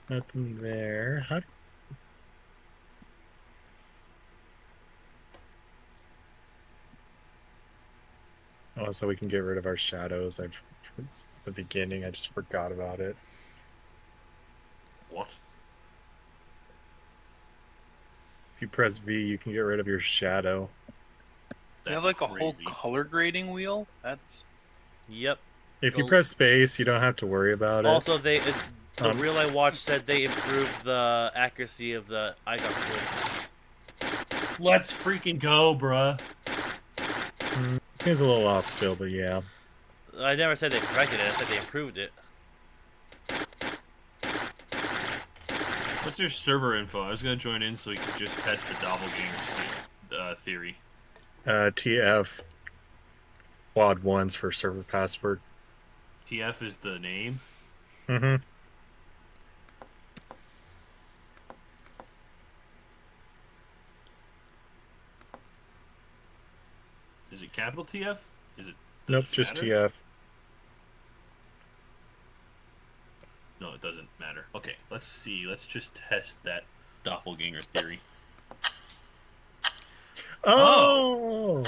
Nothing there. How? Oh, so we can get rid of our shadows. It's the beginning. I just forgot about it. What? If you press V, you can get rid of your shadow. You have That's like a crazy. whole color grading wheel? That's Yep. If you Well- press space, you don't have to worry about it. Also, the Um, reel I watched said they improved the accuracy of the eye tool. Let's freaking go, bruh. Seems a little off still, but yeah. I never said they corrected it. I said they improved it. What's your server info? I was gonna join in so you could just test the doppelganger theory. TF quad ones for server password. TF is the name. Mm-hmm. Is it capital TF? Is it? does Nope, it just matter? TF. No, it doesn't matter. Okay, let's see. Let's just test that doppelganger theory. Oh!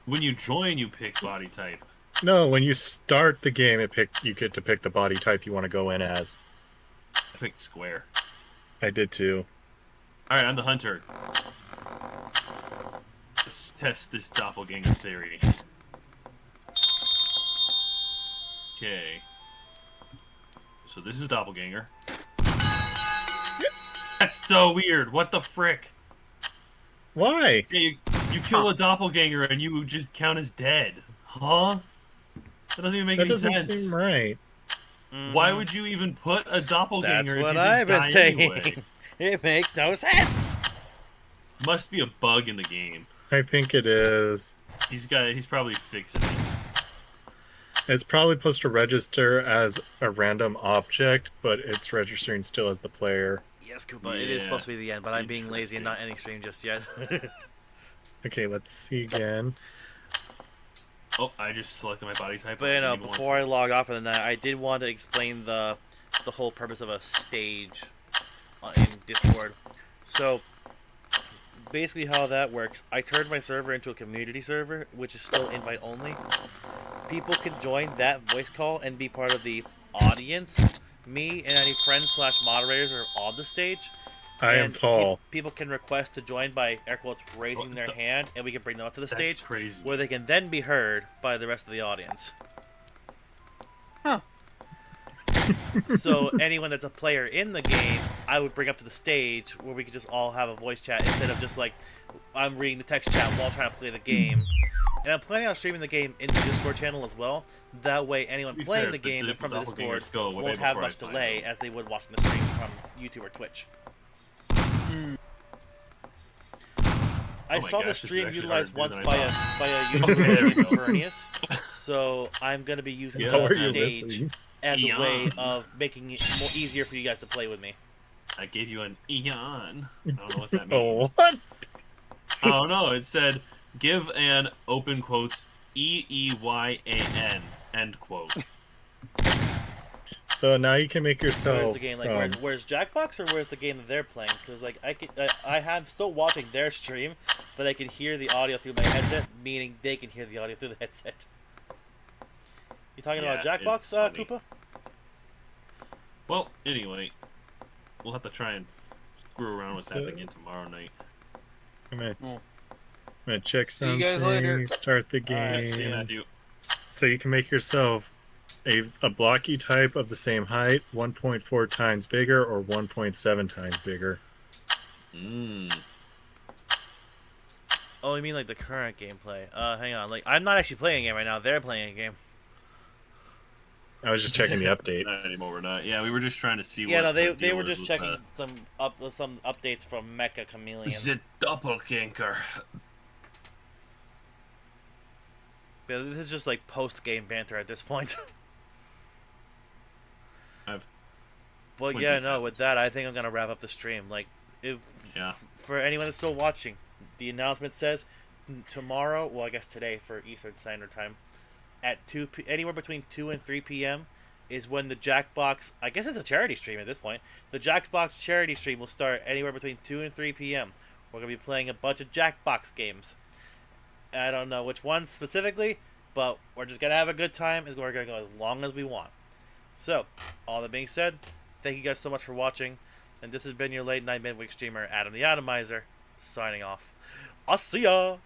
When you join, you pick body type. No, when you start the game, you get to pick the body type you want to go in as. I picked square. I did too. All right, I'm the hunter. Let's test this doppelganger theory. Okay. So this is doppelganger. That's so weird. What the frick? Why? Okay, you kill a doppelganger and you just count as dead. Huh? That doesn't even make That any doesn't sense. seem right. Why would you even put a doppelganger That's if what you just I've been die saying. anyway? It makes no sense. Must be a bug in the game. I think it is. He's probably fixing it. It's probably supposed to register as a random object, but it's registering still as the player. Yes, Koopa, it is Yeah. supposed to be the end, but I'm being lazy and not ending stream just yet. Okay, let's see again. Oh, I just selected my body type. But you know, before I log off for the night, I did want to explain the whole purpose of a stage in Discord. So basically, how that works, I turned my server into a community server, which is still invite only. People can join that voice call and be part of the audience, me and any friends / moderators are on the stage. I am And tall. people can request to join by air quotes raising their hand, and we can bring them up to the That's stage, crazy. where they can then be heard by the rest of the audience. Huh. So anyone that's a player in the game, I would bring up to the stage where we could just all have a voice chat instead of just like I'm reading the text chat while trying to play the game. And I'm planning on streaming the game in the Discord channel as well. That way, anyone To be playing fair, the if the game from the doppelgangers Discord go away won't have before I much find delay them. as they would watching the stream from YouTube or Twitch. I Oh my saw gosh, the this is stream actually utilized harder once than I by a Okay, YouTuber there we named go. Vernius, so I'm gonna be using Yeah. How the are you stage listening? as a way Eon. of making it more easier for you guys to play with me. I gave you an eon. I don't know what that Oh, means. what? I don't know. It said give an open quotes EEYAN end quote. So now you can make yourself. Where's the game? Like, where's Jackbox or where's the game that they're playing? Because like I have still watching their stream, but I can hear the audio through my headset, meaning they can hear the audio through the headset. You talking about Yeah, Jackbox, it's funny. Koopa? Well, anyway, we'll have to try and screw around with that So- again tomorrow night. I'm gonna, Well, I'm gonna check see you something. guys later. Start the Alright, game. See you, Matthew. So you can make yourself a blocky type of the same height, 1.4 times bigger or 1.7 times bigger. Oh, you mean like the current gameplay? Hang on. Like I'm not actually playing a game right now. They're playing a game. I was just checking the update. Not anymore. We're not. Yeah, we were just trying to see. Yeah, what no, the they deal were was just with, checking some updates from Mecha Chameleon. The doppelganger. But this is just like post game banter at this point. I've But 20 yeah, no. pounds. With that, I think I'm gonna wrap up the stream. Like, if Yeah. for anyone that's still watching, the announcement says tomorrow. Well, I guess today for Eastern Standard Time, at anywhere between 2 and 3 p.m. is when the Jackbox. I guess it's a charity stream at this point. The Jackbox charity stream will start anywhere between 2 and 3 p.m. We're gonna be playing a bunch of Jackbox games. I don't know which ones specifically, but we're just gonna have a good time. We're gonna go as long as we want. So, all that being said, thank you guys so much for watching, and this has been your late night midweek streamer, Adam the Atomizer, signing off. I'll see ya!